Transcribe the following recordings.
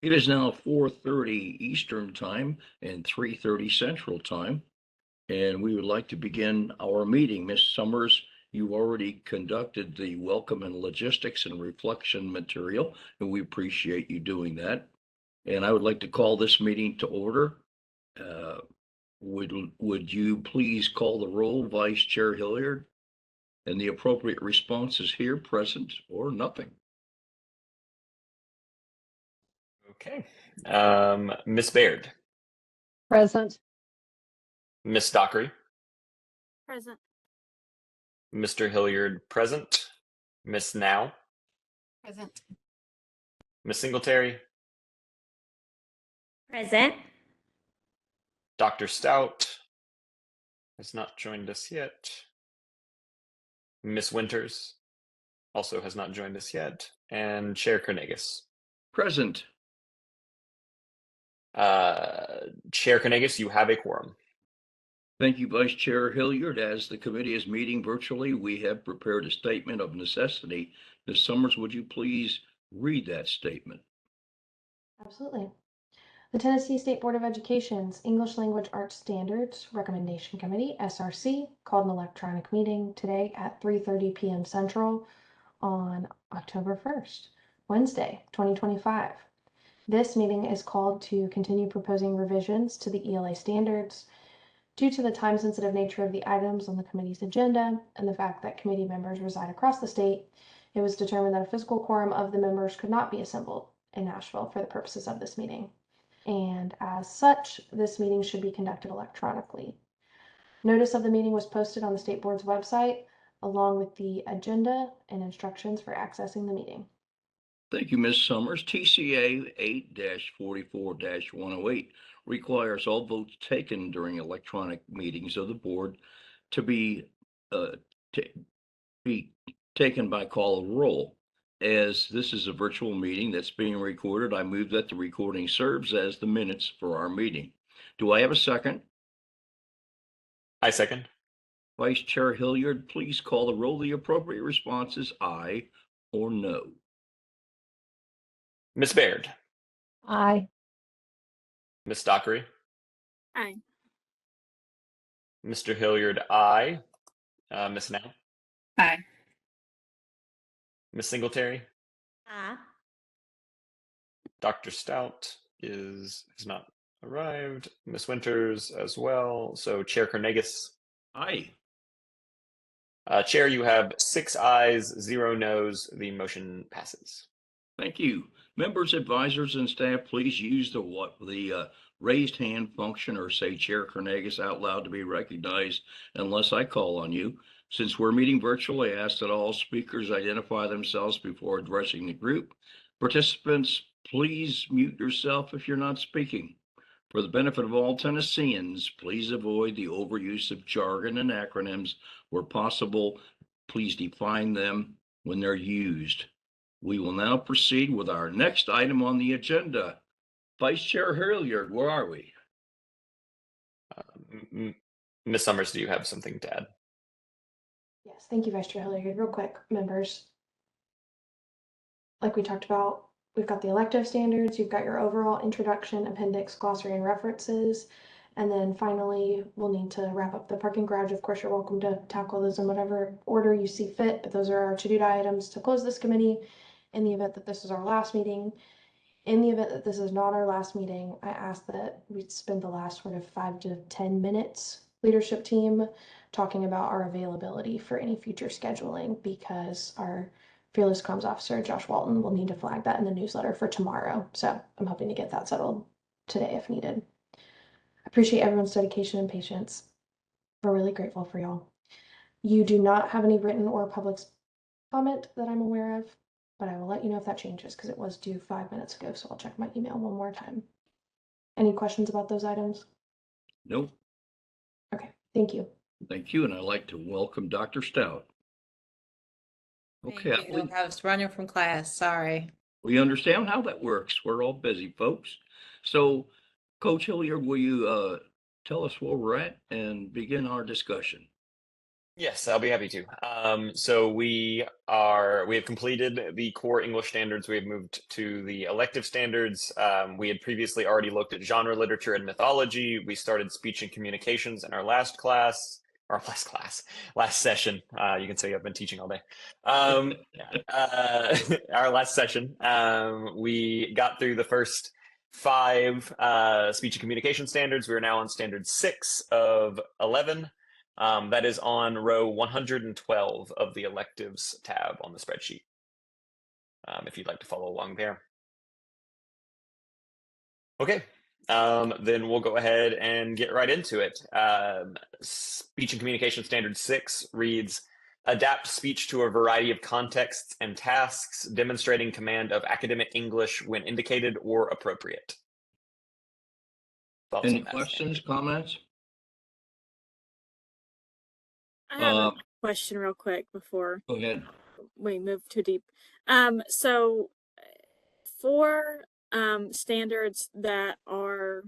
It is now 4:30 Eastern Time and 3:30 Central Time, and we would like to begin our meeting. Ms. Summers, you already conducted the welcome and logistics and reflection material, and we appreciate you doing that. And I would like to call this meeting to order. Uh, would you please call the roll, Vice Chair Hilliard? And the appropriate response is here, present, or nothing. Okay. Miss Baird, Present. Miss Dockery, Present. Mr. Hilliard present, Miss Now, Present. Miss Singletary, Present. Dr. Stout has not joined us yet. Miss Winters also has not joined us yet, and Chair Carnegie. Present. Chair Carnegie, you have a quorum. Thank you, Vice Chair Hilliard. As the committee is meeting virtually, we have prepared a statement of necessity. Ms. Summers, would you please read that statement? Absolutely. The Tennessee State Board of Education's English Language Arts Standards Recommendation Committee, SRC, called an electronic meeting today at 3:30 p.m. Central on October 1st, Wednesday, 2025. This meeting is called to continue proposing revisions to the ELA standards. Due to the time-sensitive nature of the items on the committee's agenda and the fact that committee members reside across the state, it was determined that a physical quorum of the members could not be assembled in Nashville for the purposes of this meeting. And as such, this meeting should be conducted electronically. Notice of the meeting was posted on the State Board's website, along with the agenda and instructions for accessing the meeting. Thank you, Ms. Summers. TCA 8-44-108 requires all votes taken during electronic meetings of the board to be taken by call of roll. As this is a virtual meeting that's being recorded, I move that the recording serves as the minutes for our meeting. Do I have a second? I second. Vice Chair Hilliard, please call the roll. The appropriate response is aye or no. Miss Baird, Aye. Miss Dockery, Aye. Mr. Hilliard, aye. Miss Now, Aye. Miss Singletary, Aye. Dr. Stout has not arrived. Miss Winters as well. So Chair Carnegie. Aye. Chair, you have 6 ayes, 0 noes. The motion passes. Thank you. Members, advisors, and staff, please use the raised hand function or say Chair Carnegie out loud to be recognized unless I call on you. Since we're meeting virtually, I ask that all speakers identify themselves before addressing the group. Participants, please mute yourself if you're not speaking. For the benefit of all Tennesseans, please avoid the overuse of jargon and acronyms. Where possible, please define them when they're used. We will now proceed with our next item on the agenda. Vice Chair Hilliard, where are we? Miss Summers, do you have something to add? Yes, thank you, Vice Chair Hilliard. Real quick, members. Like we talked about, we've got the elective standards, you've got your overall introduction, appendix, glossary, and references. And then finally, we'll need to wrap up the parking garage. Of course, you're welcome to tackle those in whatever order you see fit, but those are our to-do items to close this committee in the event that this is our last meeting. In the event that this is not our last meeting, I ask that we spend the last sort of 5 to 10 minutes, leadership team, talking about our availability for any future scheduling, because our fearless comms officer, Josh Walton, will need to flag that in the newsletter for tomorrow. So I'm hoping to get that settled today if needed. I appreciate everyone's dedication and patience. We're really grateful for y'all. You do not have any written or public comment that I'm aware of, but I will let you know if that changes because it was due 5 minutes ago. So I'll check my email one more time. Any questions about those items? Nope. Okay, thank you. Thank you. And I'd like to welcome Dr. Stout. Okay. I was running from class. Sorry. We understand how that works. We're all busy, folks. So, Coach Hilliard, will you tell us where we're at and begin our discussion? Yes, I'll be happy to. So we have completed the core English standards. We have moved to the elective standards. We had previously already looked at genre literature and mythology. We started speech and communications in our last session. You can say I've been teaching all day. Our last session, we got through the first 5 speech and communication standards. We are now on standard 6 of 11. That is on row 112 of the electives tab on the spreadsheet, if you'd like to follow along there. Okay, then we'll go ahead and get right into it. Speech and Communication Standard 6 reads, adapt speech to a variety of contexts and tasks, demonstrating command of academic English when indicated or appropriate. Thoughts Any on that questions, standard? comments? I have a question real quick before Go ahead. we move too deep. So for standards that are,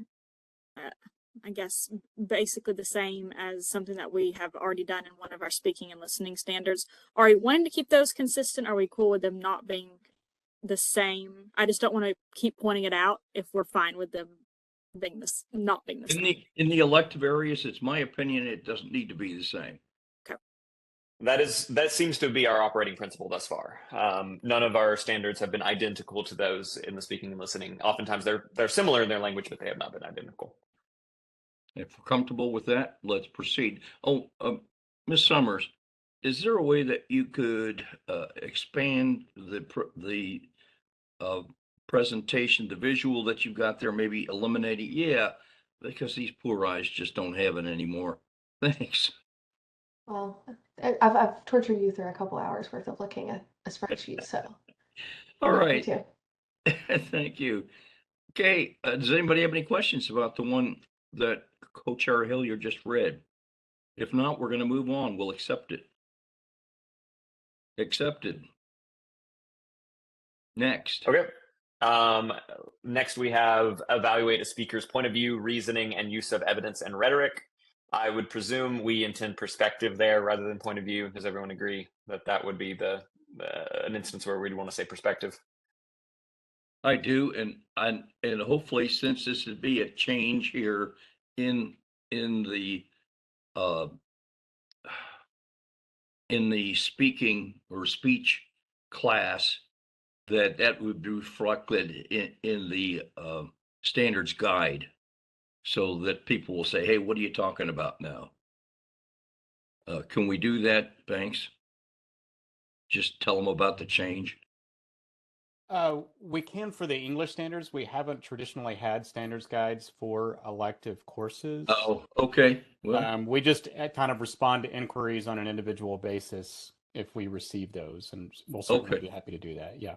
I guess, basically the same as something that we have already done in one of our speaking and listening standards, are we wanting to keep those consistent? Are we cool with them not being the same? I just don't want to keep pointing it out if we're fine with them being this not being the same. In the elective areas, it's my opinion, it doesn't need to be the same. That seems to be our operating principle thus far. None of our standards have been identical to those in the speaking and listening. Oftentimes they're similar in their language, but they have not been identical. If we're comfortable with that, let's proceed. Oh, Ms. Summers, is there a way that you could expand the presentation, the visual that you've got there, maybe eliminate it? Yeah, because these poor eyes just don't have it anymore. Thanks. Well, I've tortured you through a couple hours worth of looking at a spreadsheet, so. All I'm happy right. to. Thank you. Okay, does anybody have any questions about the one that Co-Chair Hillier just read? If not, we're going to move on. We'll accept it. Accepted. Next. Okay. Next we have evaluate a speaker's point of view, reasoning, and use of evidence and rhetoric. I would presume we intend perspective there rather than point of view. Does everyone agree that that would be an instance where we'd want to say perspective? I do, and hopefully, since this would be a change here in the uh, in the speaking or speech class, that would be reflected in the standards guide, so that people will say, "Hey, what are you talking about now?" Can we do that, Banks? Just tell them about the change. We can for the English standards. We haven't traditionally had standards guides for elective courses. Oh, okay. Well, We just kind of respond to inquiries on an individual basis if we receive those, and we'll certainly Okay. be happy to do that. Yeah.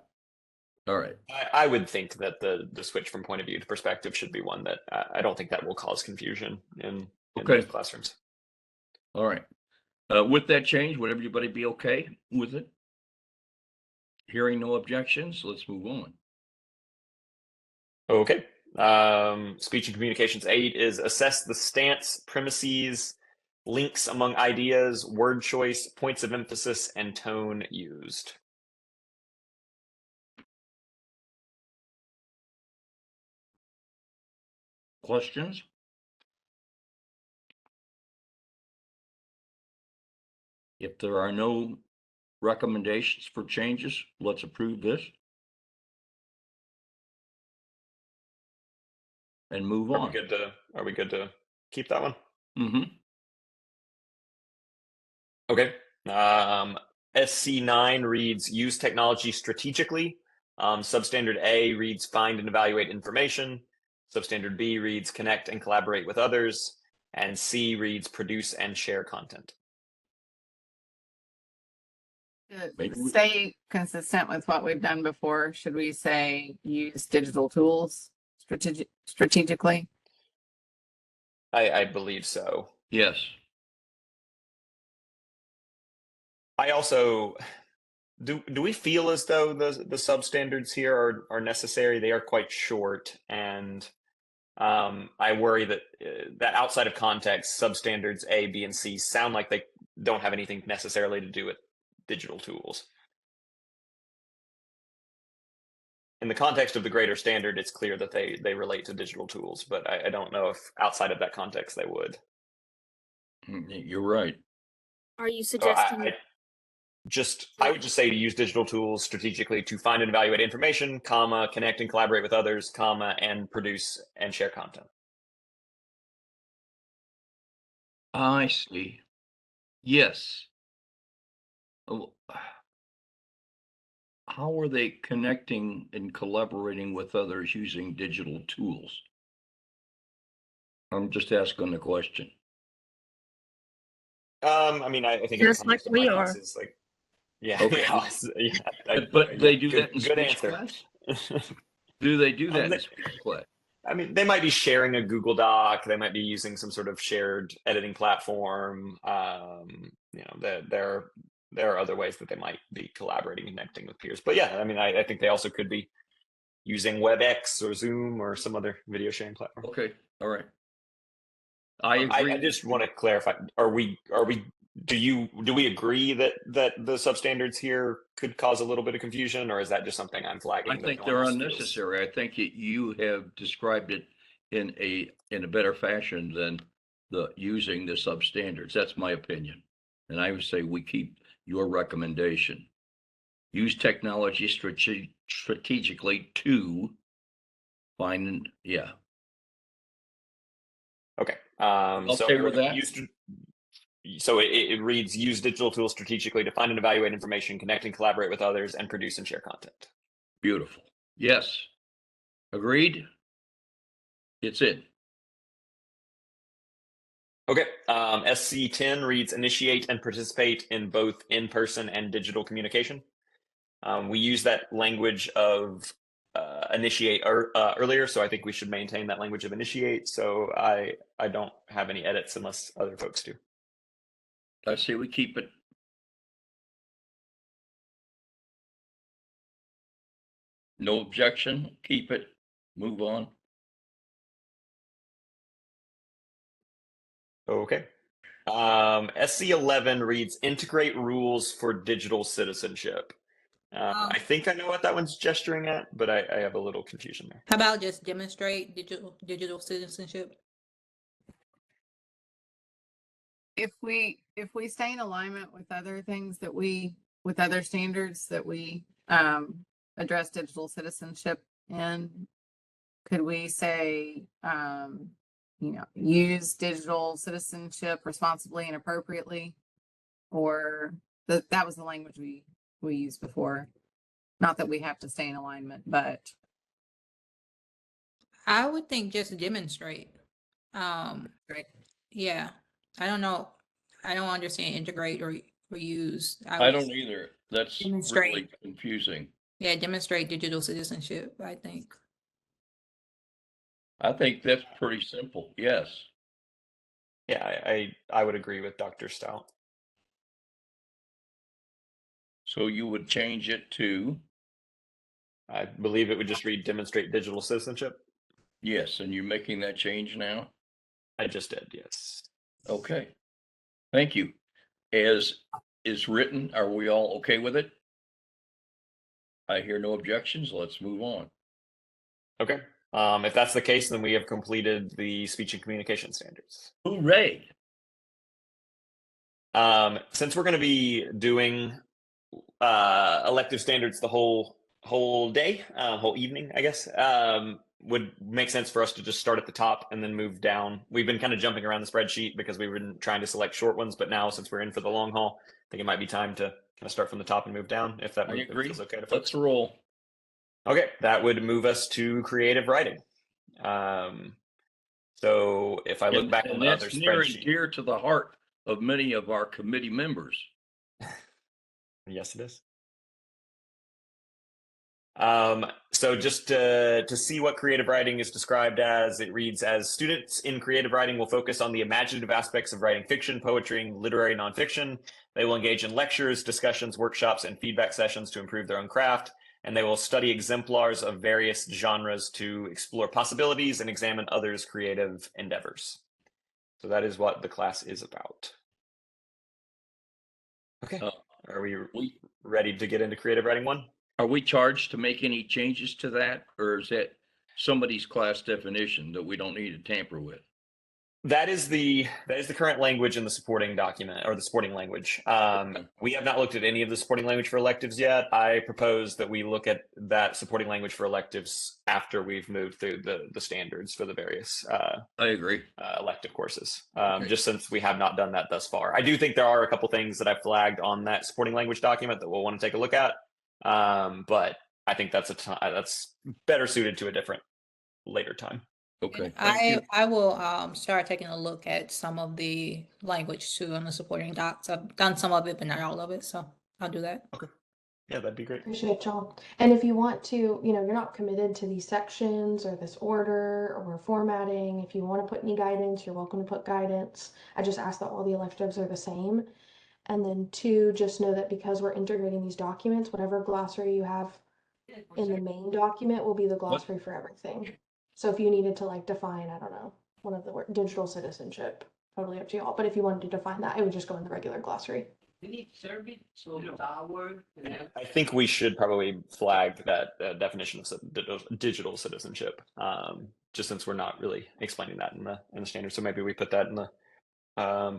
All right. I would think that the switch from point of view to perspective should be one that I don't think that will cause confusion in Okay. both classrooms. All right. With that change, would everybody be okay with it? Hearing no objections, let's move on. Okay. Speech and Communications 8 is assess the stance, premises, links among ideas, word choice, points of emphasis, and tone used. Questions? If there are no recommendations for changes, let's approve this and move Are on. we good to keep that one? Mm-hmm. Okay. SC9 reads use technology strategically. Substandard A reads find and evaluate information. Substandard B reads connect and collaborate with others. And C reads produce and share content. Maybe we- Stay consistent with what we've done before. Should we say use digital tools strategically? I believe so. Yes. I also do we feel as though the substandards here are necessary? They are quite short, and I worry that that outside of context, substandards A, B, and C sound like don't have anything necessarily to do with digital tools. In the context of the greater standard, it's clear that they relate to digital tools, but I don't know if outside of that context they would. You're right. Are you So suggesting? I would just say to use digital tools strategically to find and evaluate information, comma, connect and collaborate with others, comma, and produce and share content. I see. Yes. Oh, how are they connecting and collaborating with others using digital tools? I'm just asking the question. I mean, I think Just in the context like of we my are. classes, like, yeah, Okay. But they do that in good speech answer. class? Do they do that in they- speech class? I mean, they might be sharing a Google Doc. They might be using some sort of shared editing platform. There are other ways that they might be collaborating, connecting with peers. But yeah, I mean, I think they also could be using WebEx or Zoom or some other video sharing platform. Okay, all right. I I agree. just want to clarify: do we agree that the substandards here could cause a little bit of confusion, or is that just something I'm flagging? I that think no one they're else feels? unnecessary. I think you have described it in a better fashion than using the substandards. That's my opinion. And I would say we keep your recommendation. Use technology strategically to find, yeah. Okay. Okay with that? So it reads: use digital tools strategically to find and evaluate information, connect and collaborate with others, and produce and share content. Beautiful. Yes. Agreed? It's in. Okay. SC10 reads: initiate and participate in both in-person and digital communication. We use that language of initiate earlier, so I think we should maintain that language of initiate. So I don't have any edits unless other folks do. I say we keep it. No objection, keep it, move on. Okay. SC11 reads: integrate rules for digital citizenship. I think I know what that one's gesturing at, but I have a little confusion there. How about just demonstrate digital citizenship? If we stay in alignment with other things with other standards that we address digital citizenship in, could we say use digital citizenship responsibly and appropriately? Or that was the language we used before. Not that we have to stay in alignment, but I would think just demonstrate. right. Yeah, I don't know. I don't understand integrate or use. I don't either. That's really Demonstrate. confusing. Yeah, demonstrate digital citizenship, I think. I think that's pretty simple. Yes. Yeah, I would agree with Dr. Stout. So you would change it to, I believe it would just read demonstrate digital citizenship. yes, and you're making that change now? I just did, yes. Okay. Thank you. As is written, are we all okay with it? I hear no objections. Let's move on. Okay. If that's the case, then we have completed the speech and communication standards. Hooray. Since we're going to be doing elective standards the whole day, whole evening, I guess, would make sense for us to just start at the top and then move down. We've been kind of jumping around the spreadsheet because we've been trying to select short ones, but now since we're in for the long haul, I think it might be time to kind of start from the top and move down. If that I agree. feels okay to folks. Let's roll. Okay, that would move us to creative writing. So if I look back on the other that's near and spreadsheet, dear to the heart of many of our committee members. yes, it is. So just to see what creative writing is described as, it reads as: students in creative writing will focus on the imaginative aspects of writing fiction, poetry, and literary nonfiction. They will engage in lectures, discussions, workshops, and feedback sessions to improve their own craft. And they will study exemplars of various genres to explore possibilities and examine others' creative endeavors. So that is what the class is about. Okay. Uh, Are we we, ready to get into creative writing 1? are we charged to make any changes to that, or is that somebody's class definition that we don't need to tamper with? That is the current language in the supporting document, or the supporting language. Okay. We have not looked at any of the supporting language for electives yet. I propose that we look at that supporting language for electives after we've moved through the standards for the various I agree. elective courses, Okay. just since we have not done that thus far. I do think there are a couple things that I've flagged on that supporting language document that we'll want to take a look at, but I think that's that's better suited to a different later time. Okay. And Thank you. I will start taking a look at some of the language too on the supporting docs. I've done some of it, but not all of it, so I'll do that. Yeah, that'd be great. Appreciate y'all. And if you want to, you're not committed to these sections or this order or formatting. If you want to put any guidance, you're welcome to put guidance. I just ask that all the electives are the same. And then 2, just know that because we're integrating these documents, whatever glossary you have in the main document will be the glossary for everything. So if you needed to like define, I don't know, one of the word digital citizenship, totally up to y'all. But if you wanted to define that, it would just go in the regular glossary. I think we should probably flag that definition of digital citizenship, just since we're not really explaining that in the standard. So maybe we put that in the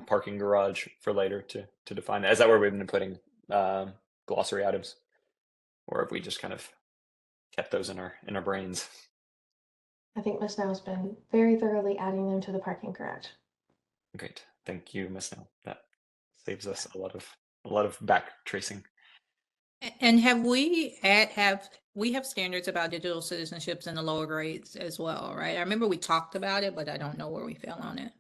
parking garage for later to define that. Is that where we've been putting glossary items, or have we just kind of kept those in our brains? I think Miss Now's been very thoroughly adding them to the parking garage. Great, thank you, Miss Now. That saves us a lot of back tracing. And have we have standards about digital citizenships in the lower grades as well, right? I remember we talked about it, but I don't know where we fell on it.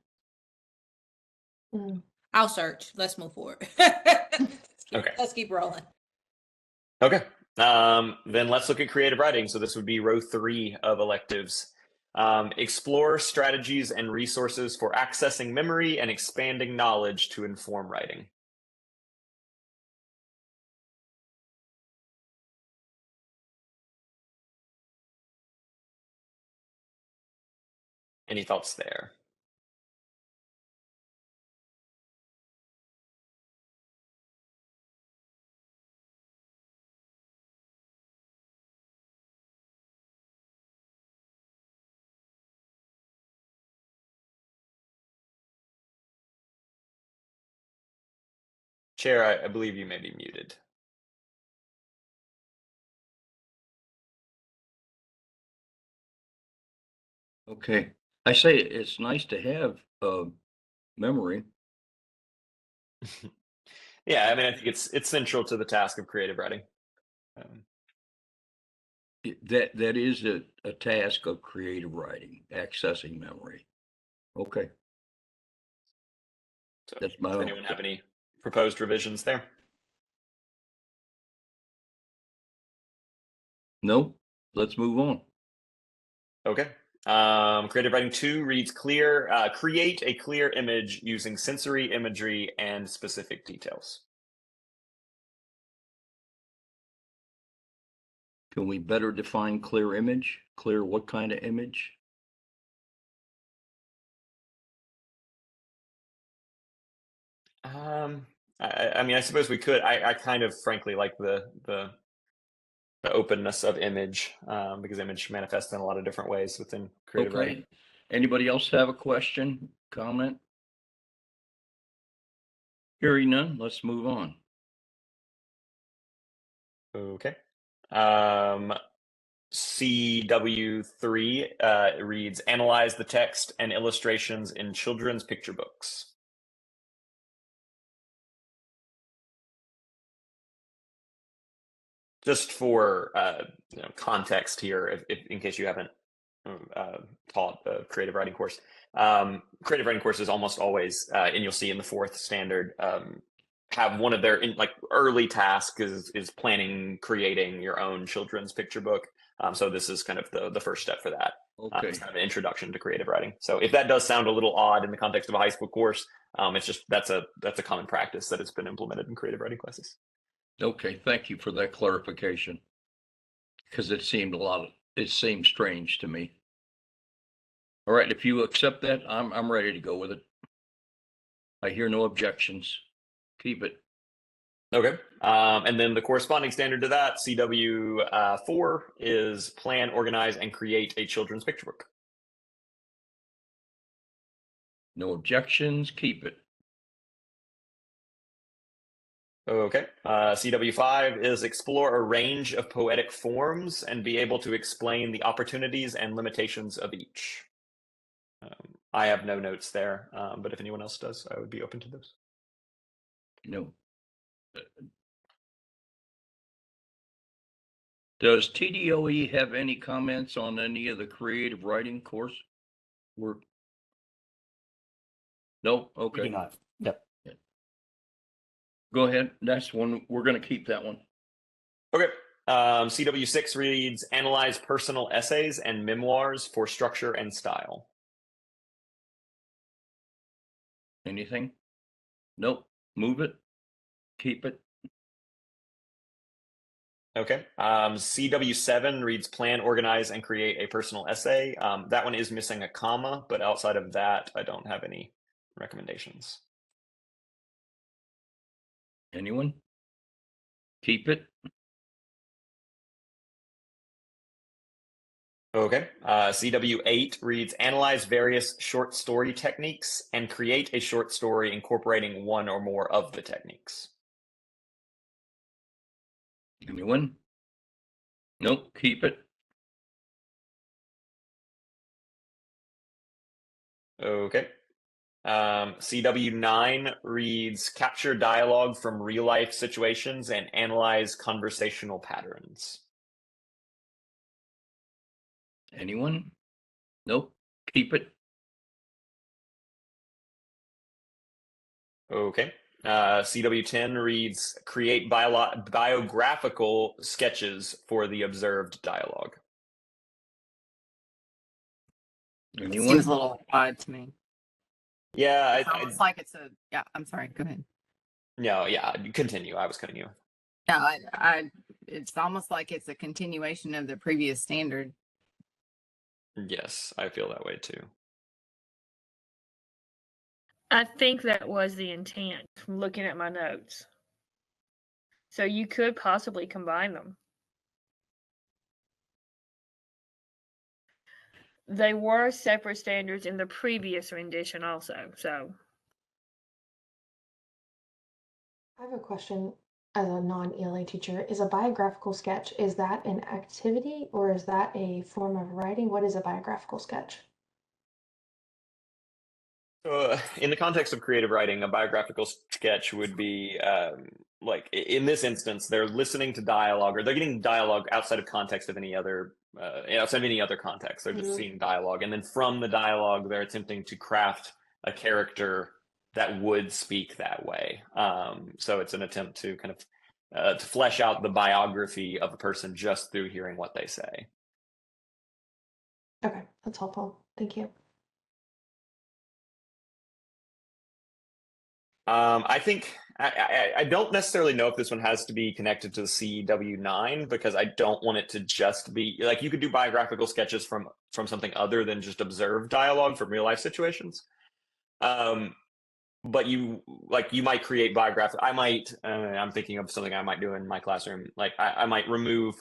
I'll search. Let's move forward. Okay. Let's keep rolling. Okay. Then let's look at creative writing. So this would be row 3 of electives. Explore strategies and resources for accessing memory and expanding knowledge to inform writing. Any thoughts there? Chair, I believe you may be muted. Okay. I say it's nice to have memory. Yeah, I mean, I think it's central to the task of creative writing. That is a task of creative writing, accessing memory. Okay. So That's my does own. anyone have any proposed revisions there? No, let's move on. Okay. Creative writing 2 reads create a clear image using sensory imagery and specific details. Can we better define clear image? Clear what kind of image? I mean, I suppose we could. I kind of frankly like the openness of image, because image manifests in a lot of different ways within creative writing. Okay. Anybody else have a question, comment? Hearing none, let's move on. Okay. CW3 reads analyze the text and illustrations in children's picture books. Just for context here, if in case you haven't taught a creative writing course, creative writing courses almost always, and you'll see in the 4th standard, have one of their early tasks is planning, creating your own children's picture book. So this is kind of the first step for that. Okay. It's kind of an introduction to creative writing. So if that does sound a little odd in the context of a high school course, it's just that's a common practice that has been implemented in creative writing classes. Okay, thank you for that clarification. Because it seemed strange to me. All right, if you accept that, I'm ready to go with it. I hear no objections. Keep it. Okay. And then the corresponding standard to that, CW4, is plan, organize, and create a children's picture book. No objections, keep it. Okay. CW5 is explore a range of poetic forms and be able to explain the opportunities and limitations of each. I have no notes there, but if anyone else does, I would be open to those. No. Does TDOE have any comments on any of the creative writing course work? No? We Okay. do not. Yep. Go ahead. That's one. We're going to keep that one. Okay. CW6 reads analyze personal essays and memoirs for structure and style. Anything? Nope. Move it. Keep it. Okay. CW7 reads plan, organize, and create a personal essay. That one is missing a comma, but outside of that, I don't have any recommendations. Anyone? Keep it. Okay. CW8 reads analyze various short story techniques and create a short story incorporating one or more of the techniques. Anyone? Nope. Keep it. Okay. CW9 reads capture dialogue from real life situations and analyze conversational patterns. Anyone? Nope. Keep it. Okay. CW10 reads create biographical sketches for the observed dialogue. Anyone? Seems a little odd to me. Yeah, It's almost like it's a, yeah, I'm sorry, go ahead. no, yeah, continue. I was cutting you. No, it's almost like it's a continuation of the previous standard. Yes, I feel that way too. I think that was the intent from looking at my notes. So you could possibly combine them. They were separate standards in the previous rendition also, so. I have a question as a non-ELA teacher. Is a biographical sketch, is that an activity or is that a form of writing? What is a biographical sketch? In the context of creative writing, a biographical sketch would be like in this instance, they're listening to dialogue or they're getting dialogue outside of context of any other outside of any other context. They're just seeing dialogue, and then from the dialogue, they're attempting to craft a character that would speak that way. So it's an attempt to kind of to flesh out the biography of a person just through hearing what they say. Okay, that's helpful. Thank you. I think I don't necessarily know if this one has to be connected to the CW9 because I don't want it to just be like you could do biographical sketches from something other than just observed dialogue from real life situations. But you might create biographical. I'm thinking of something I might do in my classroom. Like I might remove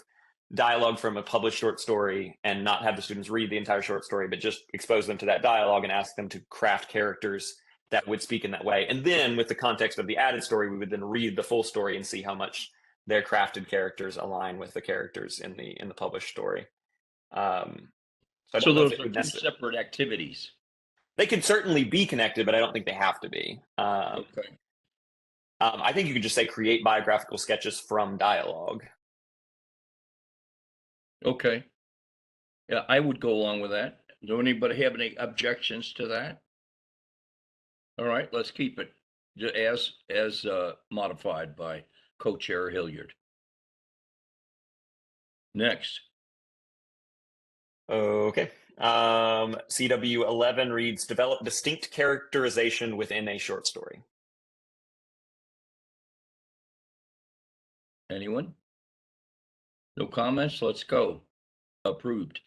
dialogue from a published short story and not have the students read the entire short story, but just expose them to that dialogue and ask them to craft characters that would speak in that way. And then with the context of the added story, we would then read the full story and see how much their crafted characters align with the characters in the published story. So those are two separate activities. They can certainly be connected, but I don't think they have to be. Okay. I think you could just say create biographical sketches from dialogue. Okay. Yeah, I would go along with that. Does anybody have any objections to that? All right, let's keep it as modified by Co-Chair Hilliard. Next. Okay. CW11 reads develop distinct characterization within a short story. Anyone? No comments? Let's go. Approved.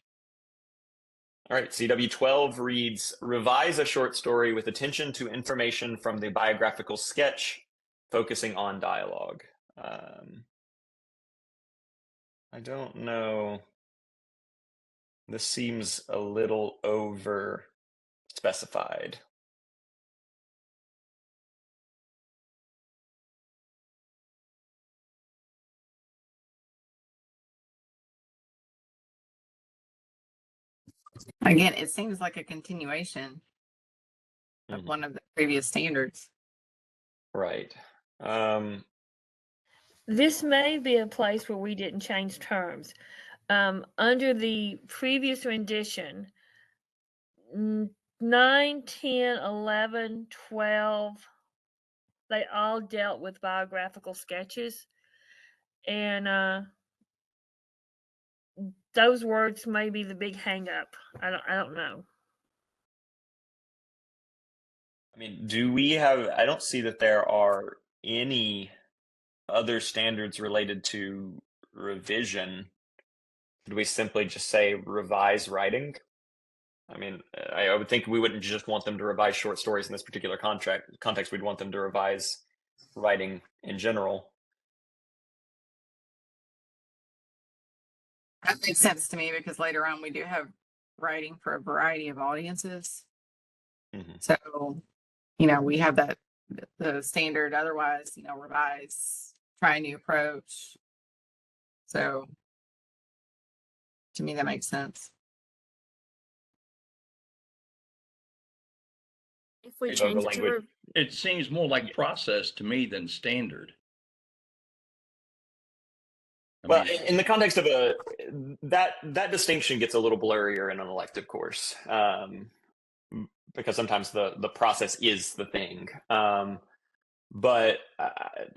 All right, CW12 reads revise a short story with attention to information from the biographical sketch, focusing on dialogue. I don't know. This seems a little over specified. Again, it seems like a continuation of Mhm. one of the previous standards. Right. This may be a place where we didn't change terms. Under the previous rendition, 9, 10, 11, 12, they all dealt with biographical sketches. And those words may be the big hang up. I don't know. I mean, do we have, I don't see that there are any other standards related to revision. Could we simply just say revise writing? I mean, I would think we wouldn't just want them to revise short stories in this particular context. We'd want them to revise writing in general. That makes sense to me because later on we do have writing for a variety of audiences. Mhm. So, you know, we have that the standard otherwise, you know, revise, try a new approach. So to me that makes sense. If we The change it to language- It seems more like process to me than standard. I Well, mean, in the context of that distinction gets a little blurrier in an elective course, because sometimes the process is the thing. But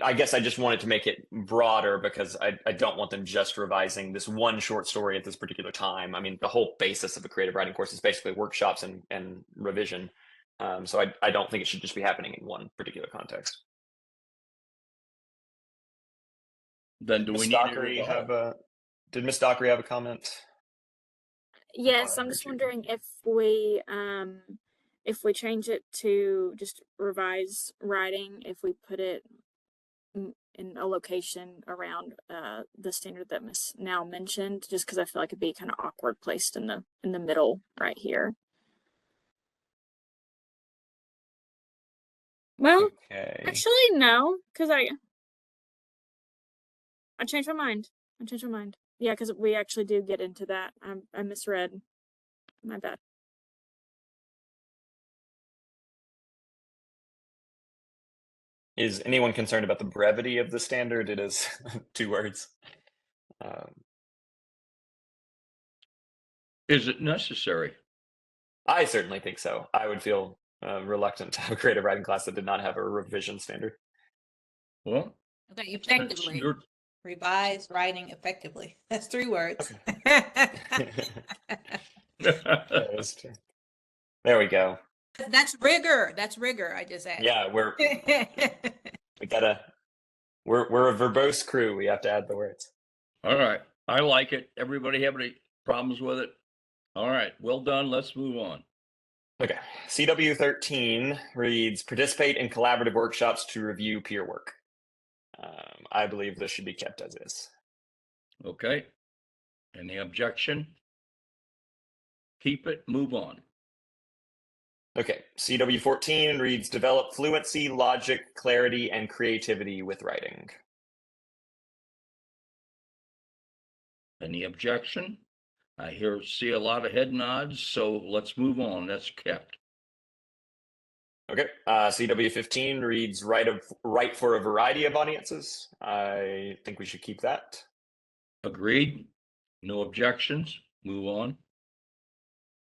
I guess I just wanted to make it broader because I don't want them just revising this one short story at this particular time. I mean, the whole basis of a creative writing course is basically workshops and revision. So I don't think it should just be happening in one particular context. then do we Ms. need to Dockery revise? have a? Did Ms. Dockery have a comment? Yes, I I'm heard just you. wondering if we change it to just revise writing, if we put it in a location around the standard that Miss now mentioned, just because I feel like it'd be kind of awkward placed in the middle right here. Well, Okay. actually no, because I changed my mind. Yeah, because we actually do get into that. I misread. My bad. Is anyone concerned about the brevity of the standard? It is 2 words. Is it necessary? I certainly think so. I would feel reluctant to have a creative writing class that did not have a revision standard. Well, Okay, effectively. you're- Revise writing effectively. That's 3 words. That's true. There we go. That's rigor. That's rigor. I just added. Yeah, we're a verbose crew. We have to add the words. All right. I like it. Everybody have any problems with it? All right. Well done. Let's move on. Okay. CW 13 reads participate in collaborative workshops to review peer work. I believe this should be kept as is. Okay. Any objection? Keep it. Move on. Okay. CW 14 reads develop fluency, logic, clarity, and creativity with writing. Any objection? I see a lot of head nods, so let's move on. That's kept. Okay. CW 15 reads write for a variety of audiences. I think we should keep that. Agreed. No objections. Move on.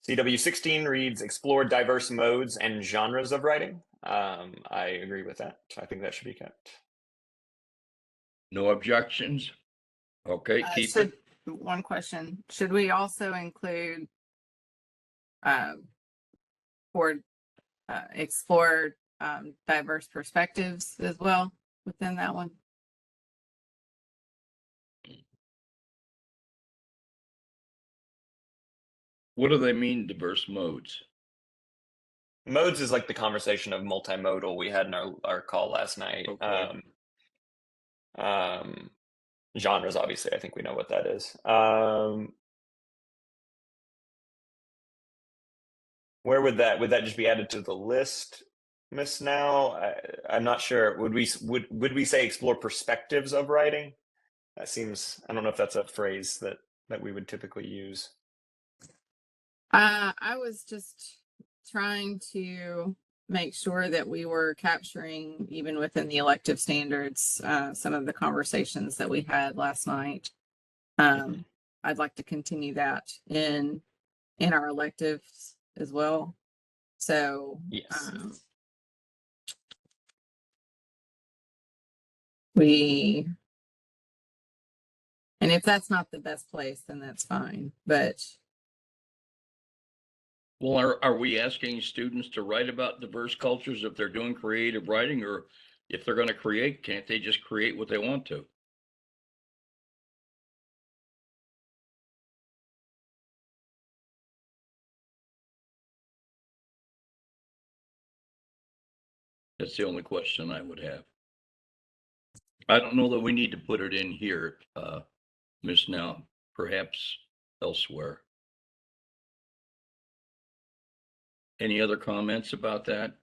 CW 16 reads explore diverse modes and genres of writing. I agree with that. I think that should be kept. No objections. Okay, keep it. One question: should we also include or explore diverse perspectives as well within that one? What do they mean, diverse modes? Modes is like the conversation of multimodal we had in our call last night. Okay. Genres, obviously, I think we know what that is. Where would that just be added to the list, Miss Now? I'm not sure. Would we say explore perspectives of writing? That seems, I don't know if that's a phrase that we would typically use. I was just trying to make sure that we were capturing, even within the elective standards, some of the conversations that we had last night. I'd like to continue that in our electives as well. So Yes. And if that's not the best place, then that's fine. But Well, are we asking students to write about diverse cultures if they're doing creative writing, or if they're going to create, can't they just create what they want to? That's the only question I would have. I don't know that we need to put it in here, Miss Now, perhaps elsewhere. Any other comments about that?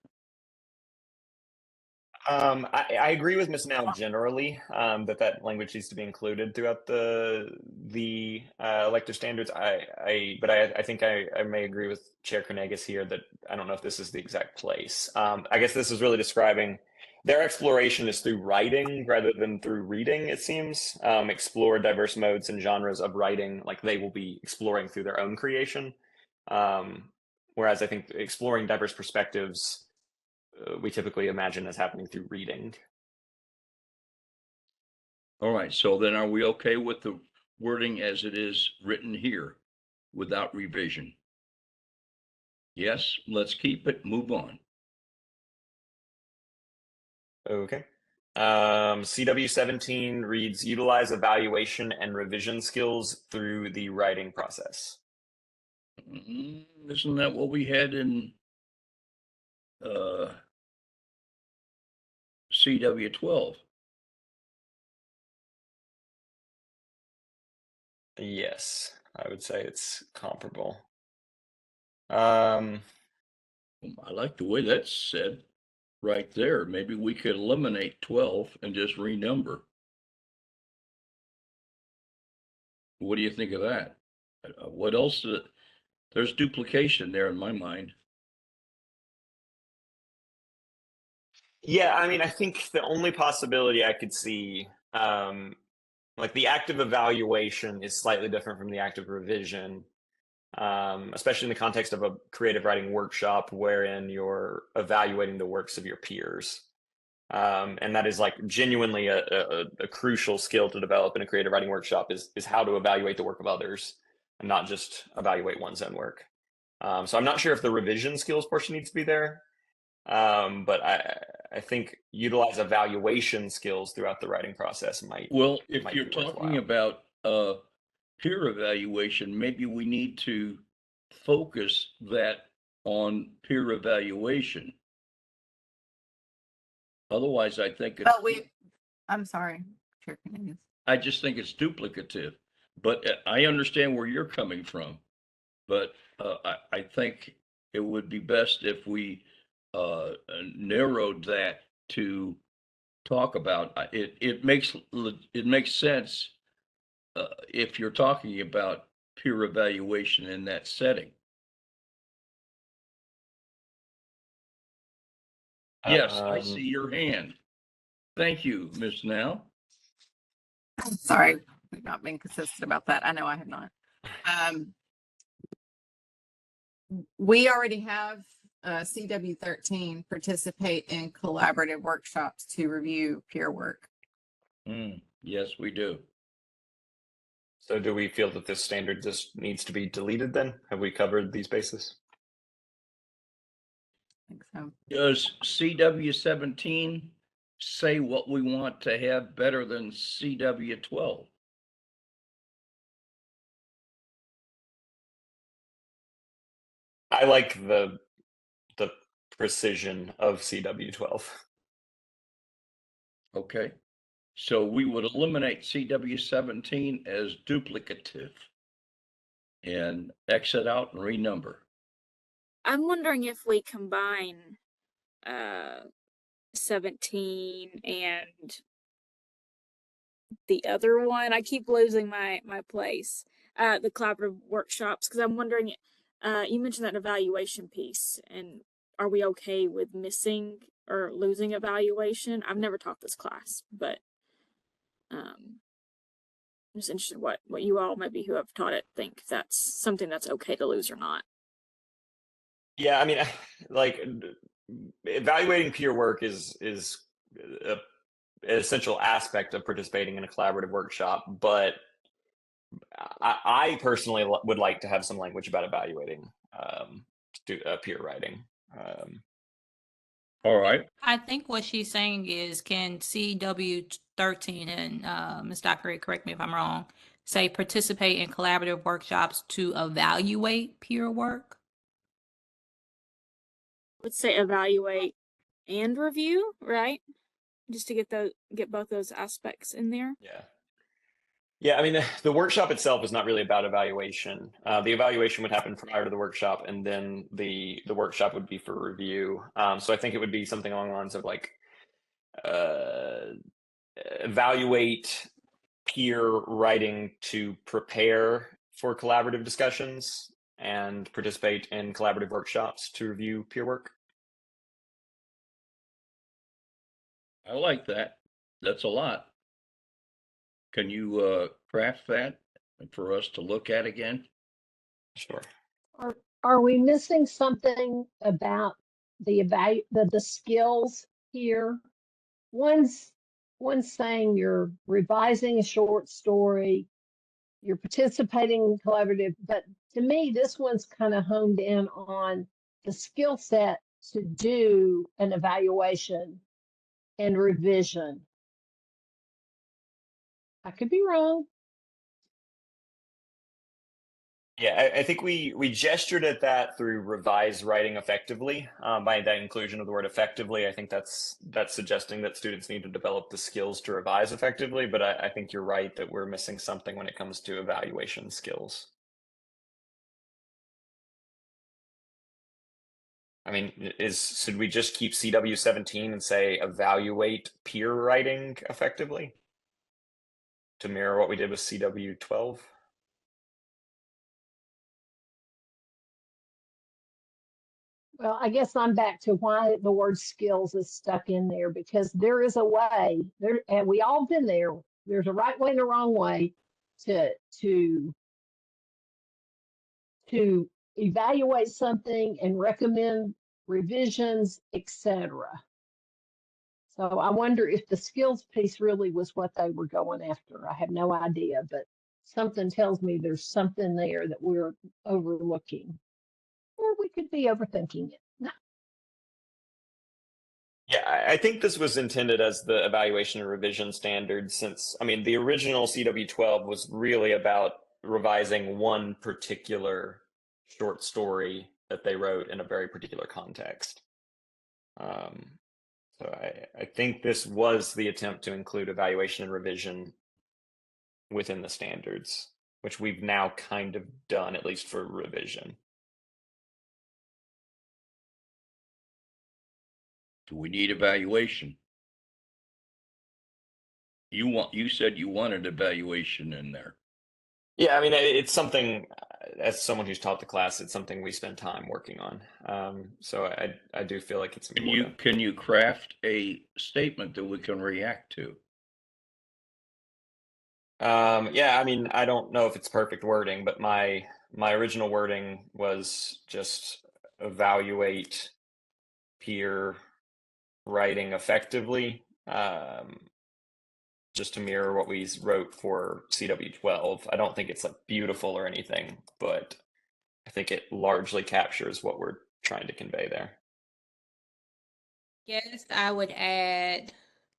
I agree with Miss Now generally, that language needs to be included throughout the elective standards. But I think I may agree with Chair Carnegas here that I don't know if this is the exact place. I guess this is really describing their exploration is through writing rather than through reading, it seems. Explore diverse modes and genres of writing, like they will be exploring through their own creation. Whereas I think exploring diverse perspectives, we typically imagine as happening through reading. All right, so then are we okay with the wording as it is written here without revision? Yes, let's keep it, move on. Okay. CW 17 reads, utilize evaluation and revision skills through the writing process. Isn't that what we had in CW 12? Yes, I would say it's comparable. I like the way that's said right there. Maybe we could eliminate 12 and just renumber. What do you think of that? What else? There's duplication there in my mind. Yeah, I mean, I think the only possibility I could see, like the active evaluation is slightly different from the active revision, especially in the context of a creative writing workshop wherein you're evaluating the works of your peers. And that is like genuinely a crucial skill to develop in a creative writing workshop is how to evaluate the work of others and not just evaluate one's own work. So I'm not sure if the revision skills portion needs to be there, but I think utilize evaluation skills throughout the writing process might. Well, if might you're be talking worthwhile. about peer evaluation, maybe we need to focus that on peer evaluation. Otherwise, I think it's, but I'm sorry, Chair Cornelius. I just think it's duplicative. But I understand where you're coming from. But I think it would be best if we narrowed that to talk about it. It makes sense if you're talking about peer evaluation in that setting. Yes, I see your hand. Thank you, Ms. Now. I'm sorry, we've not been consistent about that. I know I have not. We already have CW 13 participate in collaborative workshops to review peer work. Yes, we do. So do we feel that this standard just needs to be deleted then? Have we covered these bases? I think so. Does CW 17 say what we want to have better than CW 12? I like the precision of CW 12. Okay. So we would eliminate CW 17 as duplicative and exit out and renumber. I'm wondering if we combine 17 and the other one. I keep losing my place. The collaborative workshops, because I'm wondering, you mentioned that evaluation piece, and are we okay with missing or losing evaluation? I've never taught this class, but I'm just interested what you all, maybe who have taught it, think that's something that's okay to lose or not. Yeah, I mean, like evaluating peer work is an essential aspect of participating in a collaborative workshop, but I personally would like to have some language about evaluating peer writing. All right. I think what she's saying is, can CW13, and Ms. Dockery, correct me if I'm wrong, say participate in collaborative workshops to evaluate peer work? Let's say evaluate and review, right? Just to get both those aspects in there. Yeah. Yeah, I mean, the workshop itself is not really about evaluation. The evaluation would happen prior to the workshop, and then the workshop would be for review. So I think it would be something along the lines of like evaluate peer writing to prepare for collaborative discussions and participate in collaborative workshops to review peer work. I like that. That's a lot. Can you craft that for us to look at again? Sure. Are we missing something about the skills here? One's saying you're revising a short story, you're participating in collaborative, but to me, this one's kind of honed in on the skill set to do an evaluation and revision. I could be wrong. Yeah, I think we gestured at that through revise writing effectively. By that inclusion of the word effectively, I think that's suggesting that students need to develop the skills to revise effectively. But I think you're right that we're missing something when it comes to evaluation skills. I mean, should we just keep CW 17 and say evaluate peer writing effectively to mirror what we did with CW 12? Well, I guess I'm back to why the word skills is stuck in there, because there is a way there, and we all been there. There's a right way and a wrong way to evaluate something and recommend revisions, etc. So I wonder if the skills piece really was what they were going after. I have no idea, but something tells me there's something there that we're overlooking, or we could be overthinking it. Yeah, I think this was intended as the evaluation and revision standard, since, I mean, the original CW 12 was really about revising one particular short story that they wrote in a very particular context. So I think this was the attempt to include evaluation and revision within the standards, which we've now kind of done, at least for revision. Do we need evaluation? You said you wanted evaluation in there. Yeah, I mean, it's something, as someone who's taught the class, it's something we spend time working on. So I do feel like it's important. Can you craft a statement that we can react to? Yeah, I mean, I don't know if it's perfect wording, but my original wording was just evaluate peer writing effectively, just to mirror what we wrote for CW12. I don't think it's like beautiful or anything, but I think it largely captures what we're trying to convey there. Yes, I would add,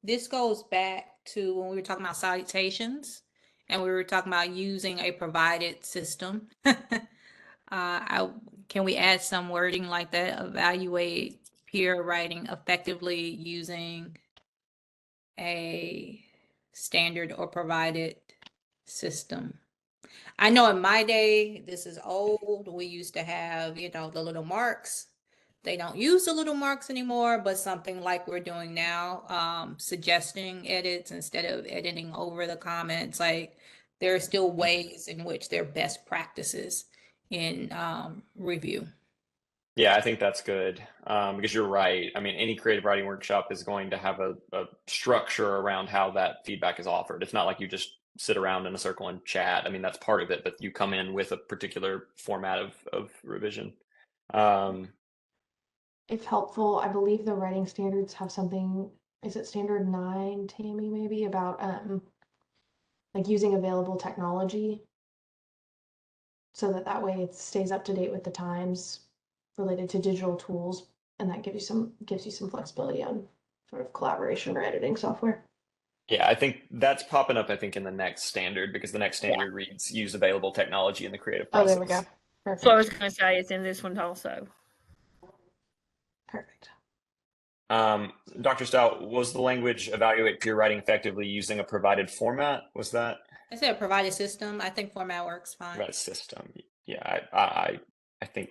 this goes back to when we were talking about citations and we were talking about using a provided system. Can we add some wording like that? Evaluate peer writing effectively using a standard or provided system. I know in my day, this is old, we used to have, you know, the little marks. They don't use the little marks anymore, but something like we're doing now, suggesting edits instead of editing over the comments. Like there are still ways in which they're best practices in review. Yeah, I think that's good because you're right. I mean, any creative writing workshop is going to have a structure around how that feedback is offered. It's not like you just sit around in a circle and chat. I mean, that's part of it, but you come in with a particular format of revision. If helpful, I believe the writing standards have something, is it standard 9, Tammy, maybe, about like using available technology so that way it stays up to date with the times related to digital tools, and that gives you some flexibility on sort of collaboration or editing software. Yeah, I think that's popping up, I think, in the next standard because the next standard reads use available technology in the creative Oh, process. there we go. Perfect. So I was going to say it's in this one also. Perfect. Dr. Stout, was the language evaluate peer writing effectively using a provided format? Was that I said provided system. I think format works fine. provided system? Yeah, I think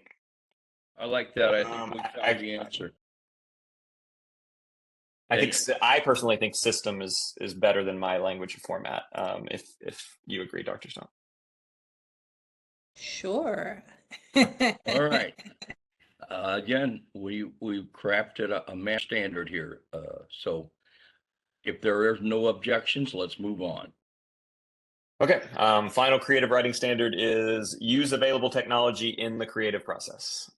I like that. I think we found the answer. I personally think system is better than my language format. If you agree, Dr. Stout. Sure. All right. Again, we crafted a math standard here. So if there are no objections, let's move on. Okay. Final creative writing standard is use available technology in the creative process.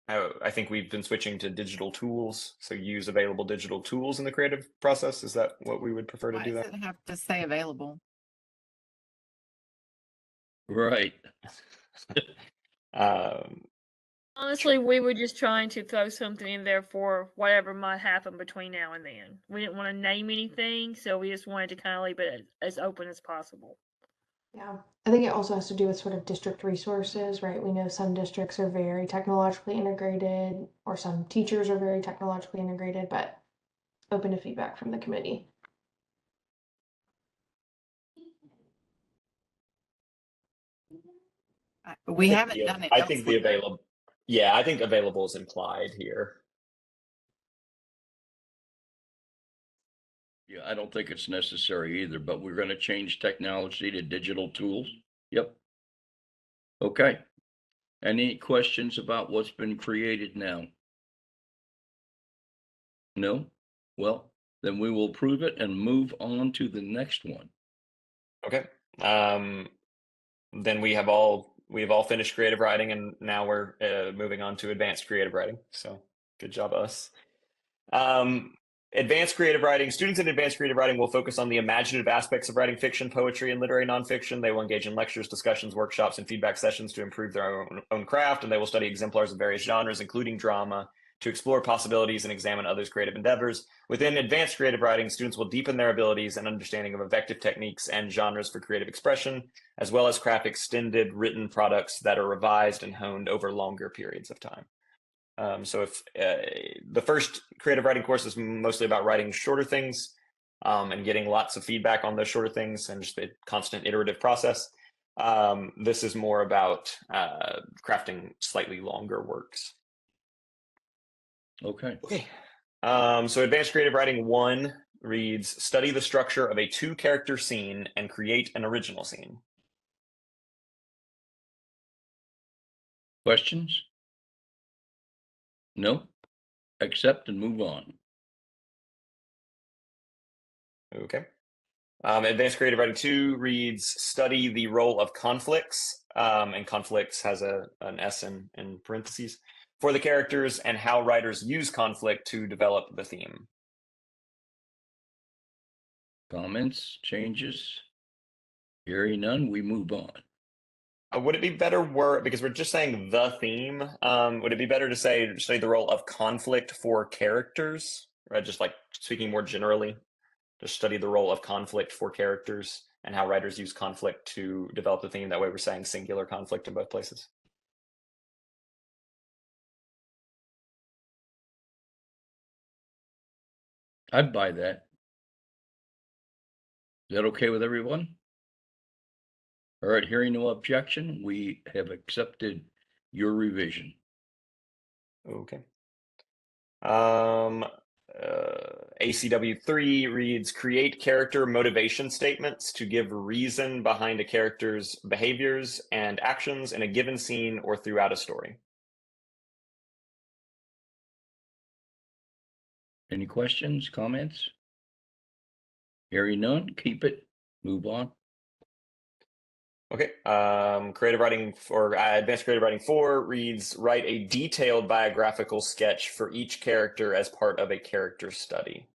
I think we've been switching to digital tools. So use available digital tools in the creative process. Is that what we would prefer to Why do does that? it have to say available? Right. Honestly, we were just trying to throw something in there for whatever might happen between now and then. We didn't want to name anything, so we just wanted to kind of leave it as open as possible. Yeah, I think it also has to do with sort of district resources, right? We know some districts are very technologically integrated, or some teachers are very technologically integrated, but open to feedback from the committee. We haven't done it. I think the elsewhere. available. Yeah, I think available is implied here. Yeah, I don't think it's necessary either, but we're going to change technology to digital tools. Yep. Okay. Any questions about what's been created now? No? Well, then we will approve it and move on to the next one. Okay. Then we have all finished creative writing, and now we're moving on to advanced creative writing. So good job, us. Advanced creative writing. Students in advanced creative writing will focus on the imaginative aspects of writing fiction, poetry, and literary nonfiction. They will engage in lectures, discussions, workshops, and feedback sessions to improve their own craft, and they will study exemplars of various genres, including drama, to explore possibilities and examine others' creative endeavors. Within advanced creative writing, students will deepen their abilities and understanding of effective techniques and genres for creative expression, as well as craft extended written products that are revised and honed over longer periods of time. So if the first creative writing course is mostly about writing shorter things and getting lots of feedback on those shorter things and just a constant iterative process, this is more about crafting slightly longer works. Okay. Okay. So advanced creative writing 1 reads, study the structure of a 2-character scene and create an original scene. Questions? No? Accept and move on. Okay. Advanced creative writing 2 reads, study the role of conflicts, and conflicts has an S in parentheses, for the characters and how writers use conflict to develop the theme. Comments, changes? Hearing none, we move on. Would it be better because we're just saying the theme, would it be better to say study the role of conflict for characters? Right, just like speaking more generally, just study the role of conflict for characters and how writers use conflict to develop the theme. That way we're saying singular conflict in both places. I'd buy that. Is that okay with everyone? All right, hearing no objection, we have accepted your revision. Okay. ACW 3 reads, create character motivation statements to give reason behind a character's behaviors and actions in a given scene or throughout a story. Any questions, comments? Hearing none, keep it, move on. Okay. Creative writing for advanced creative writing 4 reads, write a detailed biographical sketch for each character as part of a character study.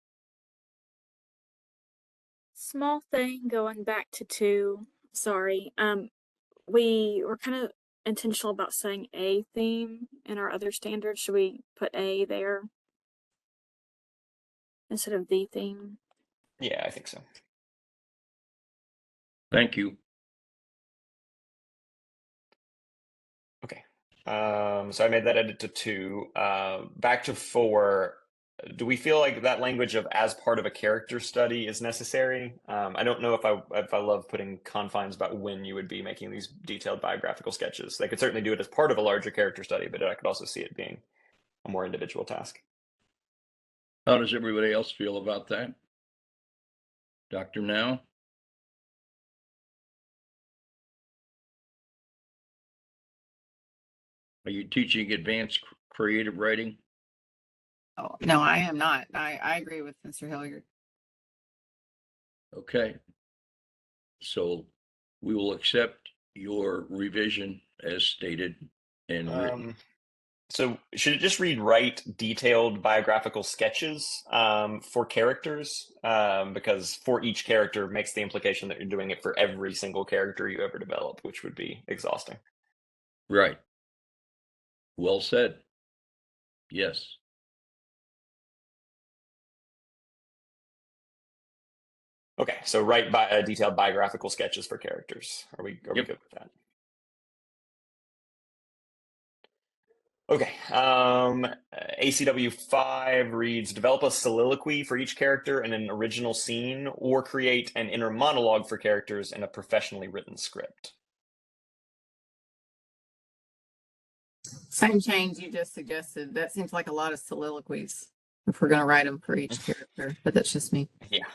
Small thing going back to 2. Sorry. We were kind of intentional about saying a theme in our other standards. Should we put a there instead of the theme? Yeah, I think so. Thank you. Okay. So I made that edit to 2. Back to 4. Do we feel like that language of as part of a character study is necessary? I don't know if I love putting confines about when you would be making these detailed biographical sketches. They could certainly do it as part of a larger character study, but I could also see it being a more individual task. How does everybody else feel about that? Dr. Now? Are you teaching advanced creative writing? Oh, no, I am not. I agree with Mr. Hilliard. Okay. So we will accept your revision as stated and written. So should it just read write detailed biographical sketches for characters? Because for each character makes the implication that you're doing it for every single character you ever develop, which would be exhausting. Right. Well said. Yes. Okay, so write detailed biographical sketches for characters. Are we good with that? Okay. ACW 5 reads, develop a soliloquy for each character in an original scene, or create an inner monologue for characters in a professionally written script. Same change you just suggested. That seems like a lot of soliloquies if we're going to write them for each character, but that's just me. Yeah.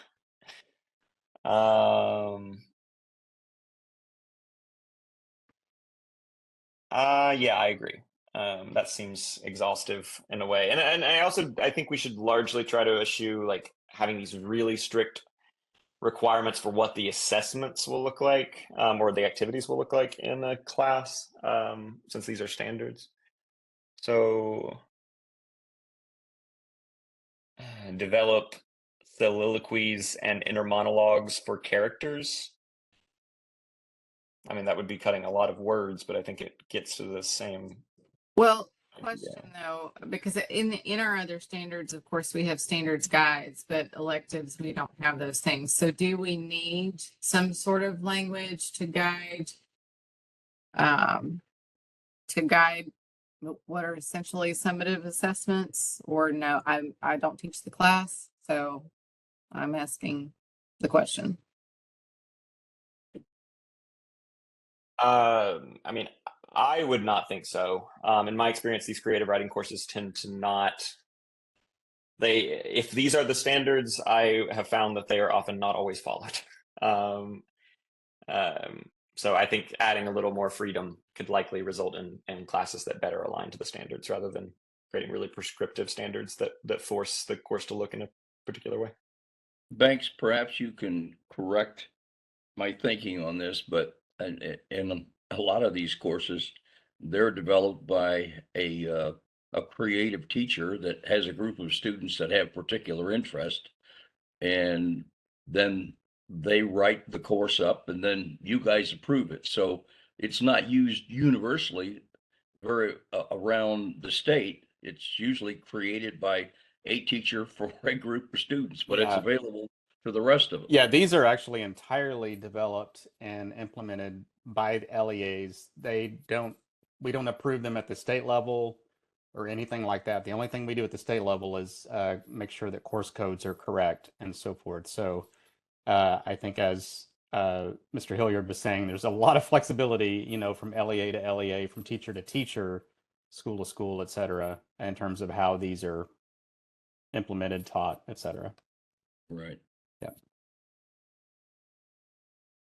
Yeah, I agree. That seems exhaustive in a way. And I think we should largely try to eschew like having these really strict requirements for what the assessments will look like, or the activities will look like in a class, since these are standards. So develop soliloquies and inner monologues for characters. I mean, that would be cutting a lot of words, but I think it gets to the same. Well, question though, because in our other standards, of course, we have standards guides, but electives, we don't have those things. So do we need some sort of language to guide what are essentially summative assessments? Or no, I don't teach the class, so I'm asking the question. I mean, I would not think so. In my experience, these creative writing courses tend to not. If these are the standards, I have found that they are often not always followed. So I think adding a little more freedom could likely result in classes that better align to the standards rather than creating really prescriptive standards that force the course to look in a particular way. Banks, perhaps you can correct my thinking on this, but in a lot of these courses, they're developed by a creative teacher that has a group of students that have particular interest, and then they write the course up, and then you guys approve it. So it's not used universally very around the state. It's usually created by a teacher for a group of students, but it's Yeah. available to the rest of them. Yeah, these are actually entirely developed and implemented by the LEAs. We don't approve them at the state level or anything like that. The only thing we do at the state level is make sure that course codes are correct and so forth. So I think as Mr. Hilliard was saying, there's a lot of flexibility, you know, from LEA to LEA, from teacher to teacher, school to school, et cetera, in terms of how these are implemented, taught, et cetera. Right. Yeah.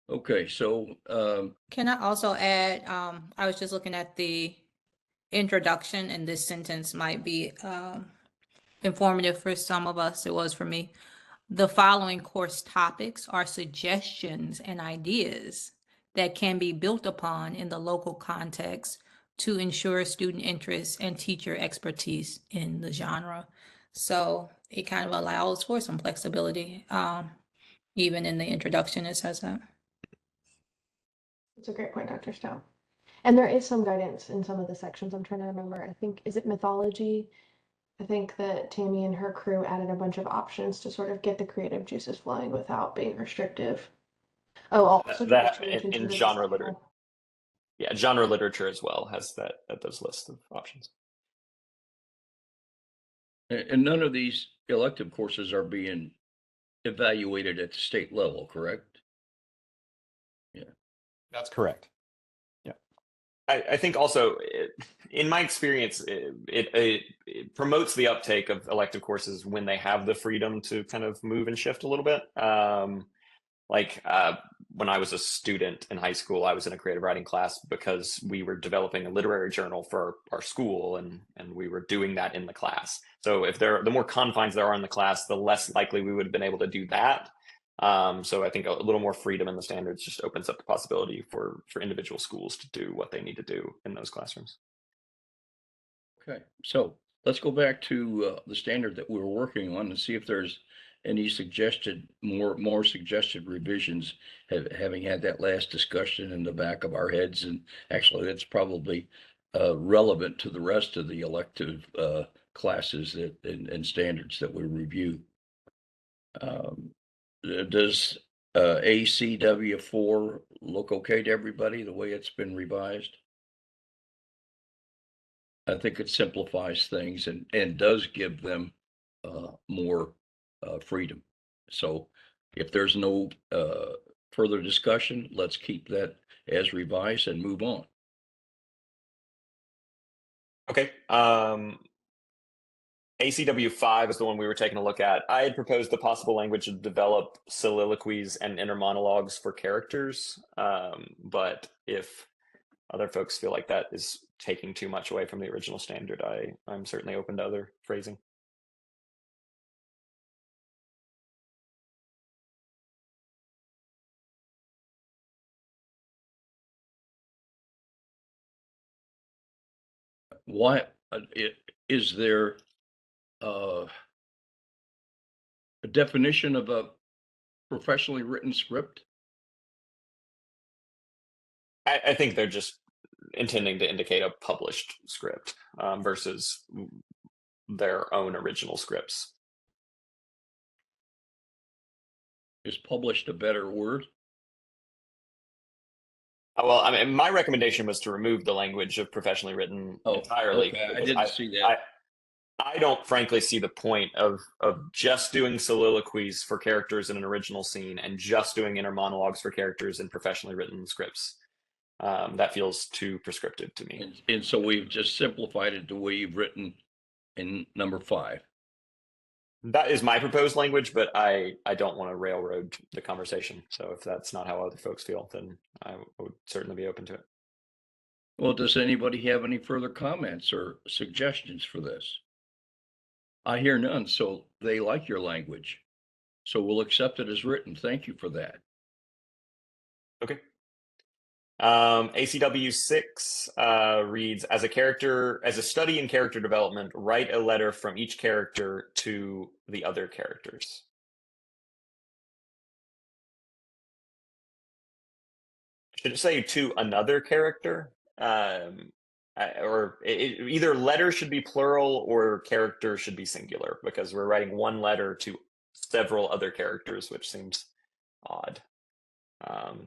Okay, so Can I also add, I was just looking at the introduction, and this sentence might be informative for some of us. It was for me. The following course topics are suggestions and ideas that can be built upon in the local context to ensure student interest and teacher expertise in the genre. So it kind of allows for some flexibility. Even in the introduction, it says that. It's a great point, Dr. Stout. And there is some guidance in some of the sections. I'm trying to remember. I think, is it mythology? I think that Tammy and her crew added a bunch of options to sort of get the creative juices flowing without being restrictive. Oh, also That direction attention in to genre detail. literature. Yeah, genre literature as well has that those lists of options. and none of these elective courses are being evaluated at the state level, correct? Yeah. That's correct. Yeah. I think also, in my experience, it promotes the uptake of elective courses when they have the freedom to kind of move and shift a little bit. When I was a student in high school, I was in a creative writing class because we were developing a literary journal for our school, and we were doing that in the class. So if the more confines there are in the class, the less likely we would have been able to do that. So I think a little more freedom in the standards just opens up the possibility for individual schools to do what they need to do in those classrooms. Okay, so let's go back to the standard that we were working on and see if there's any more suggested revisions, having had that last discussion in the back of our heads. And actually, that's probably relevant to the rest of the elective classes and standards that we review. Does ACW 4 look okay to everybody, the way it's been revised? I think it simplifies things and does give them more freedom. So if there's no further discussion, let's keep that as revised and move on. Okay. ACW 5 is the one we were taking a look at. I had proposed the possible language to develop soliloquies and inner monologues for characters, but if other folks feel like that is taking too much away from the original standard, I'm certainly open to other phrasing. Why is there a definition of a professionally written script? I think they're just intending to indicate a published script versus their own original scripts. Is published a better word? Well, I mean, my recommendation was to remove the language of professionally written entirely. Okay. I because didn't see that. I don't frankly see the point of just doing soliloquies for characters in an original scene and just doing inner monologues for characters in professionally written scripts. That feels too prescriptive to me. And so we've just simplified it the way you've written in number 5. That is my proposed language, but I don't want to railroad the conversation. So if that's not how other folks feel, then I would certainly be open to it. Well, does anybody have any further comments or suggestions for this? I hear none, so they like your language. So we'll accept it as written. Thank you for that. Okay. ACW 6 reads, as a study in character development, write a letter from each character to the other characters. Should it say to another character? Either letter should be plural or character should be singular, because we're writing one letter to several other characters, which seems odd.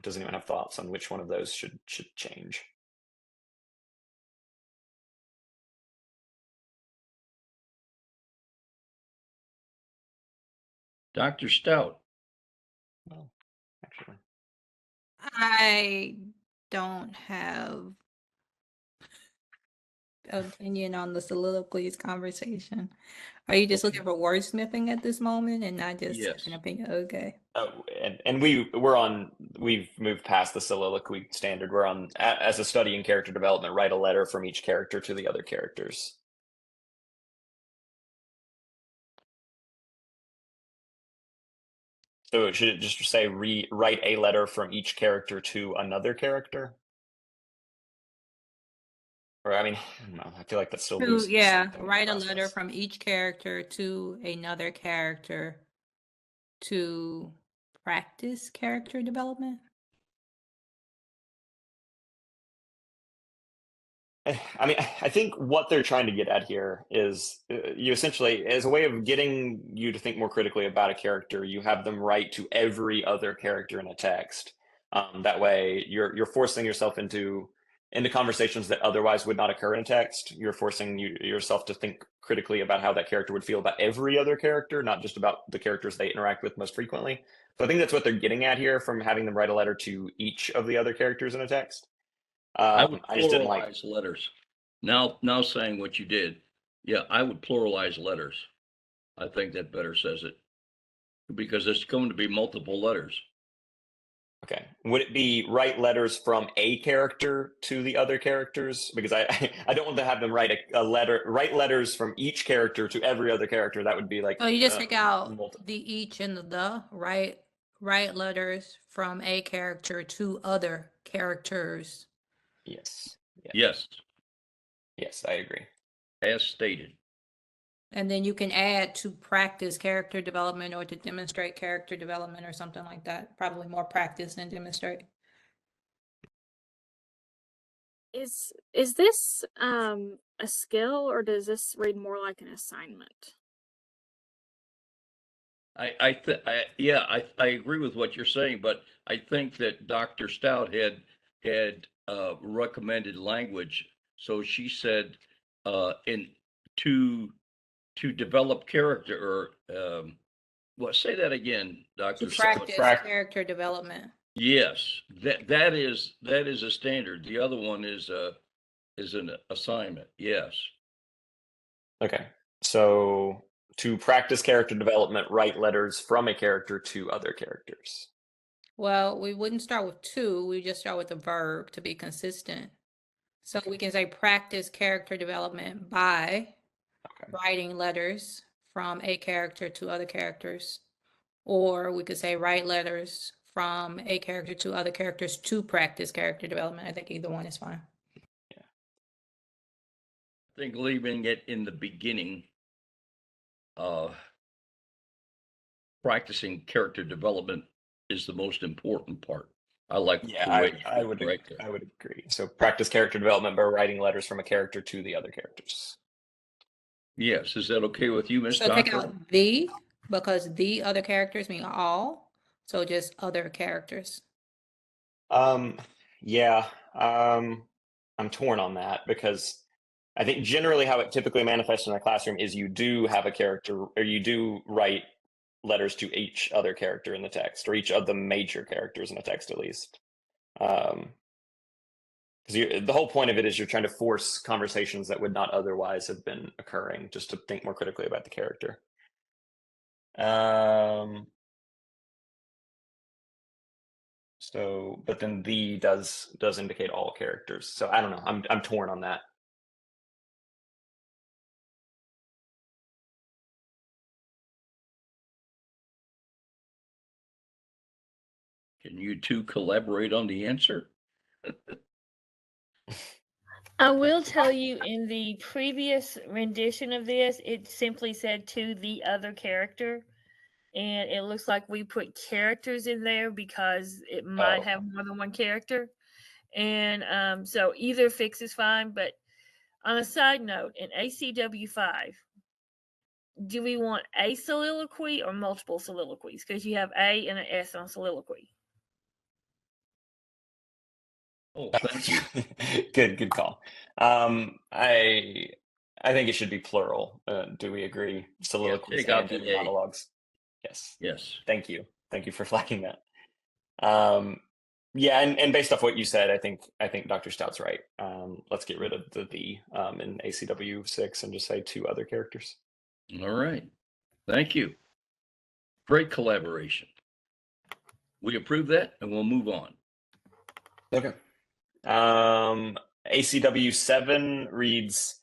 Does anyone have thoughts on which one of those should change? Dr. Stout. Well, actually, I don't have opinion on the soliloquies conversation. Are you just Okay. looking for wordsmithing at this moment and not just Yes. an opinion? Okay. oh, and we've moved past the soliloquy standard. We're on as a study in character development. Write a letter from each character to the other characters. So should it just say write a letter from each character to another character? Or I mean, I don't know. I feel like that still loses Yeah, something in the write a letter process. from each character to another character to practice character development. I mean, I think what they're trying to get at here is you essentially, as a way of getting you to think more critically about a character, you have them write to every other character in a text. That way, you're forcing yourself into conversations that otherwise would not occur in a text. You're forcing yourself to think critically about how that character would feel about every other character, not just about the characters they interact with most frequently. So I think that's what they're getting at here from having them write a letter to each of the other characters in a text. I would I just didn't like. pluralize letters. Now saying what you did, yeah, I would pluralize letters. I think that better says it because it's going to be multiple letters. Okay. Would it be write letters from a character to the other characters? Because I I don't want to have them write write letters from each character to every other character. That would be like So you just take out multiple. the each and the, right? Write letters from a character to other characters. Yes. Yeah. Yes, Yes, I agree. as stated. And then you can add to practice character development or to demonstrate character development or something like that. Probably more practice than demonstrate. Is this a skill, or does this read more like an assignment? I agree with what you're saying, but I think that Dr. Stout had recommended language. So she said in to develop character or what, say that again, To Dr. Stout. practice Prac- character development. Yes, that is a standard. The other one is an assignment. Yes. Okay. So to practice character development, write letters from a character to other characters. Well, we wouldn't start with to, we just start with a verb to be consistent. So we can say practice character development by Okay. writing letters from a character to other characters. Or we could say write letters from a character to other characters to practice character development. I think either one is fine. I think leaving it in the beginning, practicing character development is the most important part. I like Yeah, the way I would right there. I would agree. So practice character development by writing letters from a character to the other characters. Yes, is that okay with you, Miss So take Doctor? out the, because the other characters mean all. So just other characters. Yeah, I'm torn on that because I think generally how it typically manifests in a classroom is you do have a character or you do write letters to each other character in the text or each of the major characters in a text at least. Because the whole point of it is you're trying to force conversations that would not otherwise have been occurring just to think more critically about the character. So, but then the does indicate all characters. So I don't know. I'm torn on that. Can you two collaborate on the answer? I will tell you, in the previous rendition of this, it simply said to the other character. And it looks like we put characters in there because it might Oh. have more than one character. And so either fix is fine. But on a side note, in ACW 5, do we want a soliloquy or multiple soliloquies? Because you have A and an S on soliloquy. Oh, thank you. Good call. I think it should be plural. Do we agree? Soliloquies take out and the A. monologues. Yes. Yes. Thank you. Thank you for flagging that. Yeah, and based off what you said, I think Dr. Stout's right. Let's get rid of the in ACW 6 and just say 2 other characters. All right. Thank you. Great collaboration. We approve that and we'll move on. Okay. ACW 7 reads,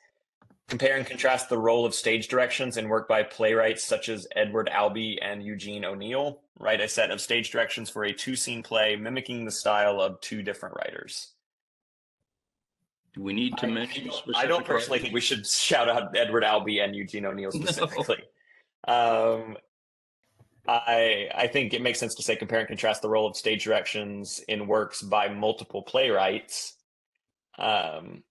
compare and contrast the role of stage directions in work by playwrights such as Edward Albee and Eugene O'Neill. Write a set of stage directions for a 2-scene play mimicking the style of 2 different writers. Do we need to mention specific I don't personally writers? think we should shout out Edward Albee and Eugene O'Neill specifically. No. I think it makes sense to say compare and contrast the role of stage directions in works by multiple playwrights, and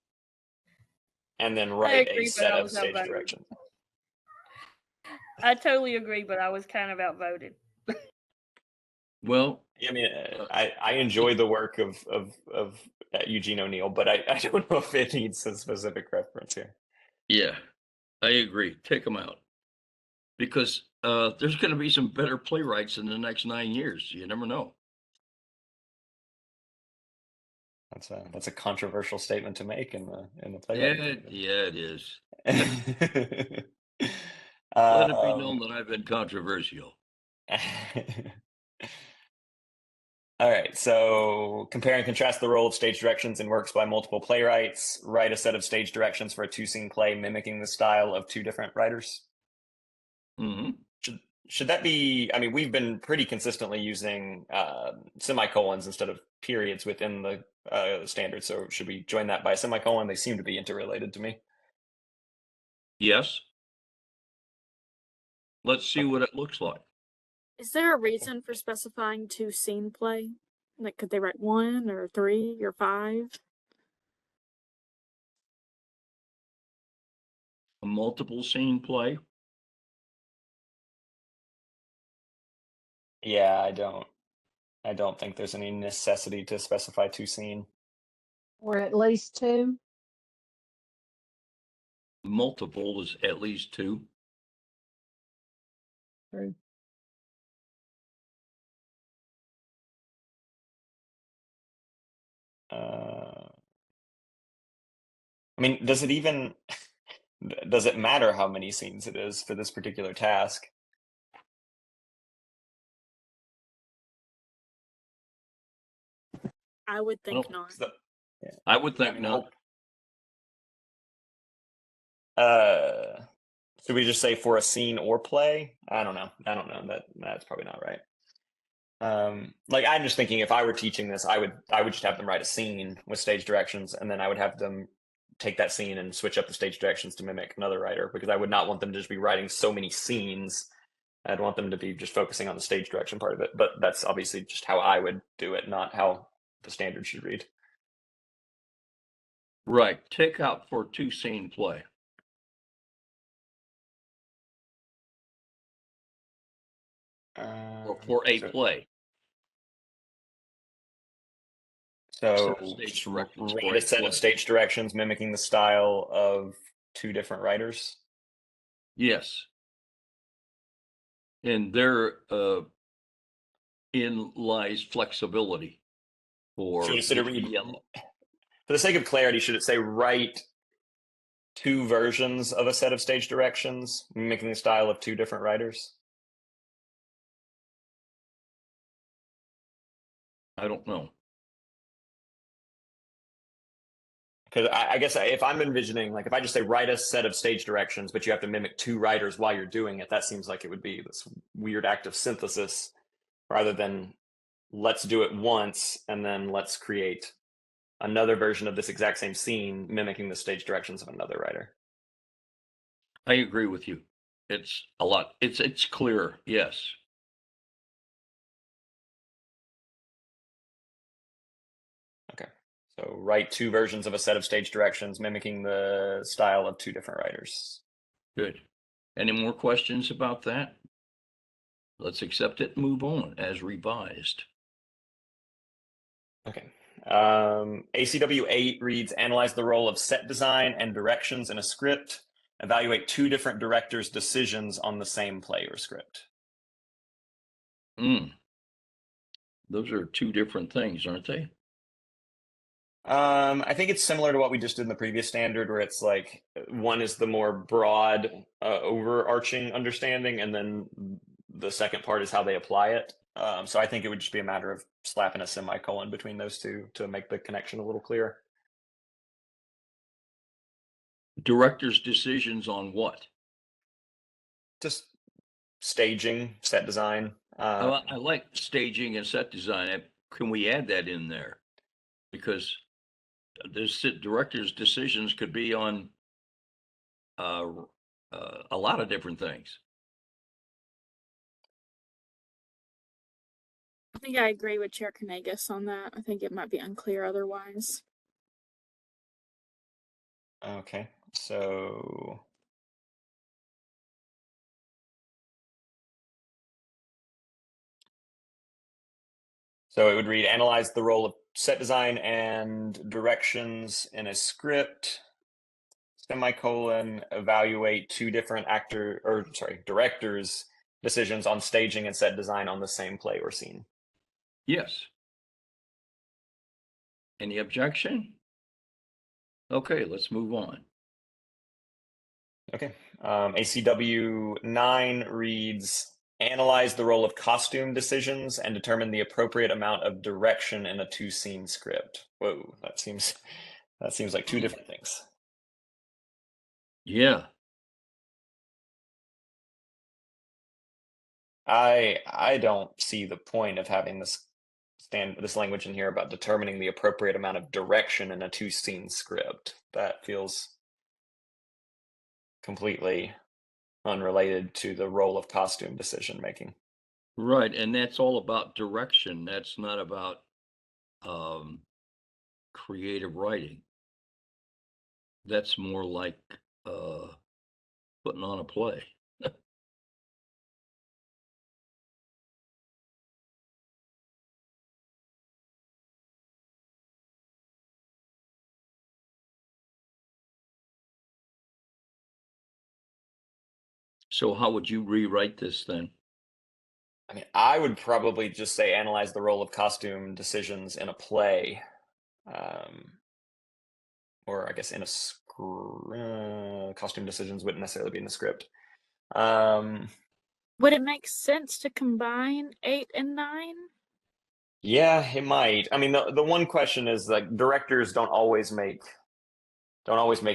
then write a set of stage directions. I totally agree, but I was kind of outvoted. Well, I mean, I enjoy the work of Eugene O'Neill, but I don't know if it needs a specific reference here. yeah, I agree. Take them out. Because there's going to be some better playwrights in the next 9 years. You never know. That's a controversial statement to make in the Yeah, playwriting. yeah, it is. Let Let it be known that I've been controversial. All right, so compare and contrast the role of stage directions in works by multiple playwrights. Write a set of stage directions for a 2-scene play mimicking the style of 2 different writers. Mm-hmm. Should that be, I mean, we've been pretty consistently using semicolons instead of periods within the standard. So should we join that by a semicolon? They seem to be interrelated to me. Yes. Let's see what it looks like. Is there a reason for specifying 2-scene play? Like, could they write 1 or 3 or 5? A multiple scene play. Yeah, I don't think there's any necessity to specify 2-scene. Or at least 2. Multiple is at least 2. True. I mean, does it matter how many scenes it is for this particular task? I would think Oh, not. I would think not. Should we just say for a scene or play? I don't know. That's probably not right. Like, I'm just thinking if I were teaching this, I would just have them write a scene with stage directions, and then I would have them take that scene and switch up the stage directions to mimic another writer, because I would not want them to just be writing so many scenes. I'd want them to be just focusing on the stage direction part of it. But that's obviously just how I would do it, not how the standard should read. Right. Take out for 2-scene play. Or for a play. So Stage directions read for a set play. of stage directions mimicking the style of 2 different writers. Yes. And there in lies flexibility for So instead of read, ELA. for the sake of clarity, should it say write 2 versions of a set of stage directions mimicking the style of 2 different writers? I don't know. Because I guess if I'm envisioning, like, if I just say write a set of stage directions, but you have to mimic 2 writers while you're doing it, that seems like it would be this weird act of synthesis rather than let's do it once and then let's create another version of this exact same scene mimicking the stage directions of another writer. I agree with you. It's a lot. It's clear. Yes. Okay. So write 2 versions of a set of stage directions mimicking the style of 2 different writers. Good. Any more questions about that? Let's accept it and move on as revised. Okay. ACW 8 reads, analyze the role of set design and directions in a script. Evaluate 2 different directors' decisions on the same play or script. Those are two different things, aren't they? I think it's similar to what we just did in the previous standard, where it's like one is the more broad, overarching understanding, and then the second part is how they apply it. So I think it would just be a matter of slapping a semicolon between those two to make the connection a little clearer. Director's decisions on what? Just staging, set design. I like staging and set design. Can we add that in there? Because the director's decisions could be on a lot of different things. I think I agree with Chair Kanagas on that. I think it might be unclear otherwise. Okay, so it would read, analyze the role of set design and directions in a script, semicolon, evaluate two different directors' decisions on staging and set design on the same play or scene. Yes. Any objection? Okay, let's move on. Okay, ACW 9 reads, analyze the role of costume decisions and determine the appropriate amount of direction in a two-scene script. Whoa, that seems like two different things. Yeah. I don't see the point of having this language in here about determining the appropriate amount of direction in a two-scene script. That feels completely unrelated to the role of costume decision making. Right, and that's all about direction. That's not about creative writing. That's more like putting on a play. So how would you rewrite this then? I mean, I would probably just say analyze the role of costume decisions in a play, or I guess in a costume decisions wouldn't necessarily be in the script. Would it make sense to combine 8 and 9? Yeah, it might. I mean, the one question is like directors don't always make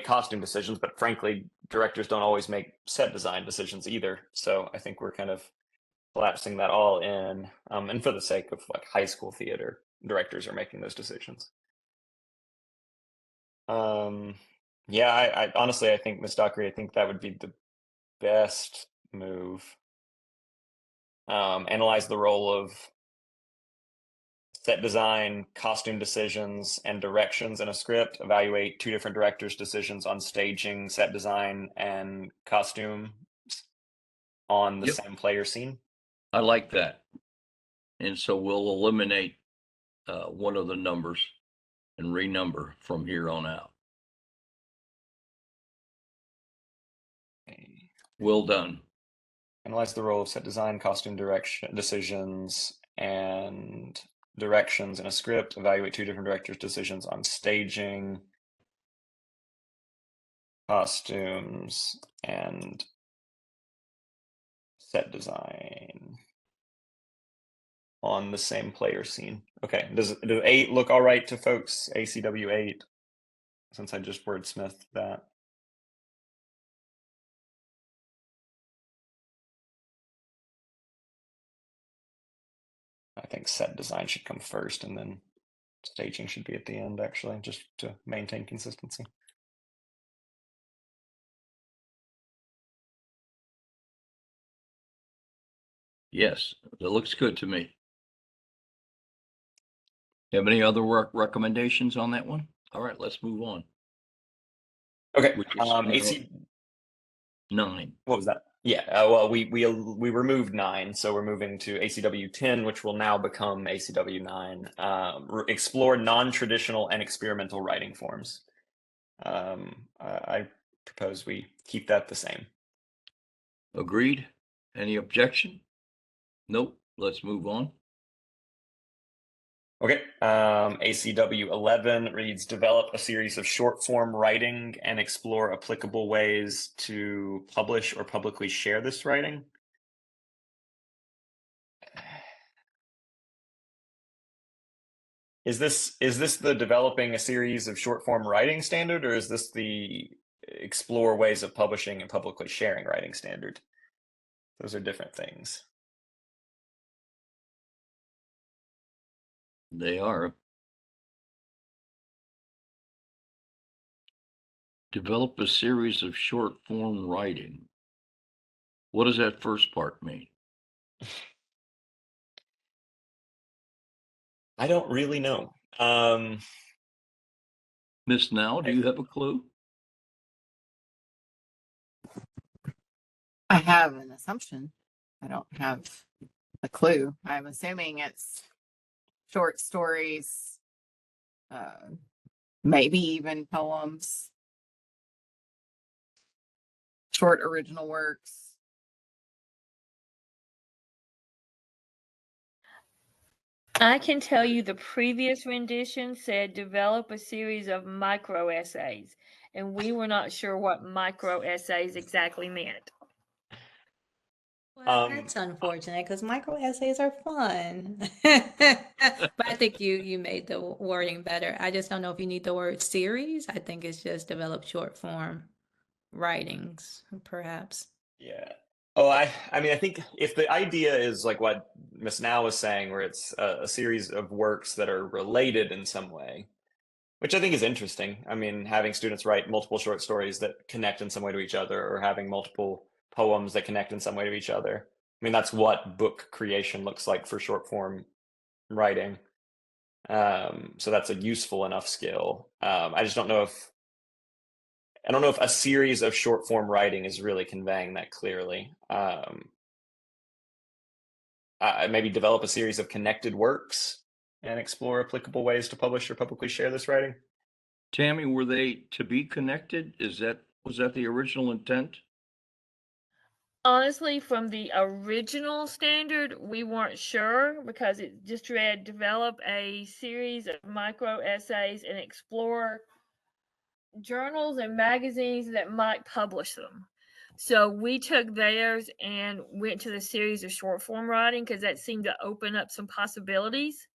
costume decisions, but frankly, directors don't always make set design decisions either. So I think we're kind of collapsing that all in, and for the sake of like high school theater, directors are making those decisions. Yeah, I honestly, I think Ms. Dockery, I think that would be the best move. Analyze the role of set design, costume decisions, and directions in a script. Evaluate two different directors' decisions on staging, set design, and costume on the Yep. same player scene. I like that. And so we'll eliminate one of the numbers and renumber from here on out. Okay. Well done. Analyze the role of set design, costume direction decisions, and directions in a script. Evaluate two different directors' decisions on staging, costumes, and set design on the same player scene. Okay, does 8 look all right to folks? ACW 8, since I just wordsmithed that. I think set design should come first and then staging should be at the end, actually, just to maintain consistency. Yes, that looks good to me. Have any other recommendations on that one? All right, let's move on. Okay, Which is now AC 9. What was that? Yeah, well, we removed 9, so we're moving to ACW 10, which will now become ACW 9. Explore non-traditional and experimental writing forms. I propose we keep that the same. Agreed? Any objection? Nope. Let's move on. Okay. ACW 11 reads, develop a series of short form writing and explore applicable ways to publish or publicly share this writing. Is this the developing a series of short form writing standard, or is this the explore ways of publishing and publicly sharing writing standard? Those are different things. They are. Develop a series of short form writing. What does that first part mean? I don't really know. Miss Now, do you have a clue? I have an assumption. I don't have a clue. I'm assuming it's short stories, maybe even poems, short original works. I can tell you the previous rendition said develop a series of micro essays, and we were not sure what micro essays exactly meant. Well, that's unfortunate because micro essays are fun. But I think you made the wording better. I just don't know if you need the word series. I think it's just develop short form writings, perhaps. Yeah. Oh, I mean, I think if the idea is like what Miss Now was saying, where it's a series of works that are related in some way, which I think is interesting. I mean, having students write multiple short stories that connect in some way to each other, or having multiple poems that connect in some way to each other. I mean, that's what book creation looks like for short form writing. So that's a useful enough skill. I just don't know if a series of short form writing is really conveying that clearly. Maybe develop a series of connected works and explore applicable ways to publish or publicly share this writing. Tammy, were they to be connected? Was that the original intent? Honestly, from the original standard, we weren't sure because it just read develop a series of micro essays and explore journals and magazines that might publish them. So we took theirs and went to the series of short form writing because that seemed to open up some possibilities.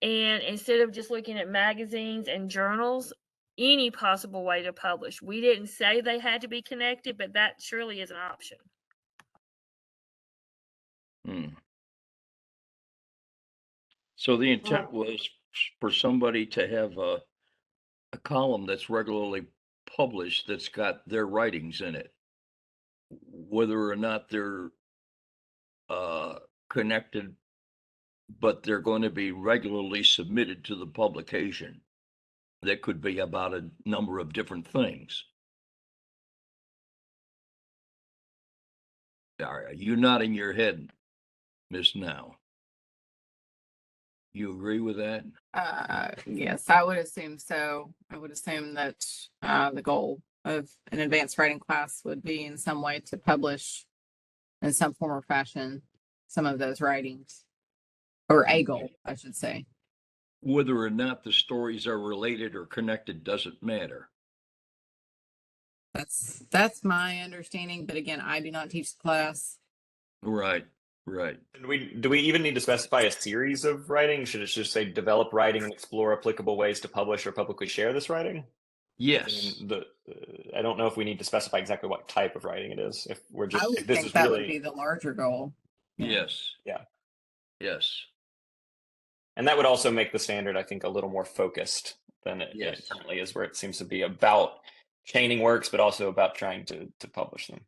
And instead of just looking at magazines and journals, any possible way to publish. We didn't say they had to be connected, but that surely is an option. So the intent was for somebody to have a column that's regularly published that's got their writings in it, whether or not they're connected, but they're going to be regularly submitted to the publication. That could be about a number of different things. Are you nodding your head, Miss Now? You agree with that? Yes, I would assume so. I would assume that the goal of an advanced writing class would be in some way to publish in some form or fashion some of those writings, or a goal, I should say. Whether or not the stories are related or connected doesn't matter. That's my understanding, but again, I do not teach the class. Right, right. Do we even need to specify a series of writing? Should it just say develop writing and explore applicable ways to publish or publicly share this writing? Yes. I don't know if we need to specify exactly what type of writing it is. If we're just, I would if this think is that really, would be the larger goal. Yes. Yeah. Yes. And that would also make the standard, I think, a little more focused than it Yes. currently is, where it seems to be about chaining works, but also about trying to publish them.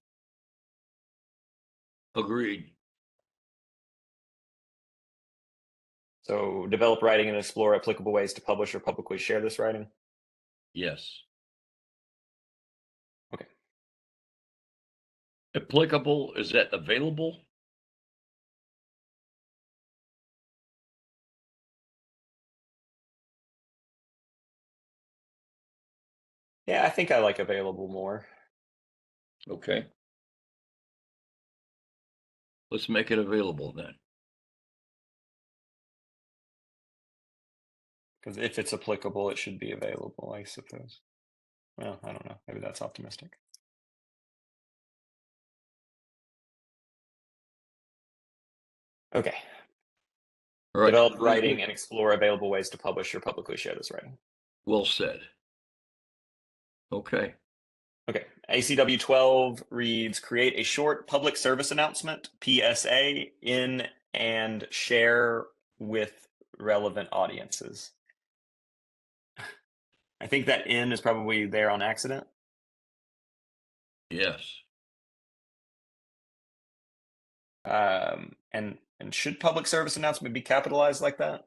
Agreed. So develop writing and explore applicable ways to publish or publicly share this writing. Yes. Okay. Applicable, is that available? Yeah, I think I like available more. Okay. Let's make it available then. Because if it's applicable, it should be available, I suppose. Well, I don't know. Maybe that's optimistic. Okay. All right. Develop writing and explore available ways to publish or publicly share this writing. Well said. Okay. Okay. ACW 12 reads, create a short public service announcement, PSA, in and share with relevant audiences. I think that in is probably there on accident. Yes. And should public service announcement be capitalized like that?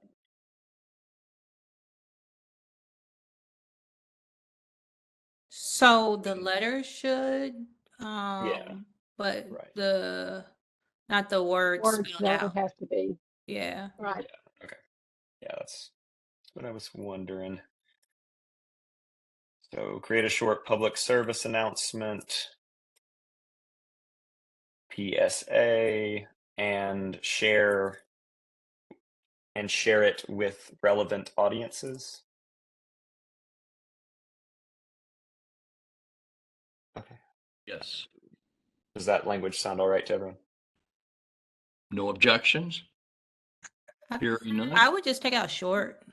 So the letter should, Yeah. but Right. not the words Words spelled don't out. have to be, Yeah. right. Yeah. Okay. Yeah, that's what I was wondering. So create a short public service announcement, PSA, and share it with relevant audiences. Okay. Yes. Does that language sound all right to everyone? No objections? Hearing none? I would just take out short.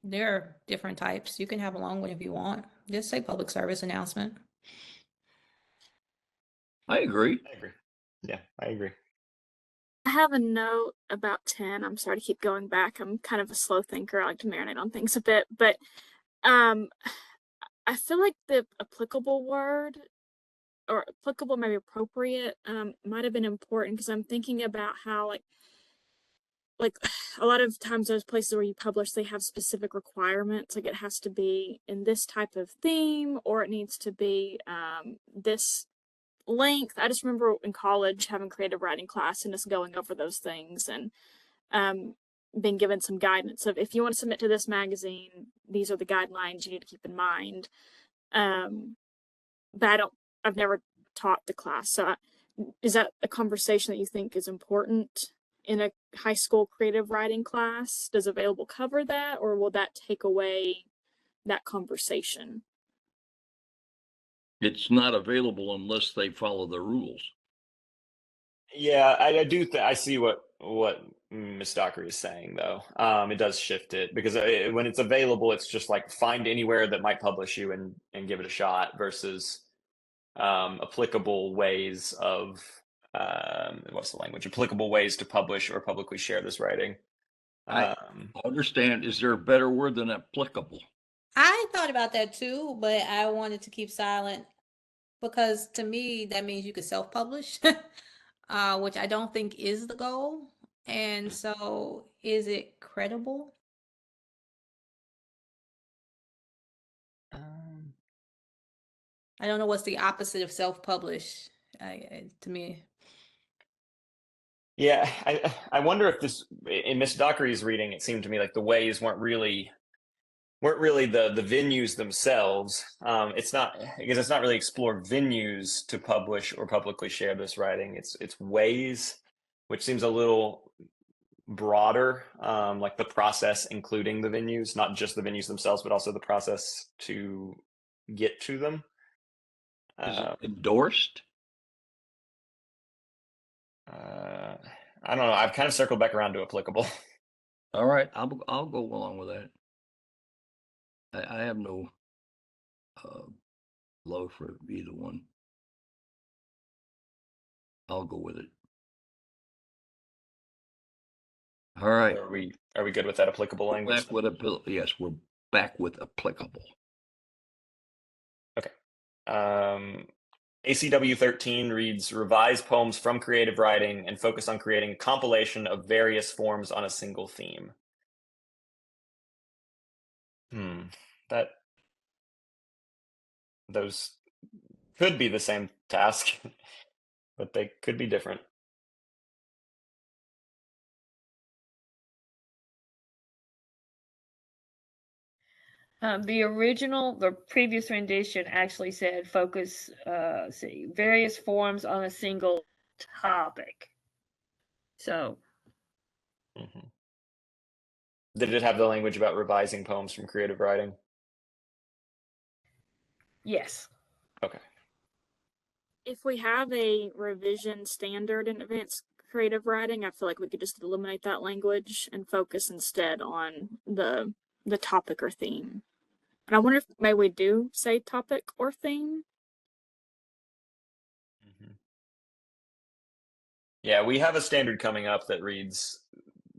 There are different types. You can have a long one if you want. Just say public service announcement. I agree. I agree. Yeah, I agree. I have a note about 10. I'm sorry to keep going back. I'm kind of a slow thinker. I like to marinate on things a bit, but I feel like the applicable word or applicable, maybe appropriate, might have been important because I'm thinking about how like a lot of times those places where you publish, they have specific requirements. Like it has to be in this type of theme, or it needs to be this length. I just remember in college having creative writing class and just going over those things and being given some guidance of if you want to submit to this magazine, these are the guidelines you need to keep in mind. But I've never taught the class. So is that a conversation that you think is important in a high school creative writing class? Does available cover that, or will that take away that conversation? It's not available unless they follow the rules. Yeah, I do. I see what Ms. Dockery is saying, though. It does shift it because when it's available, it's just like find anywhere that might publish you and give it a shot versus applicable ways of what's the language? Applicable ways to publish or publicly share this writing. I understand. Is there a better word than applicable? I thought about that too, but I wanted to keep silent because to me that means you could self-publish, which I don't think is the goal. And so, is it credible? I don't know what's the opposite of self-publish. To me, Yeah, I wonder if this in Miss Dockery's reading, it seemed to me like the ways weren't really the venues themselves. It's not because it's not really explore venues to publish or publicly share this writing. It's ways, which seems a little broader, like the process including the venues, not just the venues themselves, but also the process to get to them. Is it endorsed? I don't know. I've kind of circled back around to applicable. All right, I'll go along with that. I have no love for either one. I'll go with it. All right. Are we good with that applicable language? Back with yes, we're back with applicable. Okay. ACW 13 reads, revise poems from creative writing and focus on creating a compilation of various forms on a single theme. Those could be the same task, but they could be different. The previous rendition actually said focus, various forms on a single topic. So. Did it have the language about revising poems from creative writing? Yes. Okay. If we have a revision standard in advanced creative writing, I feel like we could just eliminate that language and focus instead on the topic or theme. And I wonder if maybe we do say topic or theme. Yeah, we have a standard coming up that reads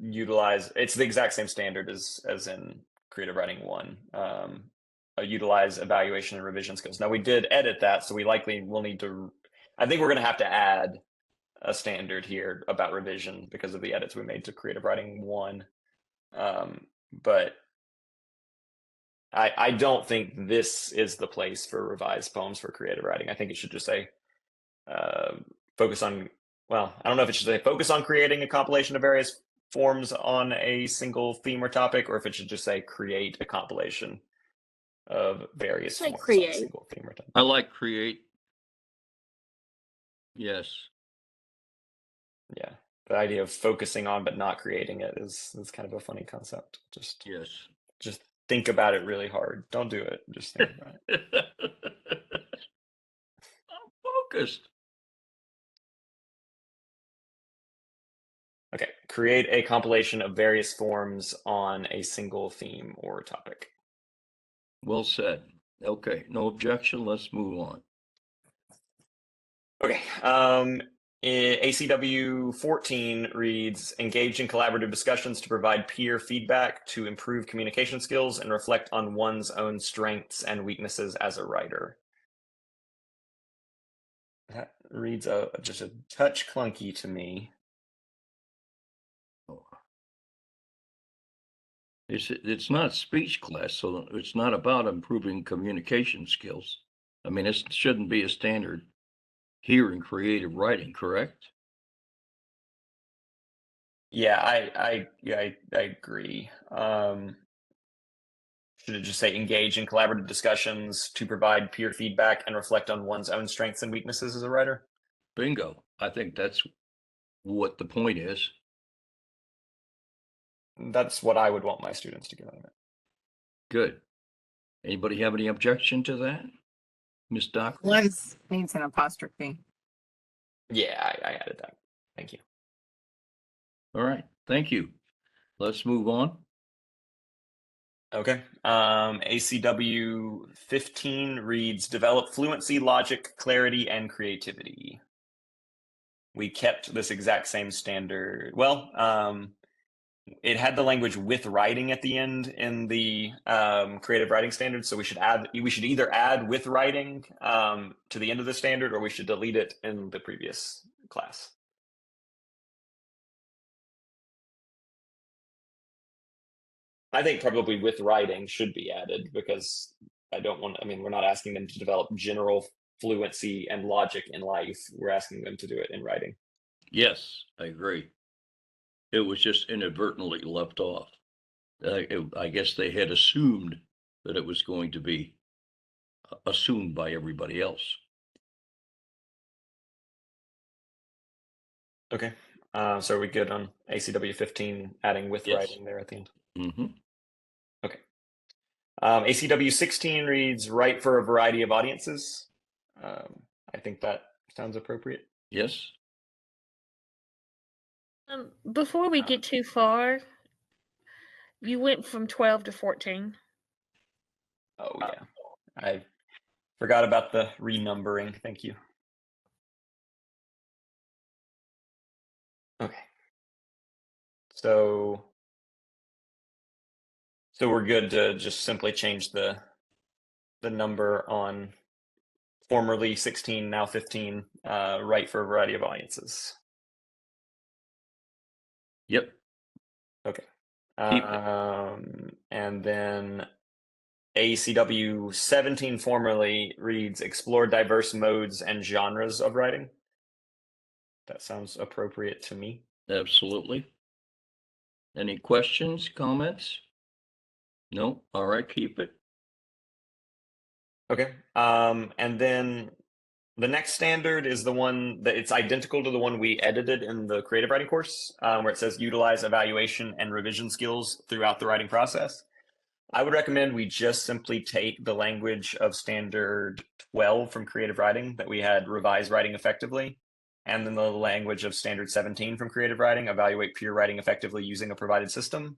utilize. It's the exact same standard as in creative writing 1. Utilize evaluation and revision skills. Now we did edit that, so we likely will need to. I think we're going to have to add a standard here about revision because of the edits we made to creative writing 1. But I don't think this is the place for revised poems for creative writing. I think it should just say focus on. Well, I don't know if it should say focus on creating a compilation of various forms on a single theme or topic, or if it should just say create a compilation of various Say forms on a create. single theme or topic. I like create. Yes. Yeah, the idea of focusing on but not creating it is kind of a funny concept. Yes. Just think about it really hard. Don't do it. Just think about it. I'm focused. Okay, create a compilation of various forms on a single theme or topic. Well said. Okay, no objection. Let's move on. Okay, ACW 14 reads, engage in collaborative discussions to provide peer feedback to improve communication skills and reflect on one's own strengths and weaknesses as a writer. That reads just a touch clunky to me. It's not speech class, so it's not about improving communication skills. I mean, it shouldn't be a standard here in creative writing, correct? Yeah, I agree. Should it just say engage in collaborative discussions to provide peer feedback and reflect on one's own strengths and weaknesses as a writer? Bingo. I think that's what the point is. That's what I would want my students to get out of it. Good. Anybody have any objection to that? Ms. Doc? One needs an apostrophe. Yeah, I added that. Thank you. All right. Thank you. Let's move on. Okay. ACW 15 reads, develop fluency, logic, clarity, and creativity. We kept this exact same standard. Well, it had the language with writing at the end in the creative writing standard. So we should either add with writing to the end of the standard, or we should delete it in the previous class. I think probably with writing should be added because we're not asking them to develop general fluency and logic in life. We're asking them to do it in writing. Yes, I agree. It was just inadvertently left off. I guess they had assumed that it was going to be assumed by everybody else. Okay. So are we good on ACW 15 adding with Yes. writing there at the end? Mm-hmm. Okay. ACW 16 reads, write for a variety of audiences. I think that sounds appropriate. Yes. Before we get too far, you went from 12 to 14. Oh, yeah. I forgot about the renumbering. Thank you. Okay. So we're good to just simply change the number on formerly 16, now 15, right for a variety of audiences. Yep. Okay. Keep it. And then ACW 17 formerly reads, explore diverse modes and genres of writing. That sounds appropriate to me. Absolutely. Any questions, comments? No? All right, keep it. Okay. And then The next standard is the one that it's identical to the one we edited in the creative writing course, where it says utilize evaluation and revision skills throughout the writing process. I would recommend we just simply take the language of standard 12 from creative writing that we had revise writing effectively, and then the language of standard 17 from creative writing, evaluate peer writing effectively using a provided system,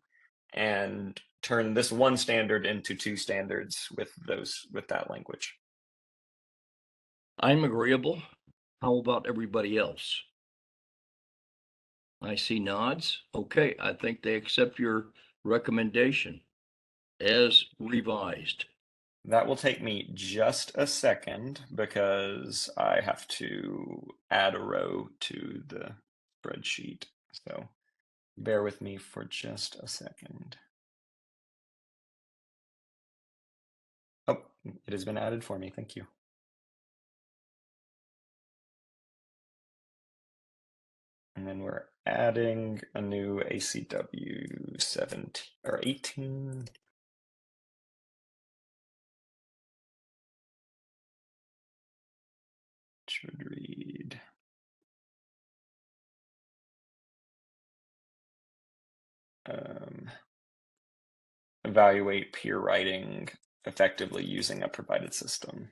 and turn this one standard into 2 standards with that language. I'm agreeable. How about everybody else? I see nods. Okay, I think they accept your recommendation as revised. That will take me just a second because I have to add a row to the spreadsheet. So bear with me for just a second. Oh, it has been added for me. Thank you. And then we're adding a new ACW 17 or 18. Should read. Evaluate peer writing effectively using a provided system.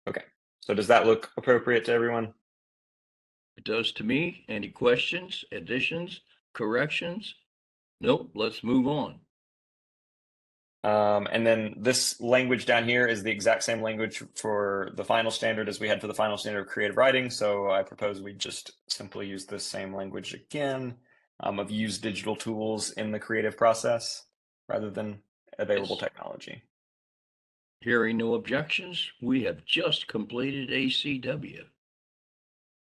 Okay, so does that look appropriate to everyone? It does to me. Any questions, additions, corrections? Nope, let's move on. And then this language down here is the exact same language for the final standard as we had for the final standard of creative writing. So I propose we just simply use this same language again of use digital tools in the creative process rather than available Yes. technology. Hearing no objections, we have just completed ACW.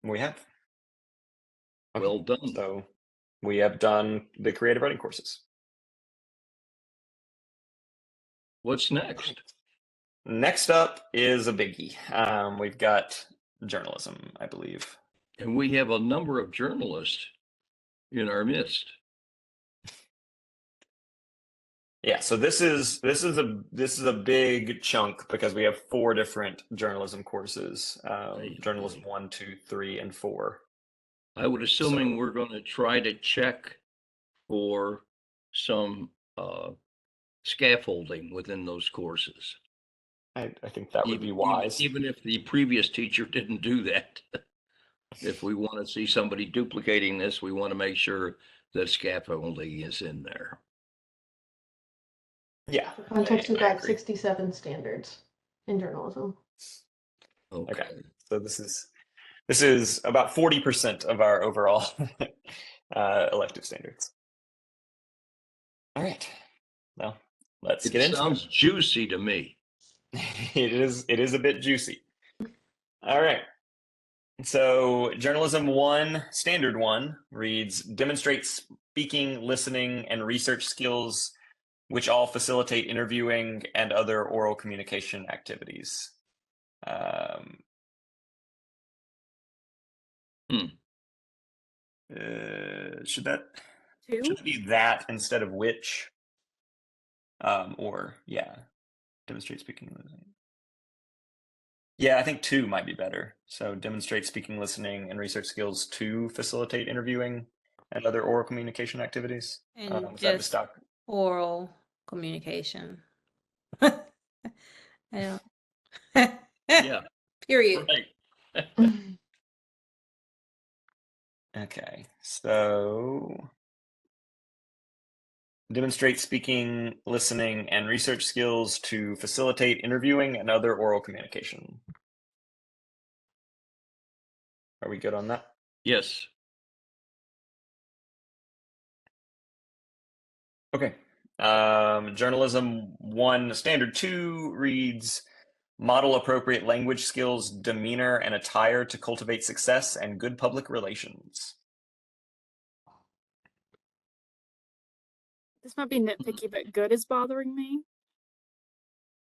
We have. Okay, Well done. so we have done the creative writing courses. What's next? Next up is a biggie. We've got journalism, I believe. And we have a number of journalists in our midst. Yeah, so this is a big chunk because we have 4 different journalism courses: journalism 1, 2, 3, and 4. I would assuming we're going to try to check for some scaffolding within those courses. I think that would be wise. Even if the previous teacher didn't do that. If we want to see somebody duplicating this, we want to make sure that scaffolding is in there. Yeah. For context, we've I got agree. 67 standards in journalism. Okay. So this is about 40% of our overall elective standards. All right. Well, let's get into it. Sounds juicy to me. It is a bit juicy. All right. So journalism 1, standard 1 reads, demonstrate speaking, listening, and research skills, which all facilitate interviewing and other oral communication activities. Should it be that instead of which? Or yeah, demonstrate speaking and listening. Yeah, I think 2 might be better. So demonstrate speaking, listening, and research skills to facilitate interviewing and other oral communication activities. And Is that the just stock? oral communication. I don't. Yeah. Period. Right. Okay, so demonstrate speaking, listening, and research skills to facilitate interviewing and other oral communication. Are we good on that? Yes. Okay. Journalism 1, standard 2 reads, model appropriate language skills, demeanor, and attire to cultivate success and good public relations. This might be nitpicky, but good is bothering me.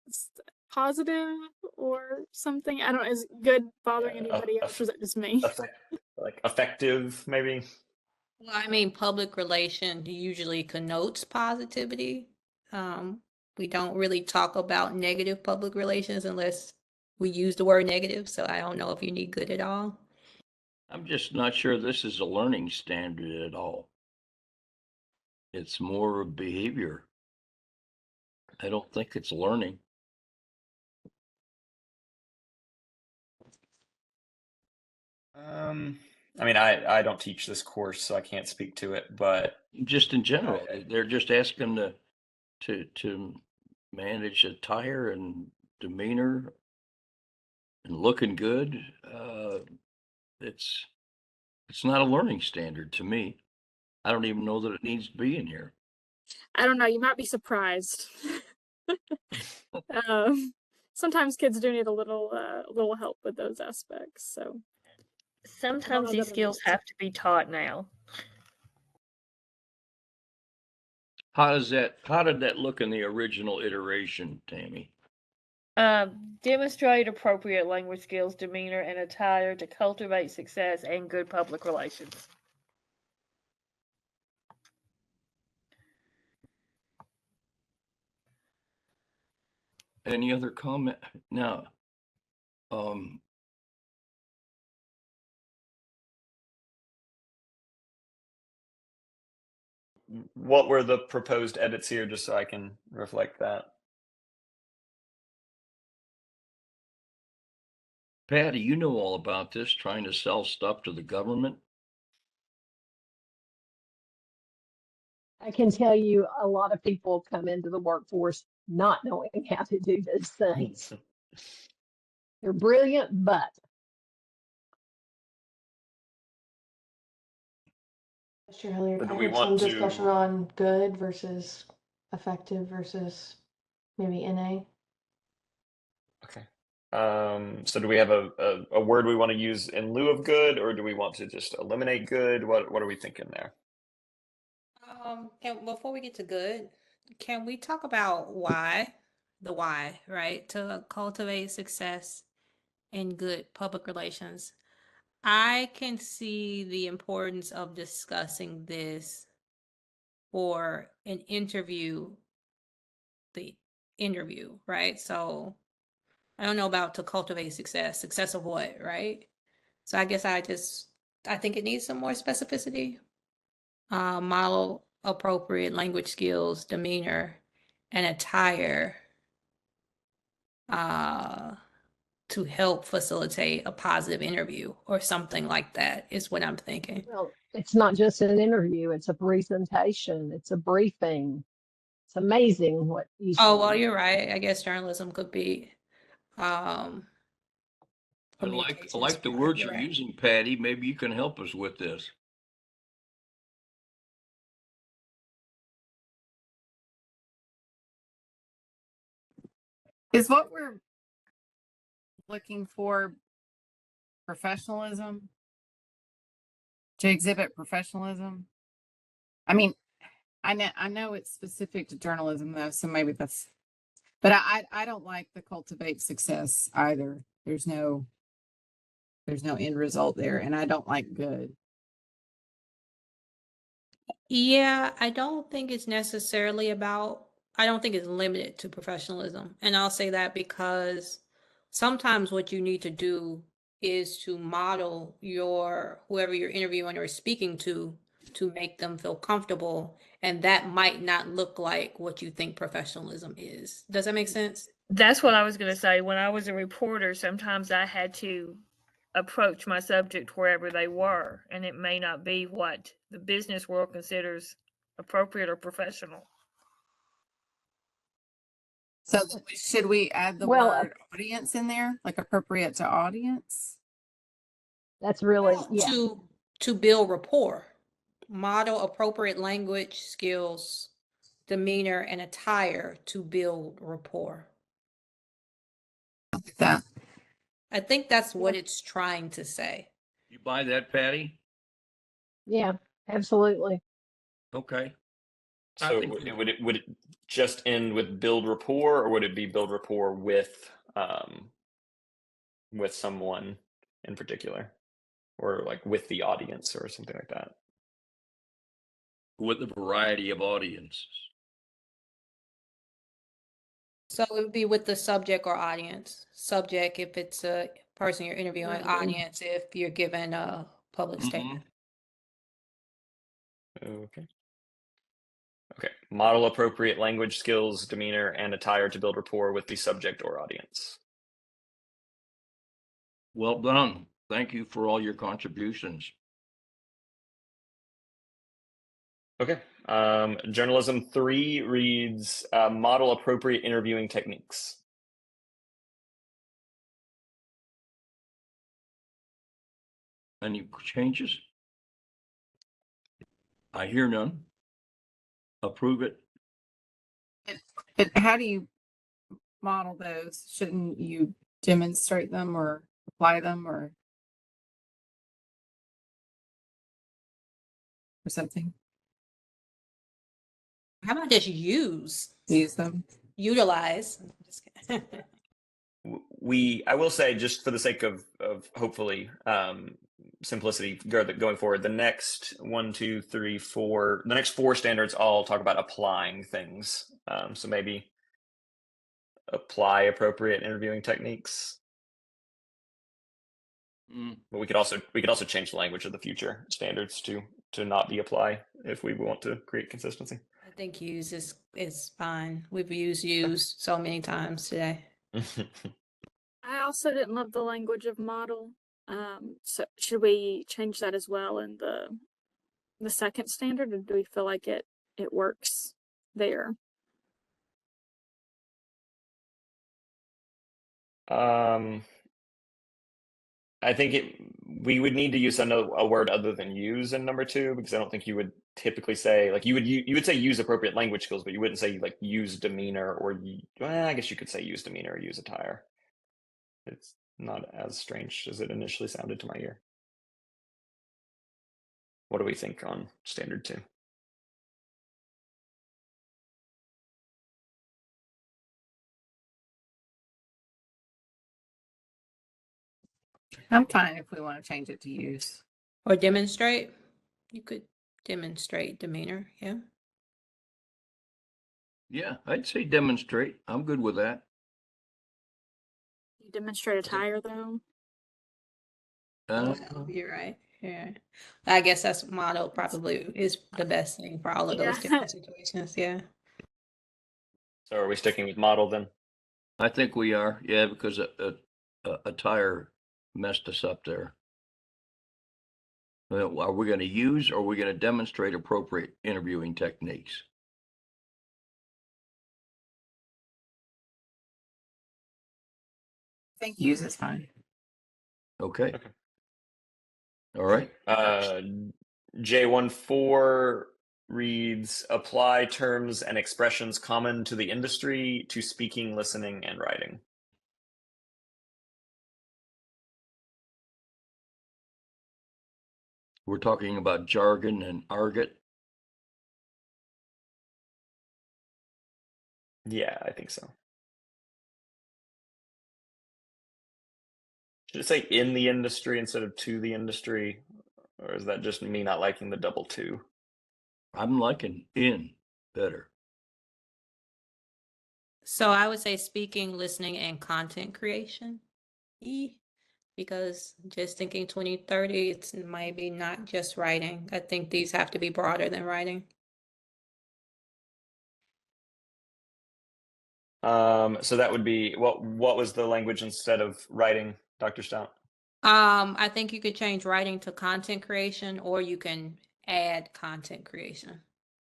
It's positive or something. I don't know. Is good bothering anybody else, or is it just me? Like effective, maybe? Well, I mean, public relation usually connotes positivity. We don't really talk about negative public relations unless we use the word negative, so I don't know if you need good at all. I'm just not sure this is a learning standard at all. It's more of behavior. I don't think it's learning. I mean, I don't teach this course, so I can't speak to it, but Just in general, I- they're just asking to manage attire and demeanor and looking good. It's not a learning standard to me. I don't even know that it needs to be in here. I don't know, you might be surprised. Sometimes kids do need a little help with those aspects, so. Sometimes these skills have to be taught now. How did that look in the original iteration, Tammy? Demonstrate appropriate language skills, demeanor, and attire to cultivate success and good public relations. Any other comment? Now, what were the proposed edits here, just so I can reflect that? Patty, you know all about this, trying to sell stuff to the government. I can tell you a lot of people come into the workforce not knowing how to do those things. They're brilliant, but Mr. Hilliard, But do I we heard some want to- discussion on good versus effective versus maybe NA. Okay. So do we have a word we want to use in lieu of good, or do we want to just eliminate good? What are we thinking there? And before we get to good, can we talk about why? The why, right? To cultivate success in good public relations. I can see the importance of discussing this for an interview, the interview, right? So I don't know about to cultivate success. Success of what, right? So I guess I think it needs some more specificity. Model appropriate language skills, demeanor, and attire to help facilitate a positive interview or something like that is what I'm thinking. well, it's not just an interview, it's a presentation, it's a briefing. It's amazing what you Oh, well, you're right. I guess journalism could be I like communications. the Right, words you're you're right. using, Patty. Maybe you can help us with this. Is what we're looking for professionalism? To exhibit professionalism? I mean, I know it's specific to journalism though, so maybe that's, but I don't like the cultivate success either. There's no end result there, and I don't like good. Yeah, I don't think it's necessarily about, I don't think it's limited to professionalism. And I'll say that because sometimes what you need to do is to model your, whoever you're interviewing or speaking to make them feel comfortable. And that might not look like what you think professionalism is. Does that make sense? That's what I was going to say. When I was a reporter, sometimes I had to approach my subject wherever they were, and it may not be what the business world considers appropriate or professional. So should we add the Well, word audience in there, like appropriate to audience? that's really, yeah. To build rapport, model appropriate language skills, demeanor, and attire to build rapport. Like that. I think that's what it's trying to say. You buy that, Patty? Yeah, absolutely. Okay. I So think would it just end with build rapport, or would it be build rapport with someone in particular, or like with the audience or something like that? with a variety of audiences. So it would be with the subject or audience. Subject if it's a person you're interviewing, Mhm. audience if you're given a public statement. Okay. Okay. Model appropriate language skills, demeanor, and attire to build rapport with the subject or audience. Well done. Thank you for all your contributions. Okay. Journalism 3 reads model appropriate interviewing techniques. Any changes? I hear none. Approve it. And how do you model those? Shouldn't you demonstrate them or apply them or something? How about just use, Use them. utilize? Just kidding. I will say, just for the sake of hopefully simplicity going forward, the next 1, 2, 3, 4, the next 4 standards all talk about applying things. So maybe apply appropriate interviewing techniques. But we could also change the language of the future standards to not be apply if we want to create consistency. I think use is fine. We've used use so many times today. I also didn't love the language of model. So should we change that as well in the second standard, or do we feel like it works there? I think we would need to use a word other than use in number 2, because I don't think you would typically say, like, you would say use appropriate language skills, but you wouldn't say like use demeanor or I guess you could say use demeanor or use attire. It's not as strange as it initially sounded to my ear. What do we think on standard 2? I'm fine if we want to change it to use. Or demonstrate. You could demonstrate demeanor, yeah. Yeah, I'd say demonstrate. I'm good with that. You demonstrate attire though. Uh, Oh, you're right. Yeah. I guess that's model probably is the best thing for all of those Yeah. different situations. Yeah. So are we sticking with model then? I think we are. Yeah, because a tire messed us up there. Well, are we going to use or are we going to demonstrate appropriate interviewing techniques? I think use is fine. Okay. Okay. All right. J14 reads apply terms and expressions common to the industry to speaking, listening, and writing. We're talking about jargon and argot. Yeah, I think so. Should it say in the industry instead of to the industry? Or is that just me not liking the double to? I'm liking in better. So I would say speaking, listening, and content creation. Because just thinking 2030, it's maybe not just writing. I think these have to be broader than writing. So that would be what was the language instead of writing, Dr. Stout? I think you could change writing to content creation, or you can add content creation.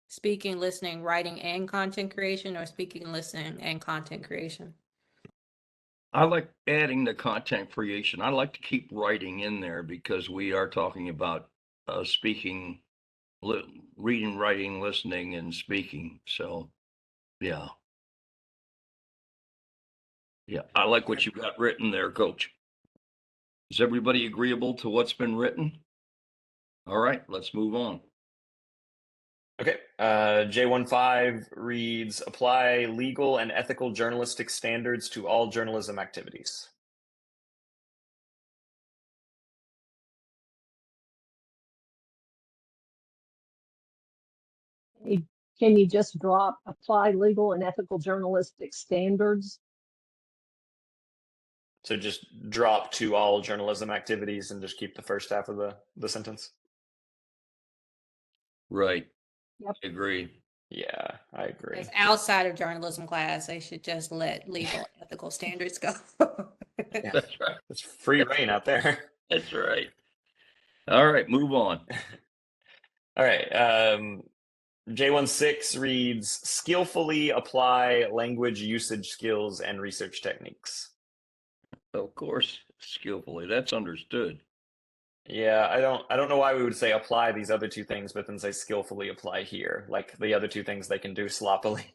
Speaking, listening, writing, and content creation, or speaking, listening, and content creation. I like adding the content creation. I like to keep writing in there because we are talking about speaking, reading, writing, listening, and speaking. So, yeah. Yeah, I like what you got written there, Coach. Is everybody agreeable to what's been written? All right, let's move on. Okay. J15 reads apply legal and ethical journalistic standards to all journalism activities. A can you just drop apply legal and ethical journalistic standards? So just drop to all journalism activities and just keep the first half of the sentence. Right. Yep. Agree. Yeah, I agree. It's outside of journalism class. They should just let legal and ethical standards go. Yeah. That's right. It's free reign out there. That's right. All right, move on. All right. J16 reads skillfully apply language usage skills and research techniques. Of course, skillfully. That's understood. Yeah, I don't know why we would say apply these other two things, but then say skillfully apply here. Like the other two things they can do sloppily.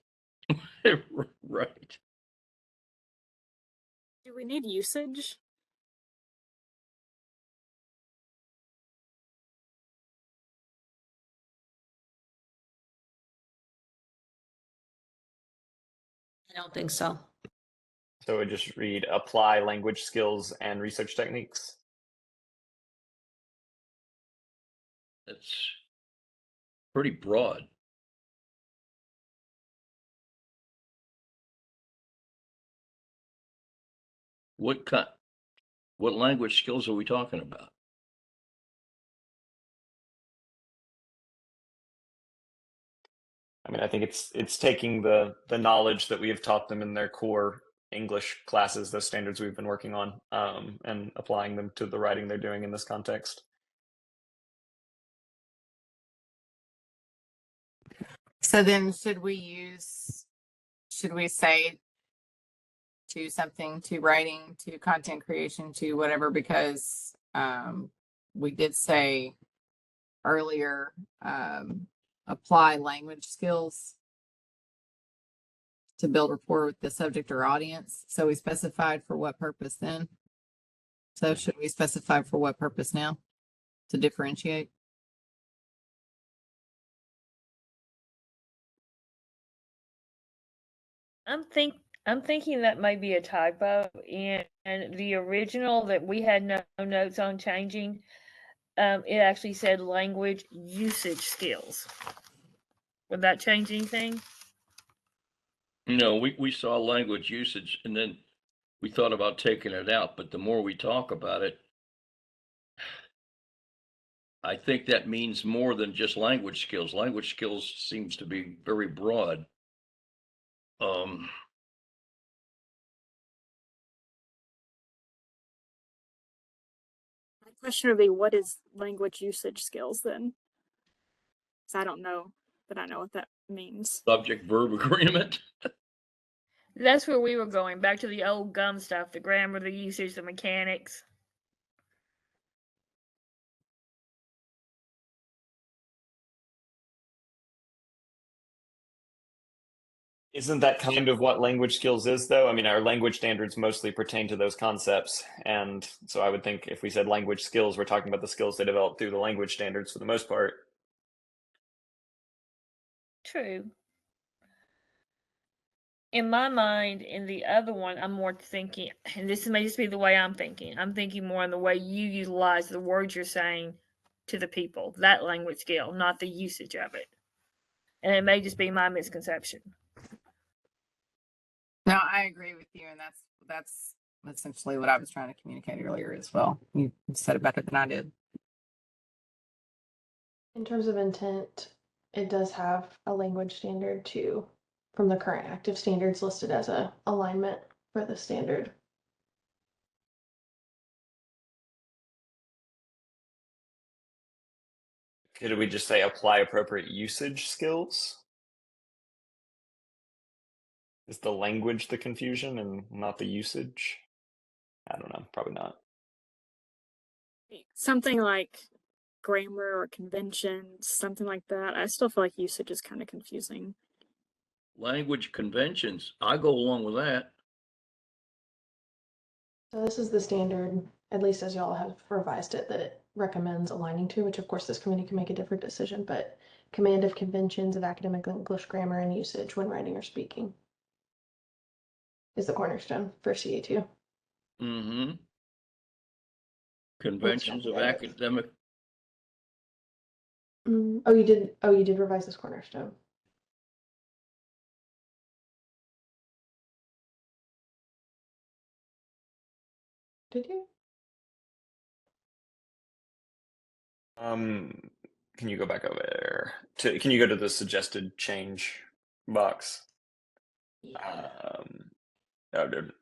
Right. Do we need usage? I don't think so. So we just read apply language skills and research techniques. That's pretty broad. What language skills are we talking about? I mean, I think it's taking the knowledge that we have taught them in their core English classes, those standards we've been working on, and applying them to the writing they're doing in this context. So then should we say to something, to writing, to content creation, to whatever, because we did say earlier, apply language skills to build rapport with the subject or audience. So we specified for what purpose then? So should we specify for what purpose now to differentiate? I'm thinking that might be a typo, and the original that we had no notes on changing, it actually said language usage skills. Would that change anything? No, we saw language usage and then we thought about taking it out, but the more we talk about it, I think that means more than just language skills. Language skills seems to be very broad. My question would be, what is language usage skills then? Because I don't know that I know what that means. Subject verb agreement. That's where we were going, back to the old gum stuff, the grammar, the usage, the mechanics. Isn't that kind of what language skills is, though? I mean, our language standards mostly pertain to those concepts. And so I would think if we said language skills, we're talking about the skills they develop through the language standards for the most part. True. In my mind, in the other one, I'm more thinking, and this may just be the way I'm thinking more in the way you utilize the words you're saying to the people, that language skill, not the usage of it. And it may just be my misconception. No, I agree with you, and that's essentially what I was trying to communicate earlier as well. You said it better than I did. In terms of intent, it does have a language standard too, from the current active standards listed as a alignment for the standard. Could we just say apply appropriate usage skills? Is the language the confusion and not the usage? I don't know, probably not. Something like grammar or conventions, something like that. I still feel like usage is kind of confusing. Language conventions. I go along with that. So this is the standard, at least as y'all have revised it, that it recommends aligning to, which of course this committee can make a different decision, but command of conventions of academic English grammar and usage when writing or speaking is the cornerstone for CA2. Mm-hmm. Conventions of academic. Oh, you did revise this cornerstone. Did you? Can you go back over there can you go to the suggested change box? Yeah.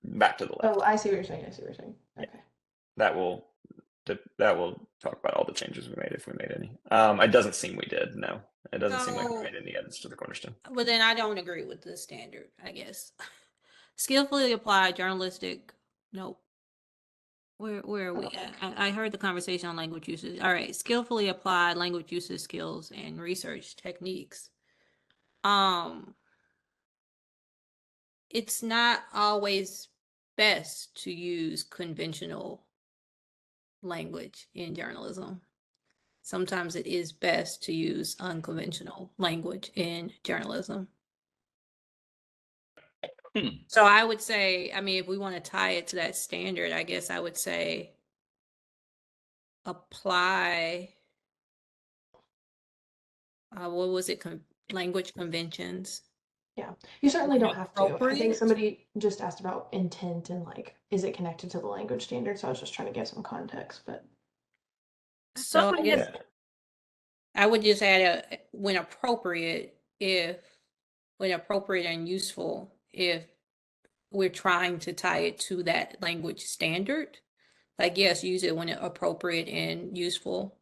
Back to the left. Oh, I see what you're saying. I see what you're saying. Yeah. Okay. That will talk about all the changes we made if we made any. It doesn't seem we did. No, it doesn't seem like we So, made any edits to the cornerstone. but then I don't agree with the standard, I guess. Skillfully applied journalistic. Nope. Where are we at? I heard the conversation on language usage. All right, skillfully applied language usage skills and research techniques. It's not always best to use conventional language in journalism. Sometimes it is best to use unconventional language in journalism. So I would say, I mean, if we want to tie it to that standard, I guess I would say apply, what was it, language conventions. Yeah, you certainly don't have to. I think Appropriate? somebody just asked about intent and like, is it connected to the language standard? So I was just trying to give some context, but So I Somebody guess had- I would just add a when appropriate, when appropriate and useful, if we're trying to tie it to that language standard. Like, yes, use it when appropriate and useful.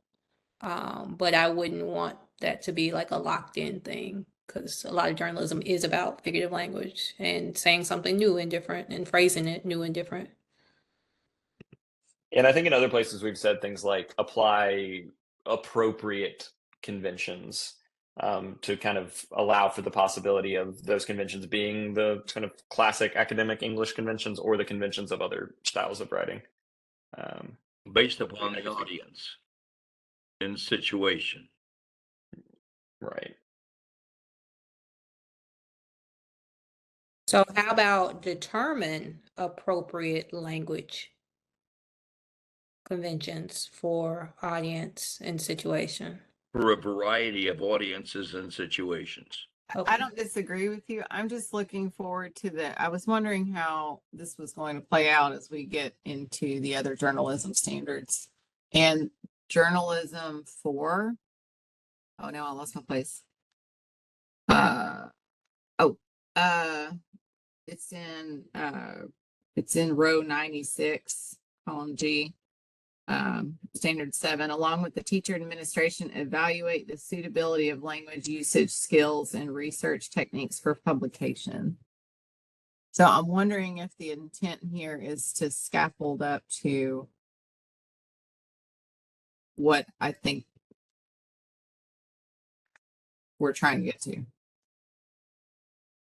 But I wouldn't want that to be like a locked in thing because a lot of journalism is about figurative language and saying something new and different and phrasing it new and different. And I think in other places we've said things like apply appropriate conventions to kind of allow for the possibility of those conventions being the kind of classic academic English conventions or the conventions of other styles of writing. Based upon the audience and situation. Right. So how about determine appropriate language conventions for audience and situation? For a variety of audiences and situations. Okay. I don't disagree with you. I'm just looking forward to I was wondering how this was going to play out as we get into the other journalism standards. And journalism for, oh no, I lost my place. Oh, it's in row 96, column G. Standard 7, along with the teacher administration, evaluate the suitability of language usage skills and research techniques for publication. So I'm wondering if the intent here is to scaffold up to what I think we're trying to get to.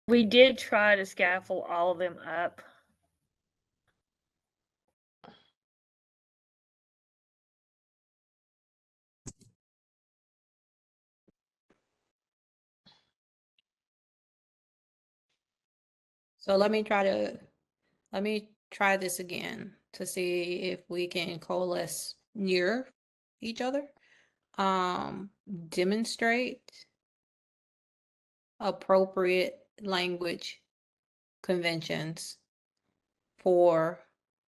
we did try to scaffold all of them up. So let me try this again to see if we can coalesce near each other. Demonstrate appropriate language conventions for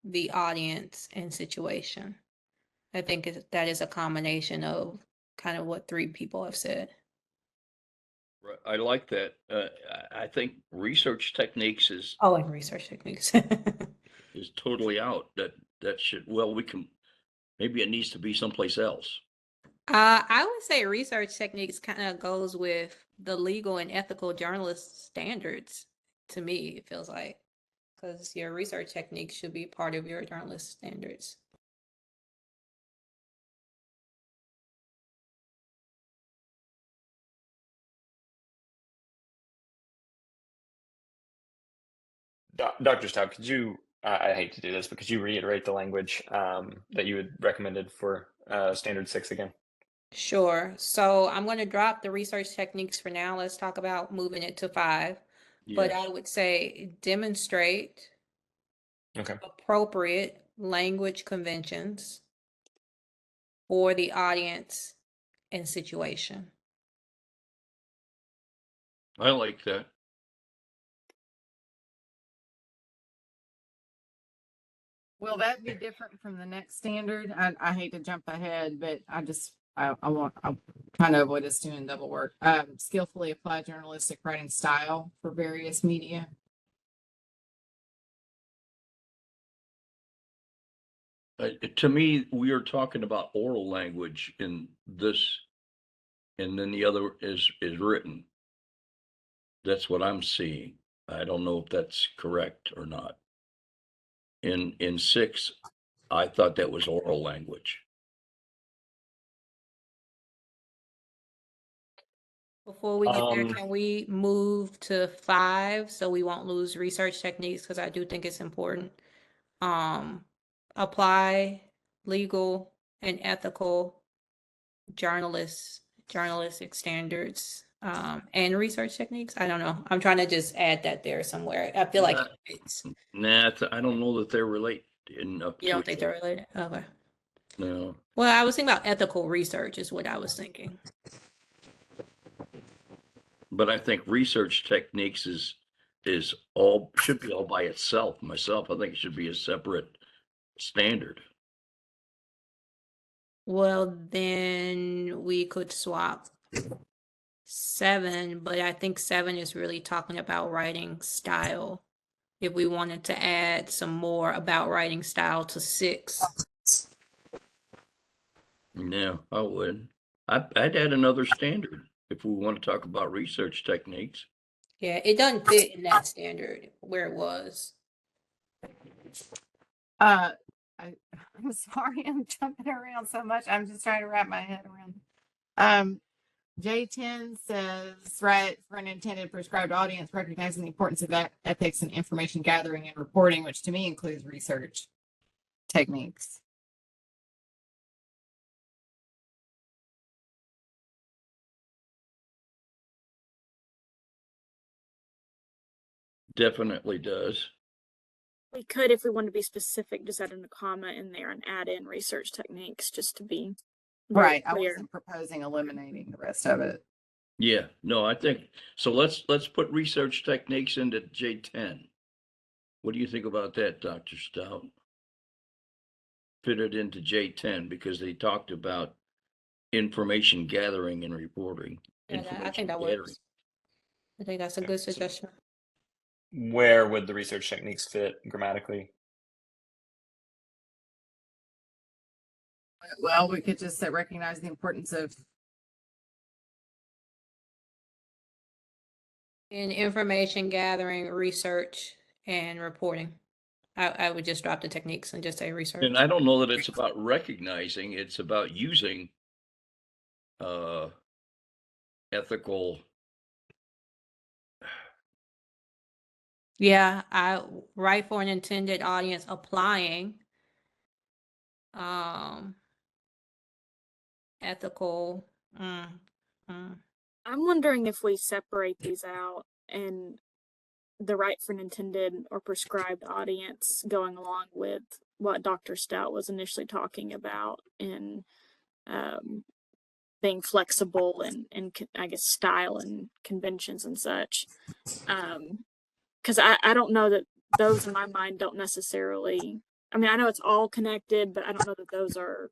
the audience and situation. I think that is a combination of kind of what three people have said. Right, I like that. I think research techniques Oh, and research techniques. is totally out. That should, well, maybe it needs to be someplace else. I would say research techniques kind of goes with the legal and ethical journalist standards. To me, it feels like because your research techniques should be part of your journalist standards. Dr. Stout, could you, I hate to do this, but could you reiterate the language that you had recommended for standard 6 again? Sure. So I'm going to drop the research techniques for now. Let's talk about moving it to 5. But I Yes, would say demonstrate Okay. appropriate language conventions for the audience and situation. I like that. Will that be different from the next standard? I hate to jump ahead, but I'm trying to avoid us doing double work. Skillfully apply journalistic writing style for various media. To me, we are talking about oral language in this, and then the other is written. That's what I'm seeing. I don't know if that's correct or not. In 6, I thought that was oral language. Before we get there, can we move to 5 so we won't lose research techniques? Because I do think it's important. Apply legal and ethical journalistic standards, and research techniques. I don't know. I'm trying to just add that there somewhere. I feel like Nah. it fits. Nah, I don't know that they're related enough You to don't think each they're other. related? Okay. No, Well, I was thinking about ethical research is what I was thinking. but I think research techniques is all should be all by itself. Myself, I think it should be a separate standard. Well, then we could swap 7, but I think 7 is really talking about writing style. If we wanted to add some more about writing style to 6. Yeah, I would. I'd add another standard if we want to talk about research techniques. Yeah, it doesn't fit in that standard where it was. I'm sorry, I'm jumping around so much. I'm just trying to wrap my head around. J10 says, right, for an intended prescribed audience, recognizing the importance of ethics and information gathering and reporting, which to me includes research techniques. Definitely does. We could, if we want to be specific, just add in a comma in there and add in research techniques just to be Right. I clear. wasn't proposing eliminating the rest of it. Yeah, no, I think so. Let's put research techniques into J10. What do you think about that, Dr. Stout? Fit it into J10 because they talked about information gathering and reporting. Yeah, I think that works. I think that's a good suggestion. Where would the research techniques fit grammatically? Well, we could just say recognize the importance of In information gathering, research, and reporting. I would just drop the techniques and just say research. And I don't know that it's about recognizing, it's about using ethical. Yeah, I write for an intended audience applying ethical. I'm wondering if we separate these out and the right for an intended or prescribed audience going along with what Dr. Stout was initially talking about in being flexible and I guess style and conventions and such. Because I don't know that those in my mind don't necessarily, I mean, I know it's all connected, but I don't know that those are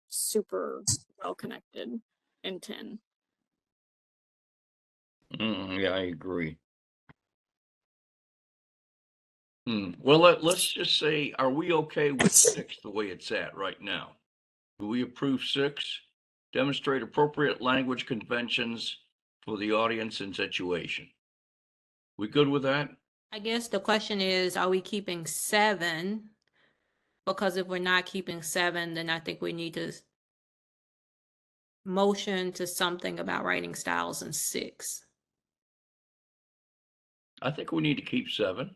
super well connected in 10. Yeah, I agree. Well, let's just say, are we okay with 6 the way it's at right now? Do we approve 6? Demonstrate appropriate language conventions for the audience and situation. We good with that? I guess the question is, are we keeping 7? Because if we're not keeping 7, then I think we need to motion to something about writing styles in 6. I think we need to keep 7.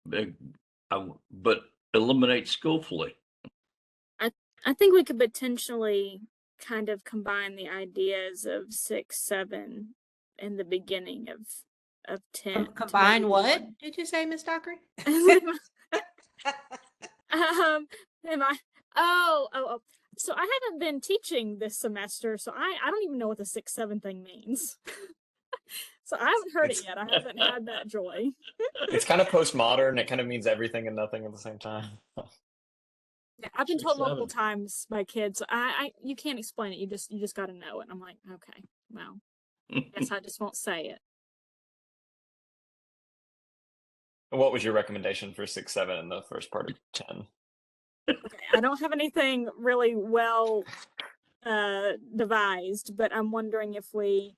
But eliminate skillfully. I think we could potentially kind of combine the ideas of 6, 7 in the beginning of 10. Combine what did you say, Miss Dockery? Am I? Oh. So I haven't been teaching this semester, so I don't even know what the 6, 7 thing means. So I haven't heard it It's- yet. I haven't had that joy. It's kind of postmodern. It kind of means everything and nothing at the same time. Yeah, I've been Six, told multiple seven. times by kids, you can't explain it. You just got to know it. I'm like, okay, well, guess I just won't say it. What was your recommendation for 6, 7, and the first part of 10? Okay, I don't have anything really well devised, but I'm wondering if we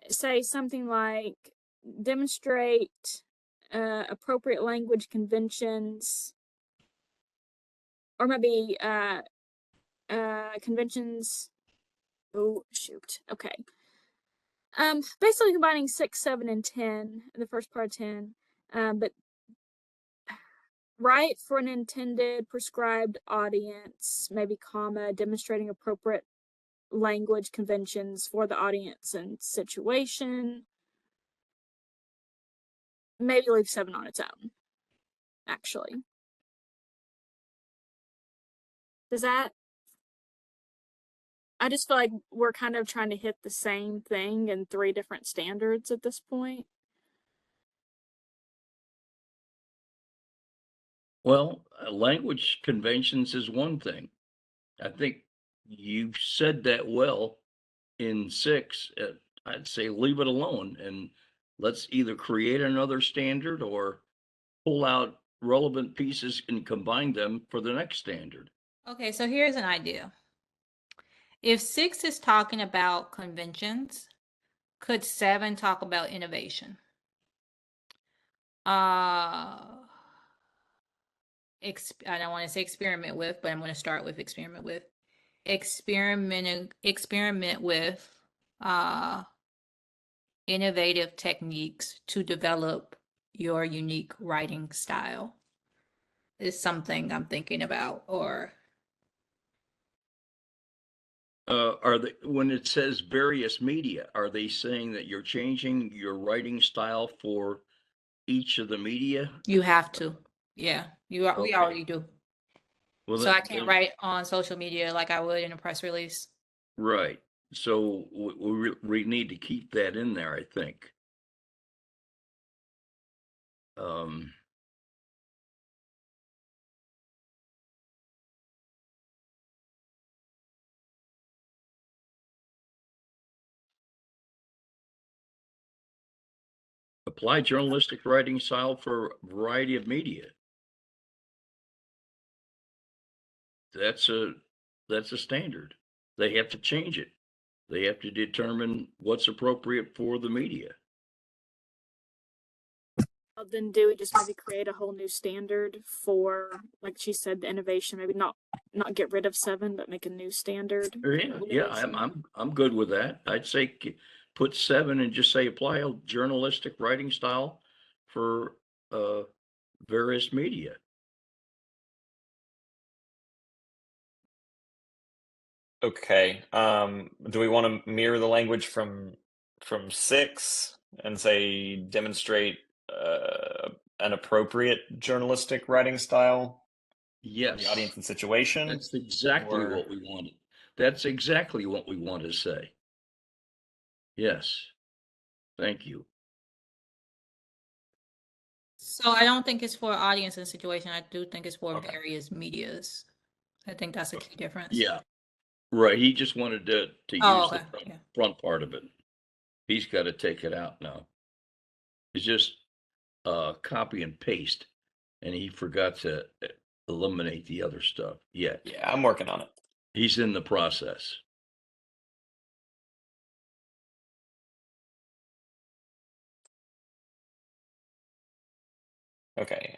say something like demonstrate appropriate language conventions, or maybe conventions. Oh shoot. Okay. Basically combining 6, 7, and 10 in the first part of 10. But write for an intended prescribed audience, maybe comma, demonstrating appropriate language conventions for the audience and situation. Maybe leave 7 on its own, actually. Does that? I just feel like we're kind of trying to hit the same thing in 3 different standards at this point. Well, language conventions is one thing. I think you said that well in 6. I'd say leave it alone and let's either create another standard or pull out relevant pieces and combine them for the next standard. Okay, so here's an idea. If 6 is talking about conventions, could 7 talk about innovation? I don't want to say experiment with, but I'm going to start with experiment with. Experiment with innovative techniques to develop your unique writing style is something I'm thinking about. Or Are they, when it says various media, are they saying that you're changing your writing style for each of the media? you have to. Yeah, we Okay. already do. Well, So I can't write on social media like I would in a press release. right. So we need to keep that in there, I think. Apply journalistic writing style for a variety of media. That's a standard. They have to change it. They have to determine what's appropriate for the media. Well, then do we just maybe create a whole new standard for, like she said, the innovation? Maybe not get rid of 7, but make a new standard. Yeah, I'm good with that. I'd say put 7 and just say apply a journalistic writing style for various media. Okay. Do we want to mirror the language from 6 and say demonstrate an appropriate journalistic writing style for Yes, the audience and situation? that's exactly Or- what we wanted. That's exactly what we want to say. Yes, thank you. So I don't think it's for audience and situation. I do think it's for Okay. various medias. I think that's a key difference. Yeah, right. He just wanted to Oh, use okay. the Yeah. front part of it. He's got to take it out now. It's just copy and paste, and he forgot to eliminate the other stuff yet. Yeah, I'm working on it. He's in the process. Okay.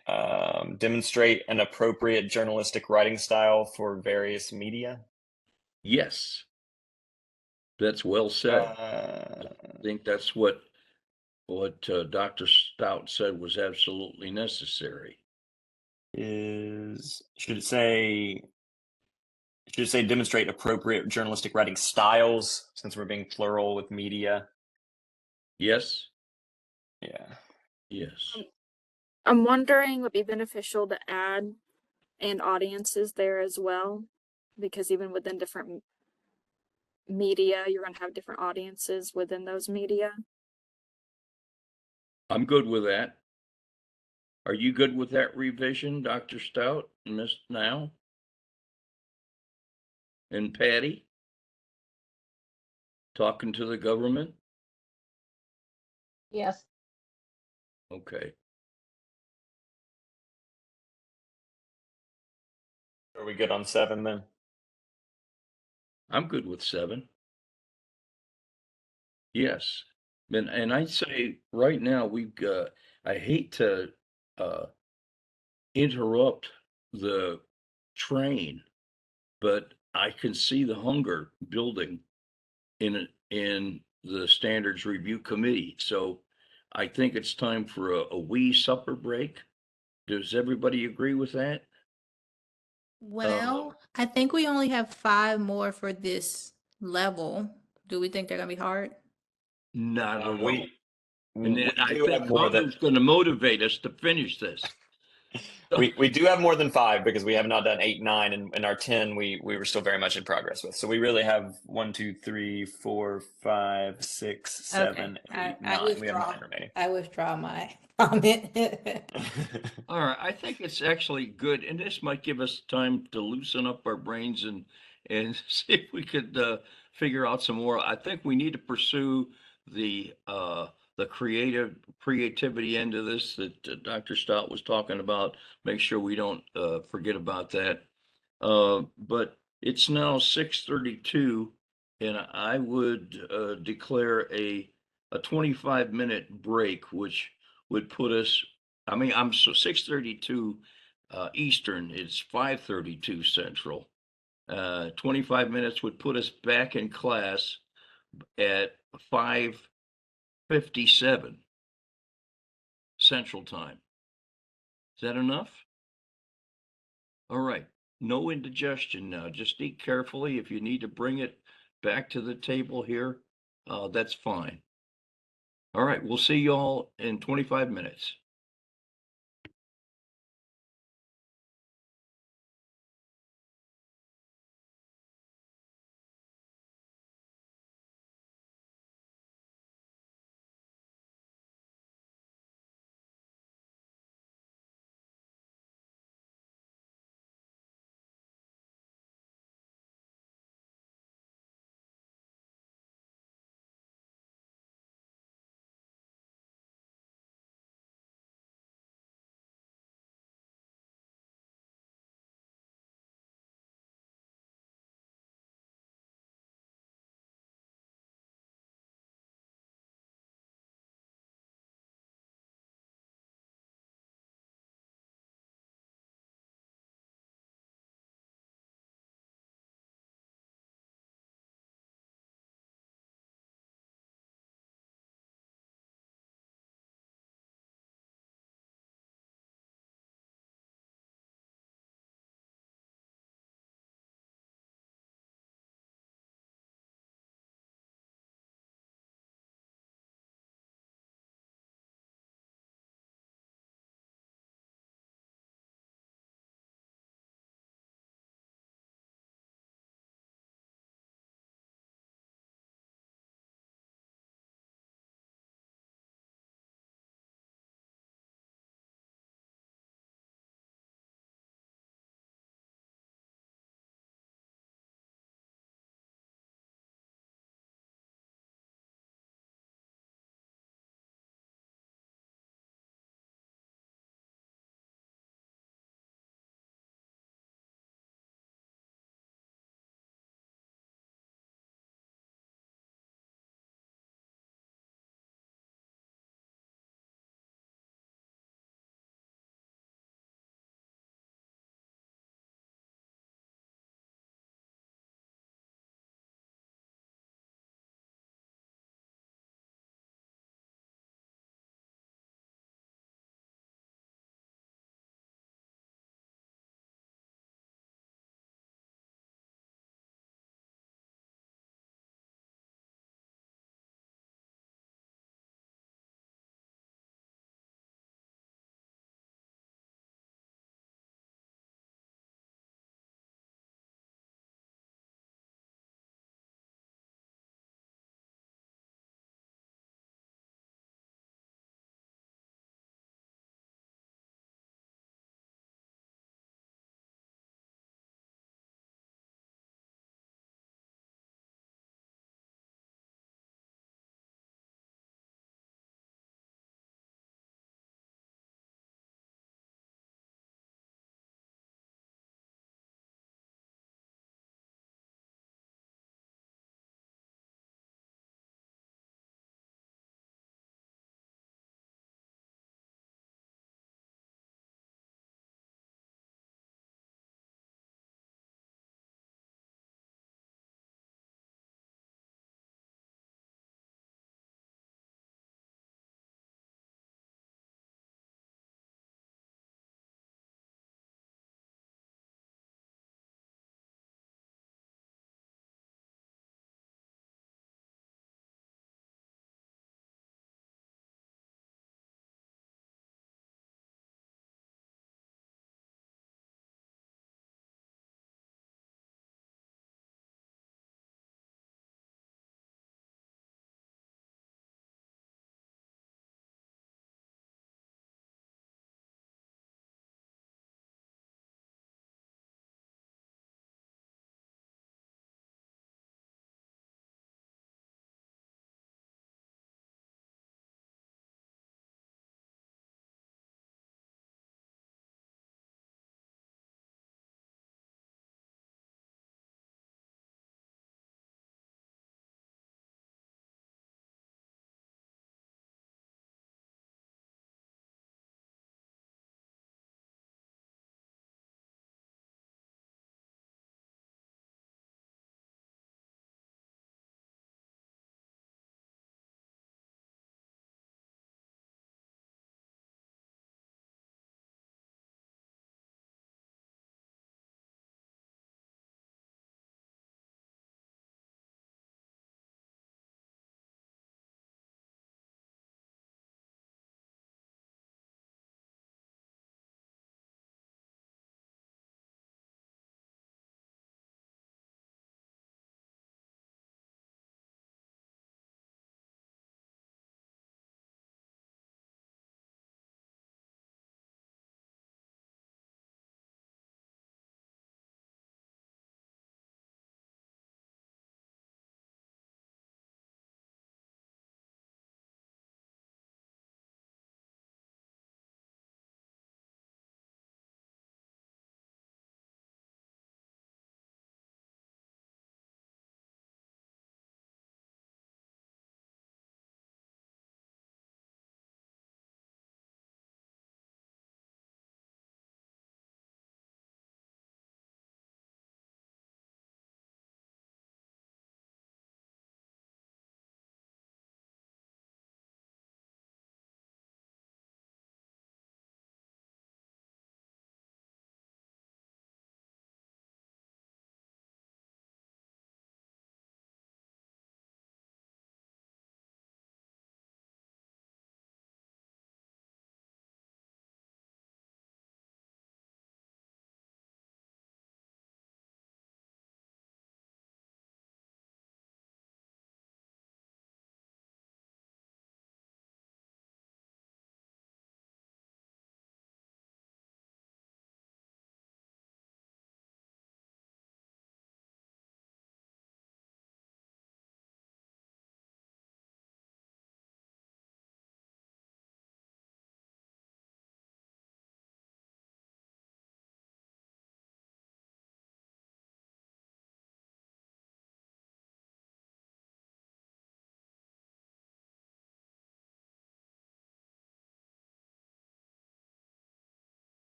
Demonstrate an appropriate journalistic writing style for various media. Yes, that's well said. I think that's what Dr. Stout said was absolutely necessary. Should it say demonstrate appropriate journalistic writing styles, since we're being plural with media? Yes, Yeah. yes. I'm wondering would be beneficial to add and audiences there as well, because even within different media. You're going to have different audiences within those media. I'm good with that. Are you good with that revision, Dr. Stout, Miss Now? And Patty? Talking to the government? Yes. Okay. Are we good on 7 then? I'm good with 7. Yes. And I'd say right now we've got, I hate to uh interrupt the train, but I can see the hunger building in the standards review committee. So I think it's time for a wee supper break. Does everybody agree with that? Well, I think we only have 5 more for this level. Do we think they're gonna be hard? Not at all. We And then I do have think more than Hunter's gonna motivate us to finish this. we do have more than 5 because we have not done 8, 9, and our 10 we were still very much in progress with. So we really have 1, 2, 3, 4, 5, 6, 7, 8, 9. We have 9 remaining. I withdraw my comment. All right, I think it's actually good, and this might give us time to loosen up our brains and see if we could figure out some more. I think we need to pursue the creativity end of this that Dr. Stout was talking about. Make sure we don't forget about that. But it's now 6:32, and I would declare a 25-minute break, which would put us. I mean, I'm so 6:32 Eastern. It's 5:32 Central. 25 minutes would put us back in class at 5:57 Central Time. Is that enough? All right. No indigestion now. Just eat carefully. If you need to bring it back to the table here, that's fine. All right. We'll see y'all in 25 minutes.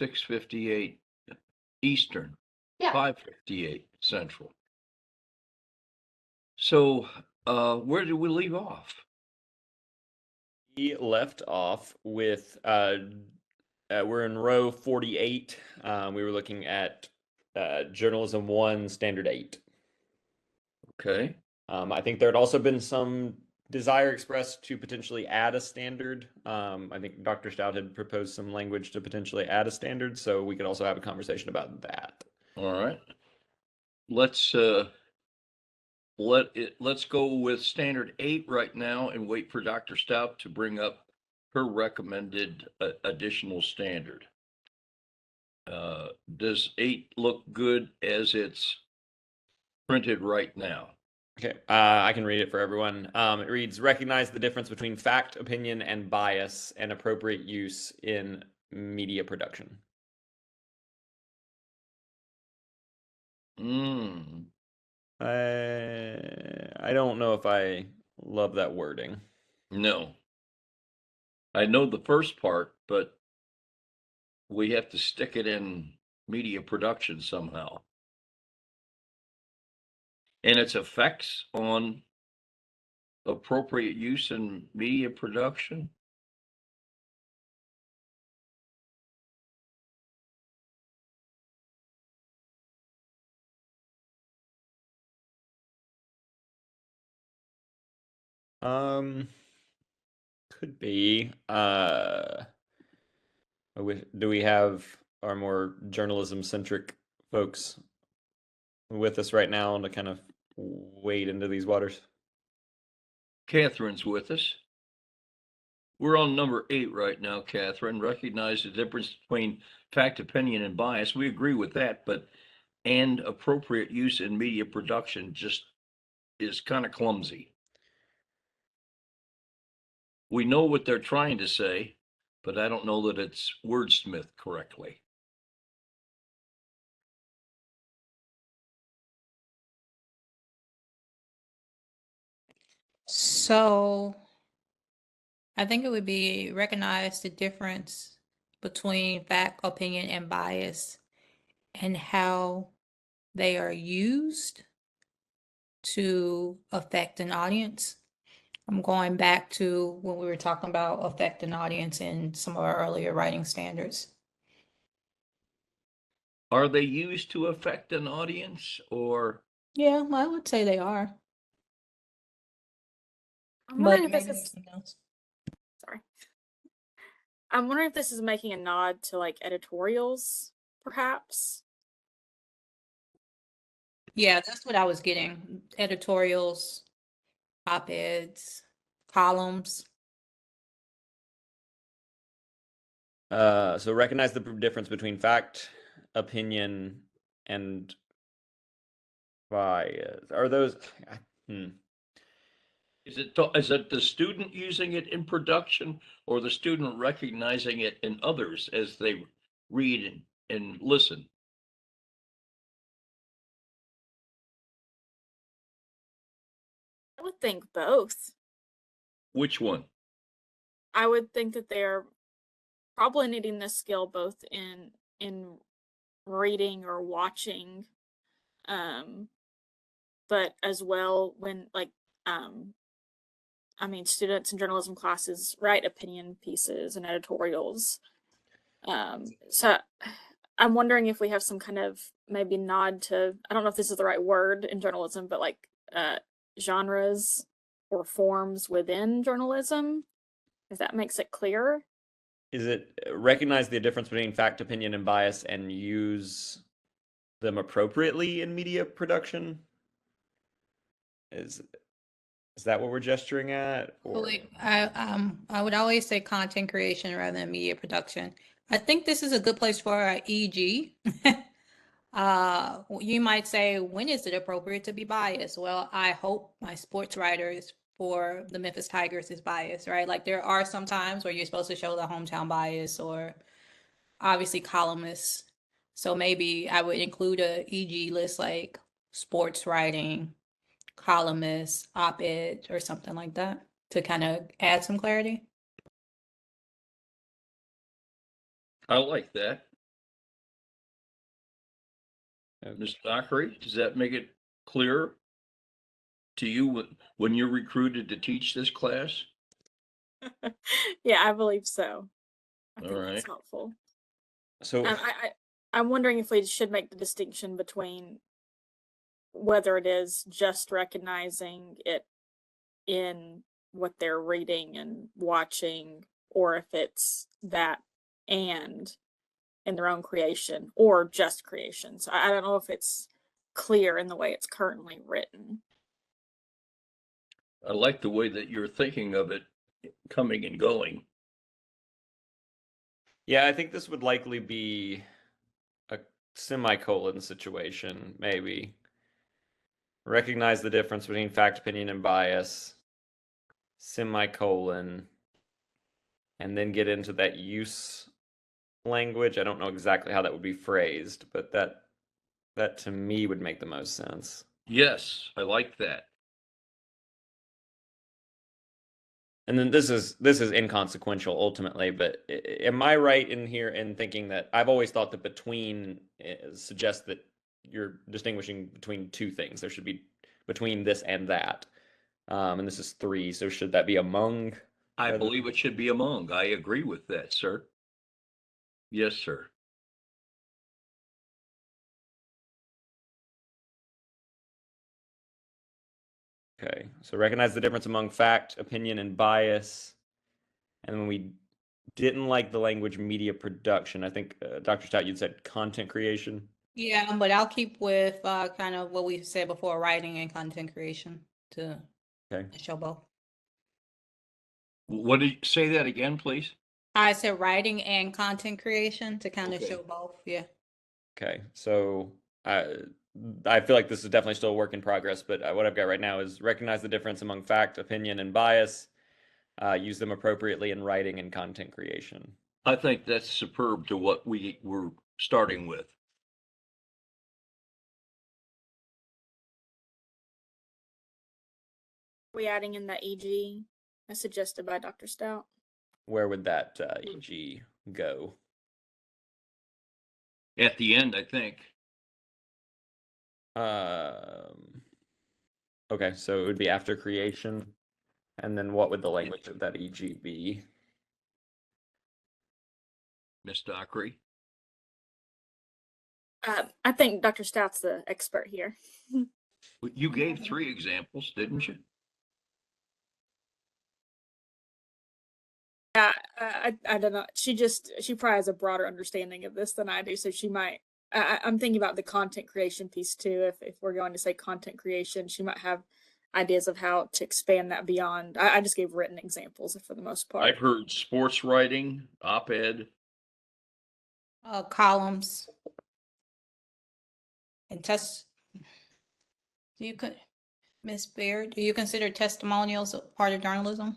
6:58 Eastern, Yeah. 5:58 Central. So, where did we leave off? We left off with we're in row 48. We were looking at journalism 1, standard 8. Okay. I think there had also been some desire expressed to potentially add a standard. I think Dr. Stout had proposed some language to potentially add a standard, so we could also have a conversation about that. All right. Let's let's go with standard 8 right now and wait for Dr. Stout to bring up her recommended additional standard. Does 8 look good as it's printed right now? Okay, I can read it for everyone. It reads, recognize the difference between fact, opinion, and bias and appropriate use in media production. I don't know if I love that wording. No. I know the first part, but we have to stick it in media production somehow. And its effects on appropriate use in media production. Could be. Do we have our more journalism centric folks with us right now to kind of wade into these waters? Catherine's with us. We're on number 8 right now, Catherine. Recognize the difference between fact, opinion, and bias. We agree with that, but and appropriate use in media production just is kind of clumsy. We know what they're trying to say, but I don't know that it's wordsmith correctly. So I think it would be recognize the difference between fact, opinion, and bias and how they are used to affect an audience. I'm going back to when we were talking about affect an audience in some of our earlier writing standards. Are they used to affect an audience or? Yeah, I would say they are. I'm But wondering if this maybe is, something else. sorry. I'm wondering if this is making a nod to like editorials, perhaps. Yeah, that's what I was getting. Editorials, op-eds, columns. So recognize the difference between fact, opinion, and bias. Are those? Is it the student using it in production or the student recognizing it in others as they read and listen? I would think both. Which one? I would think that they're probably needing this skill both in reading or watching, but as well when like I mean students in journalism classes write opinion pieces and editorials. So I'm wondering if we have some kind of maybe nod to, I don't know if this is the right word in journalism, but like genres or forms within journalism, if that makes it clearer. Is it recognize the difference between fact, opinion, and bias and use them appropriately in media production? Is that what we're gesturing at? Or I would always say content creation rather than media production. I think this is a good place for a EG. You might say, when is it appropriate to be biased? Well, I hope my sports writers for the Memphis Tigers is biased, right? Like there are some times where you're supposed to show the hometown bias or obviously columnists. So maybe I would include a EG list like sports writing, columnist, op-ed, or something like that to kind of add some clarity. I like that. Ms. Dockery, does that make it clear to you when you're recruited to teach this class? Yeah, I believe so. I All think right. that's helpful. So I'm wondering if we should make the distinction between whether it is just recognizing it in what they're reading and watching, or if it's that and in their own creation, or just creation. So I don't know if it's clear in the way it's currently written. I like the way that you're thinking of it coming and going. yeah, I think this would likely be a semicolon situation, maybe. Recognize the difference between fact, opinion, and bias, semicolon, and then get into that use language. I don't know exactly how that would be phrased, but that to me would make the most sense. Yes, I like that. And then this is inconsequential ultimately, but am I right in here in thinking that I've always thought that between suggests that you're distinguishing between two things. There should be between this and that. And this is 3, so should that be among? I believe it should be among. I agree with that, sir. Yes, sir. Okay, so recognize the difference among fact, opinion, and bias. And when we didn't like the language media production, I think Dr. Stout, you'd said content creation. Yeah, but I'll keep with kind of what we said before, writing and content creation to Okay. show both. What did you say that again, please? I said writing and content creation to kind of Okay. show both. Yeah. Okay, so I feel like this is definitely still a work in progress, but what I've got right now is recognize the difference among fact, opinion, and bias. Use them appropriately in writing and content creation. I think that's superb to what we were starting with. Are we adding in the EG as suggested by Dr. Stout? Where would that EG go? At the end, I think. Okay, so it would be after creation. And then what would the language of that EG be? Miss Dockery. I think Dr. Stout's the expert here. You gave 3 examples, didn't you? Yeah, I don't know. She probably has a broader understanding of this than I do, so she might. I'm thinking about the content creation piece too. If we're going to say content creation, she might have ideas of how to expand that beyond. I just gave written examples for the most part. I've heard sports writing, op-ed. Columns and Miss Baird, do you consider testimonials a part of journalism?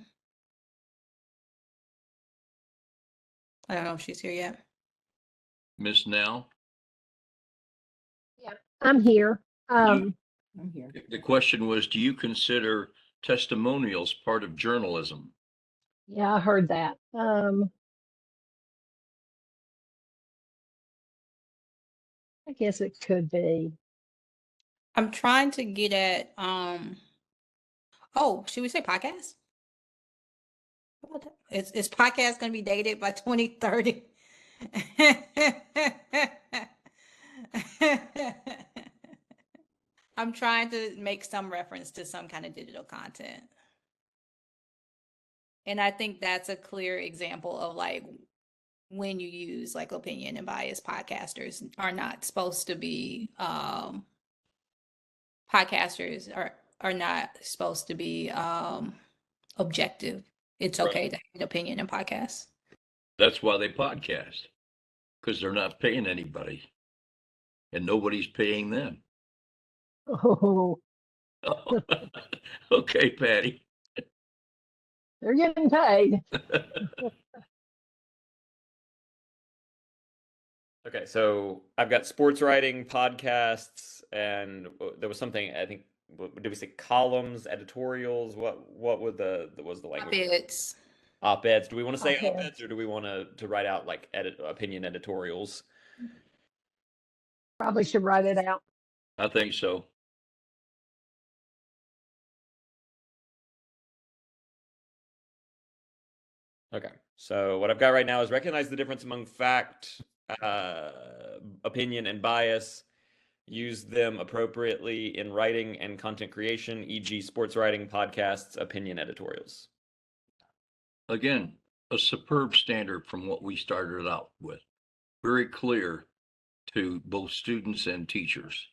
I don't know if she's here yet. Miss Now. Yeah, I'm here. I'm here. The question was, do you consider testimonials part of journalism? Yeah, I heard that. I guess it could be. I'm trying to get at oh, should we say podcast? Is podcast going to be dated by 2030? I'm trying to make some reference to some kind of digital content. And I think that's a clear example of like when you use like opinion and bias, podcasters are not supposed to be podcasters are not supposed to be objective. It's Right. okay to have an opinion in podcasts. That's why they podcast, because they're not paying anybody and nobody's paying them. Oh, Okay, Patty. they're getting paid. Okay, so I've got sports writing, podcasts, and there was something, I think, did we say columns, editorials? What would was the language? Op-eds. Op-eds. Do we want to say Op-eds. op-eds or do we want to write out like opinion editorials? Probably should write it out. I think so. Okay, so what I've got right now is recognize the difference among fact, opinion, and bias. Use them appropriately in writing and content creation, e.g., sports writing, podcasts, opinion editorials. Again, a superb standard from what we started out with. Very clear to both students and teachers.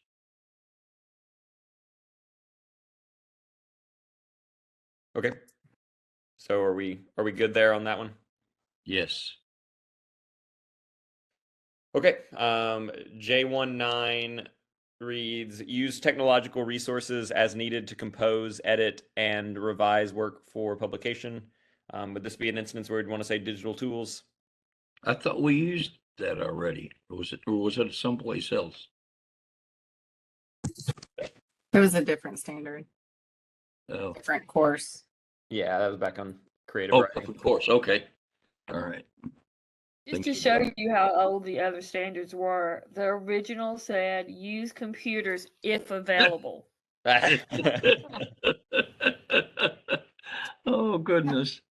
Okay. So are we good there on that one? Yes. Okay. J19 reads, use technological resources as needed to compose, edit, and revise work for publication. Would this be an instance where you'd want to say digital tools? I thought we used that already. Or was it someplace else? It was a different standard, Oh, different course. Yeah, that was back on creative writing. of course. Okay. All right. Just Thank to you, show Bill. you how old the other standards were, the original said use computers if available. Oh, goodness.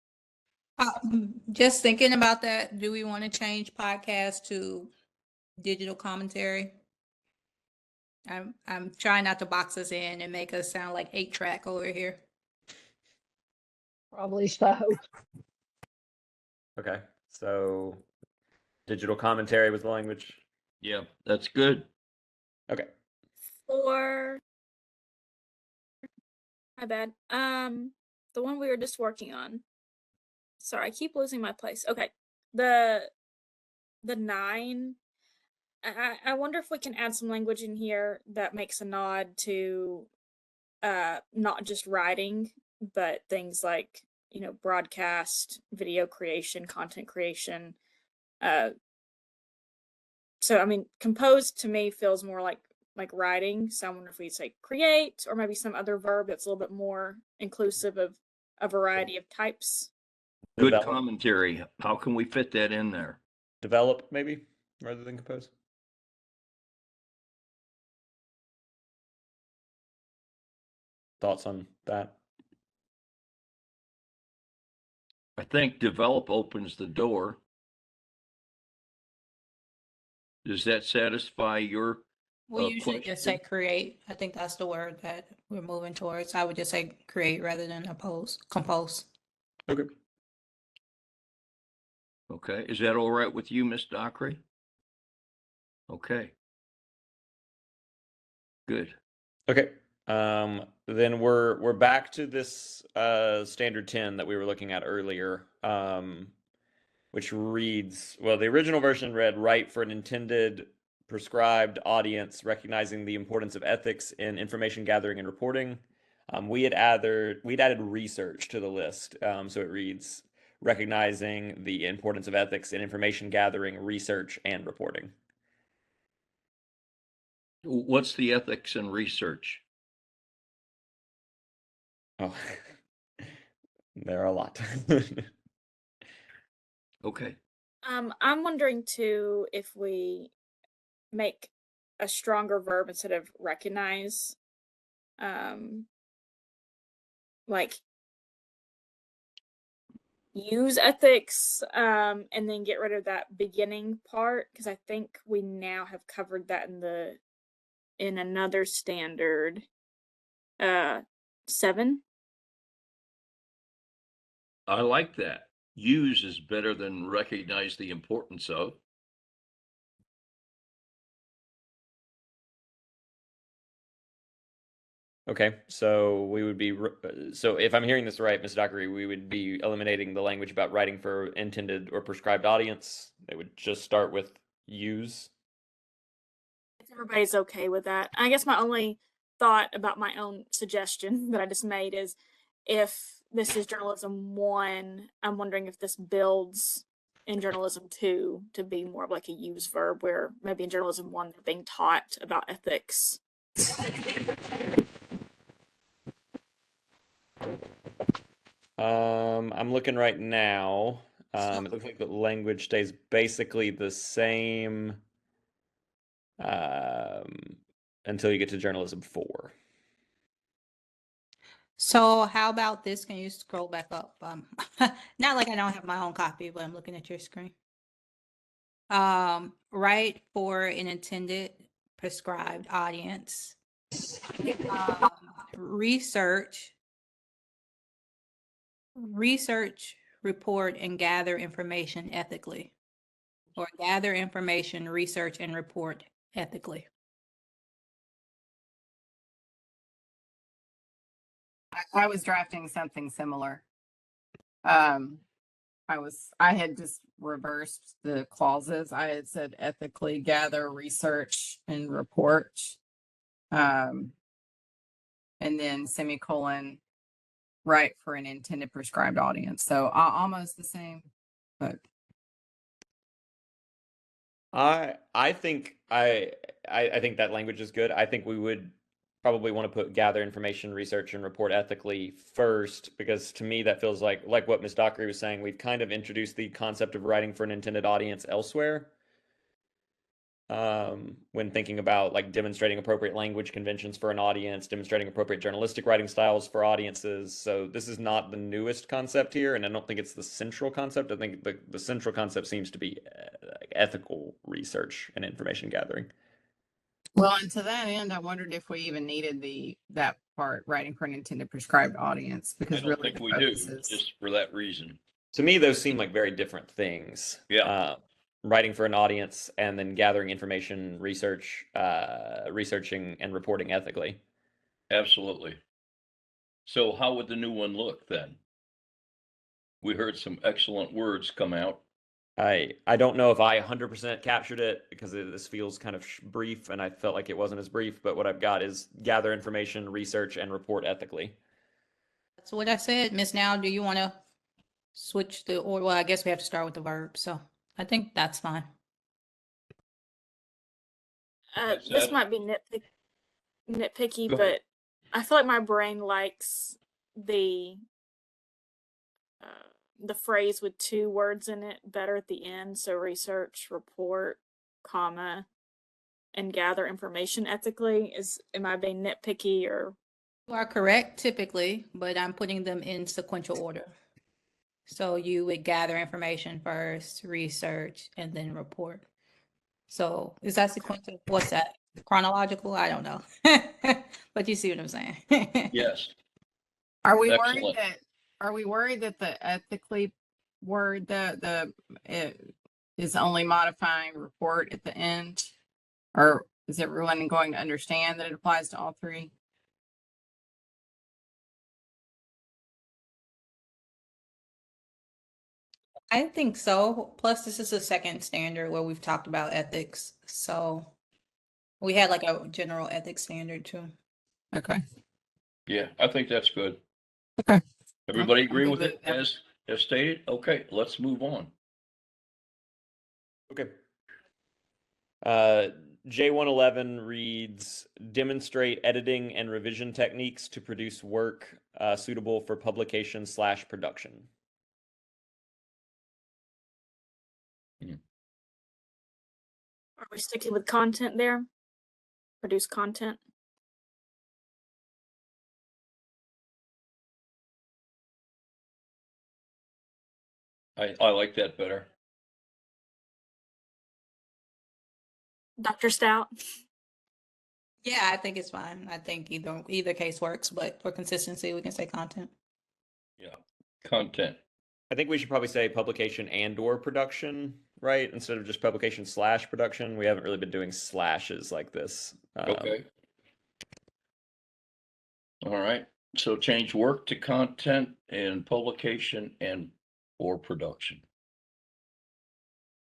Just thinking about that, do we want to change podcast to digital commentary? I'm trying not to box us in and make us sound like 8-track over here. Probably so. Okay, so digital commentary was the language. Yeah, that's good. Okay. For my bad. The one we were just working on. Sorry, I keep losing my place. Okay. The 9. I wonder if we can add some language in here that makes a nod to not just writing, but things like, broadcast, video creation, content creation. So I mean, compose to me feels more like writing. So I wonder if we say create, or maybe some other verb that's a little bit more inclusive of a variety of types. Good Develop. commentary. How can we fit that in there? Develop, maybe, rather than compose. Thoughts on that? I think develop opens the door. Does that satisfy your We usually just say question? create. I think that's the word that we're moving towards. I would just say create rather than compose. Okay. Okay. Is that all right with you, Miss Dockery? Okay. Good. Okay. Then we're back to this standard 10 that we were looking at earlier, which reads, well, the original version read, write for an intended prescribed audience, recognizing the importance of ethics in information gathering and reporting. We'd added research to the list, so it reads, recognizing the importance of ethics in information gathering, research, and reporting. What's the ethics and research? Oh, there are a lot. Okay. I'm wondering too if we make a stronger verb instead of recognize. Like use ethics, and then get rid of that beginning part, because I think we now have covered that in another standard. 7. I like that. Use is better than recognize the importance of. Okay, so we would be, so if I'm hearing this right, Ms. Dockery, we would be eliminating the language about writing for intended or prescribed audience. They would just start with use. If everybody's okay with that. I guess my only thought about my own suggestion that I just made is, if this is journalism 1, I'm wondering if this builds in journalism 2 to be more of like a use verb, where maybe in journalism 1 they're being taught about ethics. I'm looking right now. It looks like the language stays basically the same until you get to journalism 4. So how about this? Can you scroll back up? Not like I don't have my own copy, but I'm looking at your screen. Write for an intended prescribed audience. Um, research, report, and gather information ethically. Or gather information, research, and report ethically. I was drafting something similar. I had just reversed the clauses. I had said ethically gather, research, and report. And then semicolon, write for an intended prescribed audience. So almost the same, but I think I think that language is good. I think we would probably want to put gather information, research, and report ethically first, because to me that feels like what Ms. Dockery was saying. We've kind of introduced the concept of writing for an intended audience elsewhere. When thinking about like demonstrating appropriate language conventions for an audience, demonstrating appropriate journalistic writing styles for audiences. So this is not the newest concept here, and I don't think it's the central concept. I think the central concept seems to be ethical research and information gathering. well, and to that end, I wondered if we even needed that part, writing for an intended prescribed audience, I because don't really think the we do, focus is just for that reason. To me, those seem like very different things. Yeah. Writing for an audience and then gathering information, researching and reporting ethically. Absolutely. So how would the new one look then? We heard some excellent words come out. I don't know if I 100% captured it, because this feels kind of brief, and I felt like it wasn't as brief, but what I've got is gather information, research, and report ethically. That's what I said. Miss Now, do you want to switch the order? Well, I guess we have to start with the verb, so I think that's fine. This that- might be nitpicky, Go but ahead. I feel like my brain likes the phrase with 2 words in it better at the end. So research, report, comma, and gather information ethically. Am I being nitpicky or? You are correct typically, but I'm putting them in sequential order. So you would gather information first, research, and then report. So is that sequential? What's that? Chronological? I don't know. But you see what I'm saying? Yes, Are we Excellent. worried that the ethically word it is only modifying report at the end? Or is everyone going to understand that it applies to all 3? I think so. Plus, this is a second standard where we've talked about ethics. So we had like a general ethics standard too. Okay. yeah, I think that's good. Okay. Everybody I'm agree good with with it that. as stated? Okay, let's move on. Okay. J111 reads, demonstrate editing and revision techniques to produce work suitable for publication/production. Are we sticking with content there? Produce content? I like that better. Dr. Stout? Yeah, I think it's fine. I think either case works, but for consistency, we can say content. Yeah, content. I think we should probably say publication and/or production, right? Instead of just publication/production. We haven't really been doing slashes like this. Okay. All right. So change work to content and publication and or production.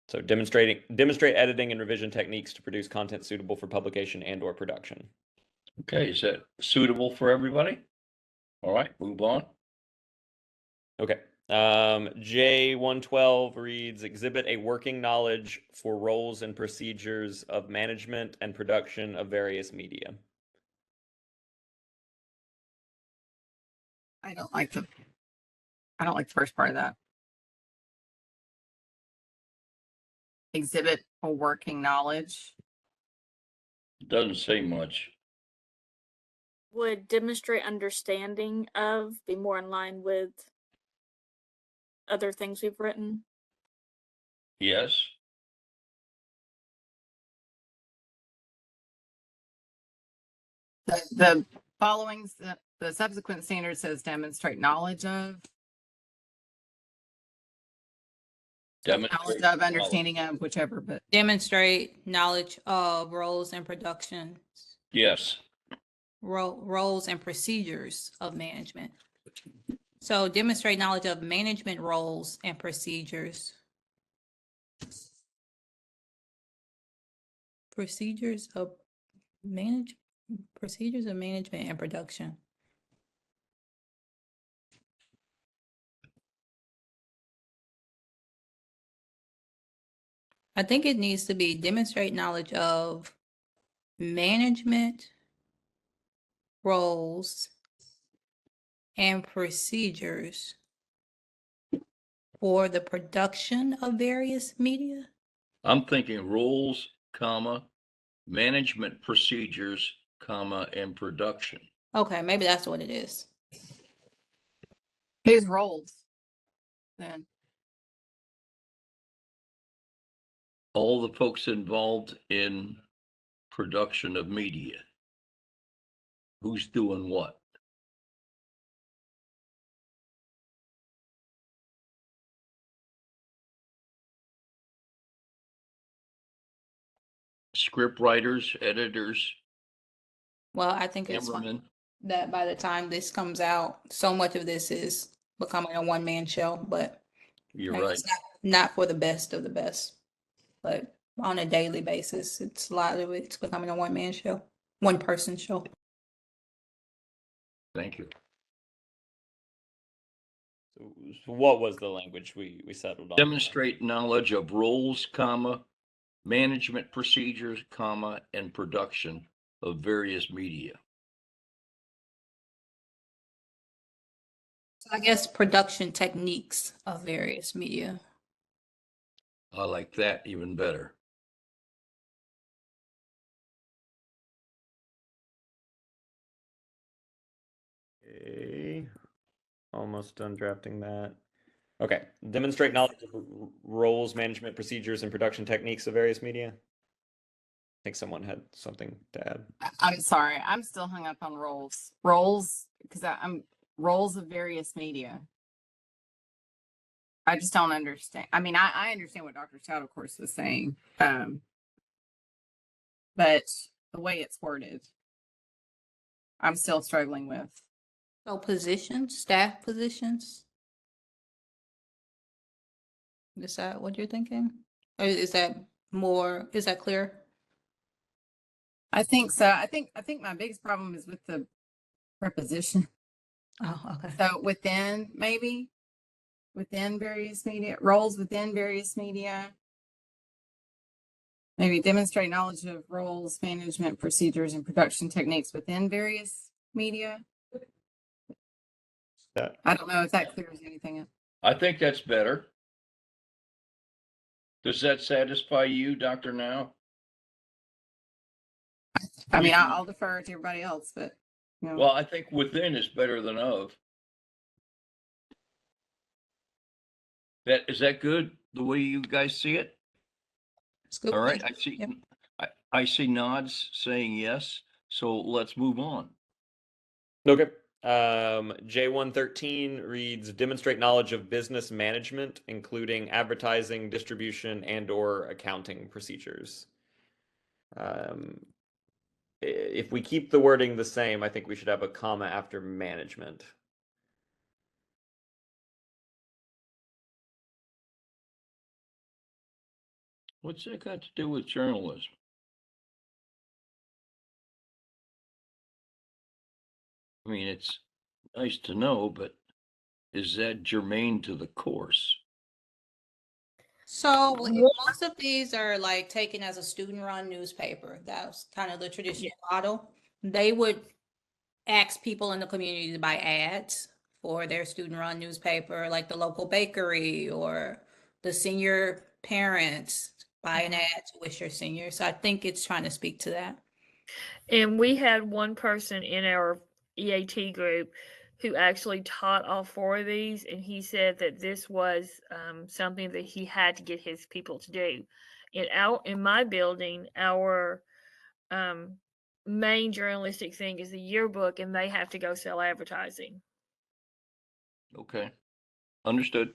So demonstrate editing and revision techniques to produce content suitable for publication and/or production. Okay, is that suitable for everybody? All right, move on. Okay. J112 reads, exhibit a working knowledge for roles and procedures of management and production of various media. I don't like the first part of that. Exhibit a working knowledge. Doesn't say much. Would demonstrate understanding of be more in line with other things we've written? Yes. The following, the subsequent standard says demonstrate knowledge of. Knowledge Demonstrate of, understanding of, whichever, but Demonstrate knowledge of roles and production, Yes. roles and procedures of management. So demonstrate knowledge of management roles and procedures. Procedures of procedures of management and production. I think it needs to be demonstrate knowledge of management roles and procedures for the production of various media. I'm thinking rules, comma, management procedures, comma, and production. Okay, maybe that's what it is. whose roles then? All the folks involved in production of media. Who's doing what? Script writers, editors, Well, I think it's fine cameramen. that by the time this comes out, so much of this is becoming a one-man show, but You're I right. guess not for the best of the best, but on a daily basis, it's a lot of it's becoming a one-man show, one-person show. Thank you. So what was the language we settled on? Demonstrate knowledge of roles, comma, management procedures, comma, and production of various media. So I guess production techniques of various media. I like that even better. Okay. Almost done drafting that. Okay. Demonstrate knowledge of roles, management procedures, and production techniques of various media. I think someone had something to add. I'm sorry, I'm still hung up on roles, because I'm roles of various media. I just don't understand. I mean, I understand what Dr. Stout, of course, was saying. But the way it's worded, I'm still struggling with. So positions, staff positions. Is that what you're thinking? Or is that clear? I think so. I think my biggest problem is with the preposition. Oh, okay. So within various media, roles within various media. Maybe demonstrate knowledge of roles, management procedures, and production techniques within various media. That I don't know if that clears anything up. I think that's better. Does that satisfy you, Dr. Now? I mean, I'll defer to everybody else, but you know. Well, I think within is better than of. Is that good, the way you guys see it? It's good. All with right, me. I see, Yep. I see nods saying yes, so let's move on. Okay. J113 reads demonstrate knowledge of business management, including advertising, distribution, and/or accounting procedures. If we keep the wording the same, I think we should have a comma after management. What's that got to do with journalism? I mean, it's nice to know, but is that germane to the course? So most of these are like taken as a student-run newspaper. That's kind of the traditional model. They would ask people in the community to buy ads for their student-run newspaper, like the local bakery or the senior parents buy an ad to wish your senior. So I think it's trying to speak to that. And we had one person in our EAT group who actually taught all 4 of these, and he said that this was something that he had to get his people to do. In my building, our main journalistic thing is the yearbook, and they have to go sell advertising. Okay, understood.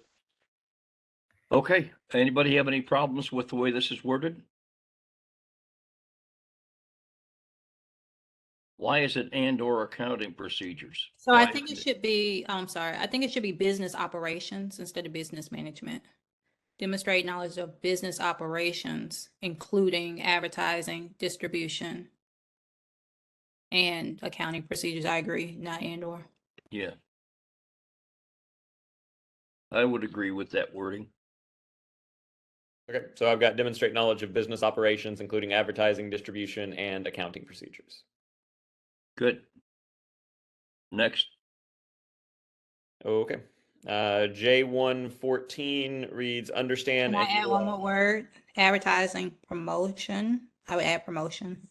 Okay, anybody have any problems with the way this is worded? Why is it and/or accounting procedures? So I Why think it isn't should be, I'm sorry, I think it should be business operations instead of business management. Demonstrate knowledge of business operations, including advertising, distribution, and accounting procedures. I agree, not and/or. Yeah. I would agree with that wording. Okay, so I've got demonstrate knowledge of business operations, including advertising, distribution, and accounting procedures. Good. Next. Okay. J114 reads understand Can I and add one more utilize. word? Advertising, promotion. I would add promotion.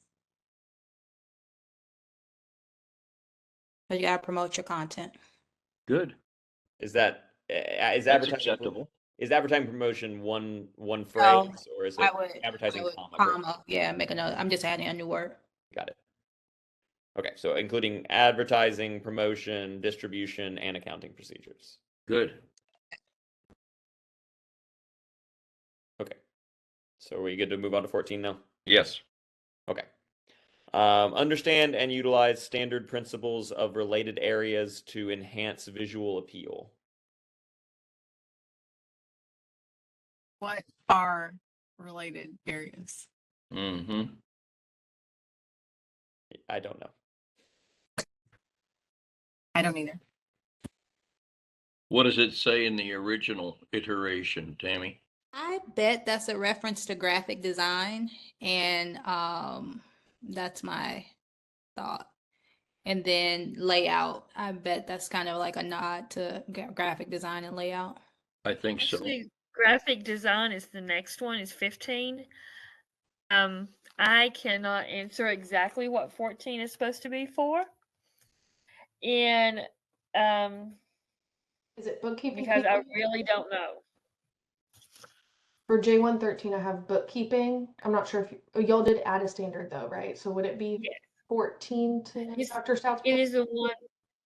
But you gotta promote your content. Good. Is that That's advertising acceptable. is advertising promotion one No, phrase, or is I it would, advertising I would comma promotion? comma, yeah, make another, I'm just adding a new word. Got it. Okay, so including advertising, promotion, distribution, and accounting procedures. Good. Okay. So are we good to move on to 14 now? Yes. Okay. Understand and utilize standard principles of related areas to enhance visual appeal. What are related areas? Mm-hmm. I don't know. I don't either. What does it say in the original iteration, Tammy? I bet that's a reference to graphic design, and that's my thought. And then layout, I bet that's kind of like a nod to graphic design and layout. I think so. Actually, graphic design is the next one, is 15. I cannot answer exactly what 14 is supposed to be for. And Is it bookkeeping? because I people? really don't know. For J113, I have bookkeeping. I'm not sure if y'all did add a standard though, right? So would it be Yes. 14 to It's, Dr. Stout's it point? is the one,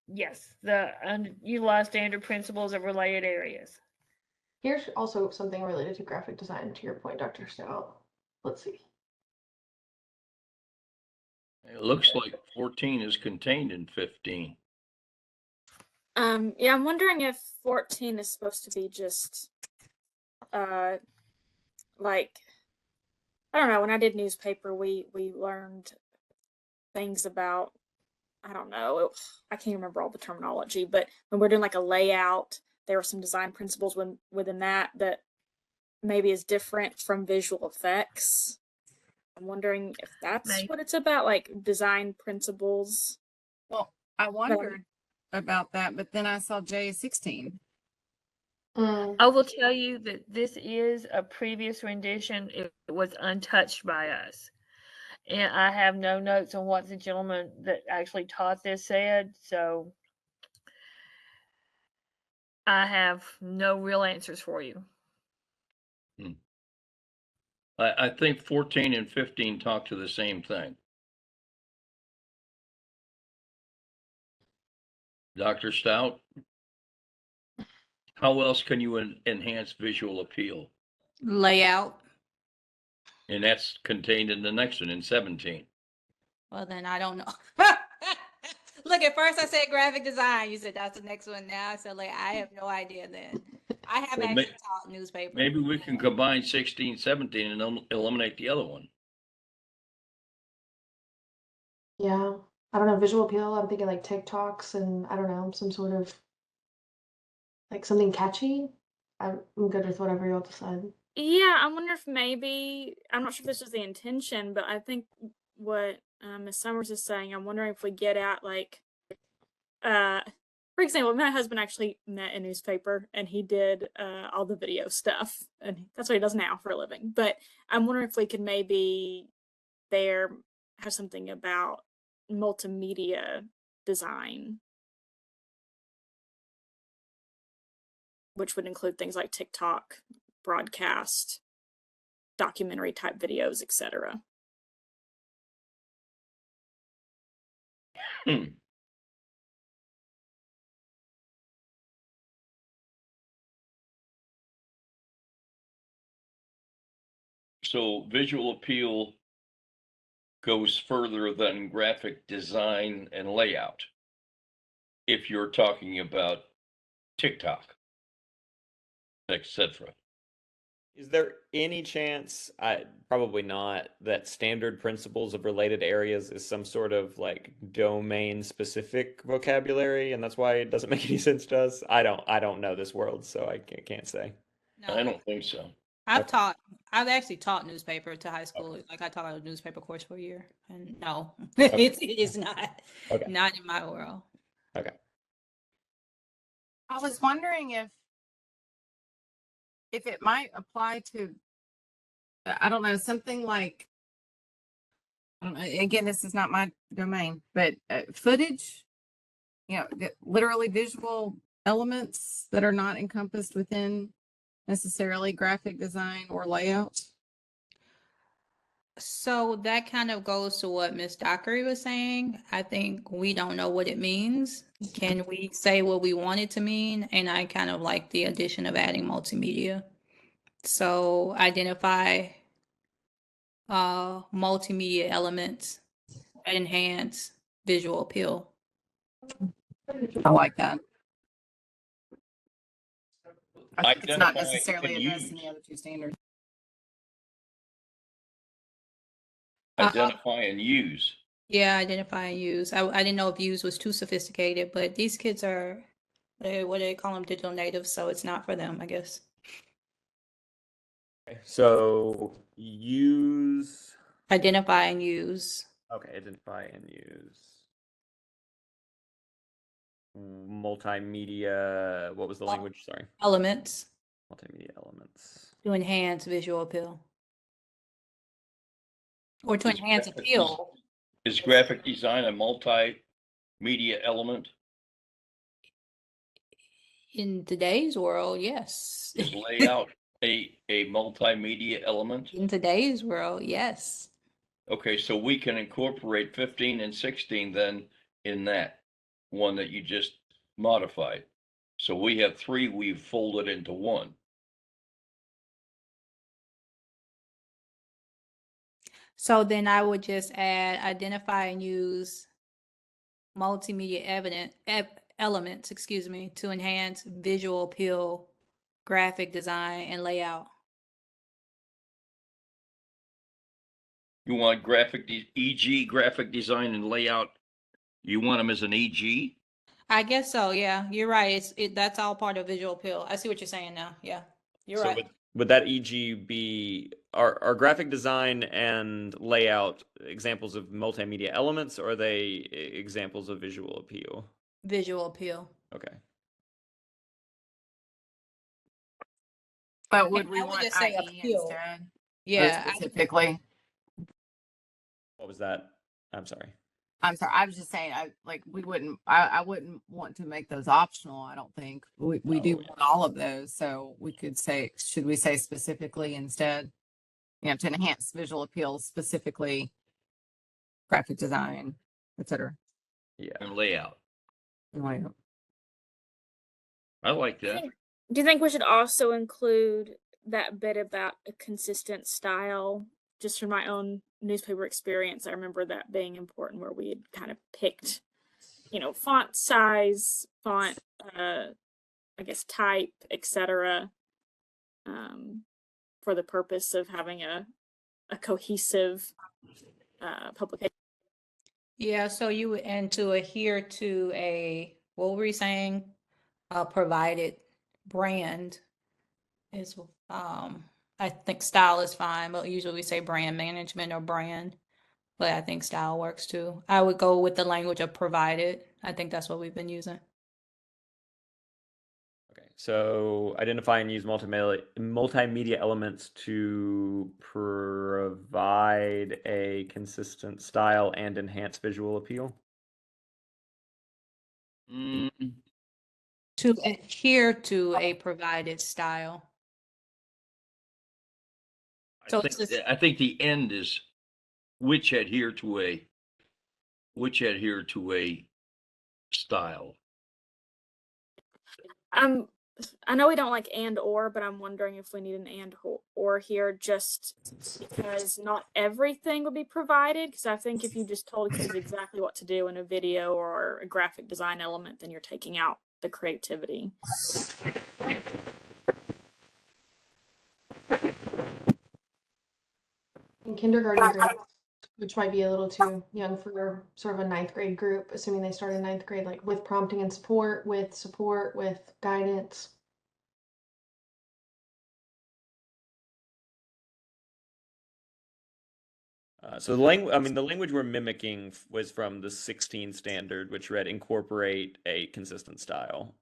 yes, the utilize standard principles of related areas. Here's also something related to graphic design, to your point, Dr. Stout. Let's see. It looks like 14 is contained in 15. Yeah, I'm wondering if 14 is supposed to be just like, I don't know, when I did newspaper, we learned things about, I don't know, I can't remember all the terminology, but when we're doing like a layout, there are some design principles within that maybe is different from visual effects. I'm wondering if that's Maybe. what it's about, like design principles. Well, I wondered about that, but then I saw J16. I will tell you that this is a previous rendition. It was untouched by us. And I have no notes on what the gentleman that actually taught this said, so I have no real answers for you. I think 14 and 15 talk to the same thing. Dr. Stout, how else can you enhance visual appeal? Layout. And that's contained in the next one in 17. Well, then I don't know. Look, at first I said graphic design. You said that's the next one. Now I said like I have no idea. Then I have Well, actually taught newspaper. Maybe we can combine 16, 17 and eliminate the other one. Yeah, I don't know, visual appeal. I'm thinking like TikToks and I don't know, some sort of like something catchy. I'm good with whatever y'all decide. Yeah, I wonder if maybe, I'm not sure if this was the intention, but I think what Ms. Summers is saying, I'm wondering if we get at like, for example, my husband actually met a newspaper and he did all the video stuff, and that's what he does now for a living. But I'm wondering if we could maybe there have something about multimedia design, which would include things like TikTok, broadcast, documentary type videos, etc. So visual appeal goes further than graphic design and layout. If you're talking about TikTok, etc. Is there any chance, probably not, that standard principles of related areas is some sort of like domain specific vocabulary, and that's why it doesn't make any sense to us? I don't know this world, so I can't say. I No, don't think so. Okay. I've actually taught newspaper to high school. Like I taught a newspaper course for a year, and no, Okay. it is not, Okay. not in my world. Okay. I was wondering if it might apply to, I don't know, something like, I don't know, again, this is not my domain, but footage, literally visual elements that are not encompassed within necessarily graphic design or layout. So that kind of goes to what Miss Dockery was saying. I think we don't know what it means. Can we say what we want it to mean? And I kind of like the addition of adding multimedia. So identify multimedia elements that enhance visual appeal. I like that. I think it's not Identify necessarily and addressed in use. the other two standards. Identify and use. Yeah, identify and use. I didn't know if use was too sophisticated, but these kids are, what do they call them, digital natives, so it's not for them, I guess. Okay. So use. Identify and use. Okay, identify and use. Multimedia. What was the language? Sorry. Elements Multimedia elements. to enhance visual appeal. Or to Is enhance graphic appeal. Is graphic design a multimedia element? In today's world, yes. Is layout a multimedia element? In today's world, yes. Okay, so we can incorporate 15 and 16 then in that one that you just modified. So we have three we've folded into one. So then I would just add identify and use multimedia elements, to enhance visual appeal, graphic design, and layout. You want e.g. graphic design and layout. You want them as an e.g.? I guess so, yeah. You're right. That's all part of visual appeal. I see what you're saying now. Yeah. You're So right. would that e.g. be are graphic design and layout examples of multimedia elements, or are they examples of visual appeal? Visual appeal. Okay. But would I we would want just say IE appeal. instead? Or Yeah. specifically? What was that? I'm sorry. I'm sorry. I was just saying, I wouldn't want to make those optional. I don't think we do Oh, yeah. want all of those. So we could say, should we say specifically instead? To enhance visual appeal, specifically graphic design, etc. Yeah. And layout. Layout. I like that. Do you think we should also include that bit about a consistent style? Just from my own newspaper experience, I remember that being important, where we had kind of picked, font size, font, I guess type, etc., for the purpose of having a cohesive publication. Yeah, so you would, and to adhere to what were we saying? A provided brand is, I think style is fine, but usually we say brand management or brand, but I think style works too. I would go with the language of provided. I think that's what we've been using. Okay. So identify and use multimedia elements to provide a consistent style and enhance visual appeal. Mm, To adhere to a provided style. So it's just, I think the end is which adhere to a style. I know we don't like and or, but I'm wondering if we need an and or here just because not everything would be provided. Because I think if you just told kids exactly what to do in a video or a graphic design element, then you're taking out the creativity. In kindergarten grades, which might be a little too young for sort of a ninth grade group, assuming they start in ninth grade, like with prompting and support, with guidance. So the language we're mimicking was from the 16 standard, which read incorporate a consistent style.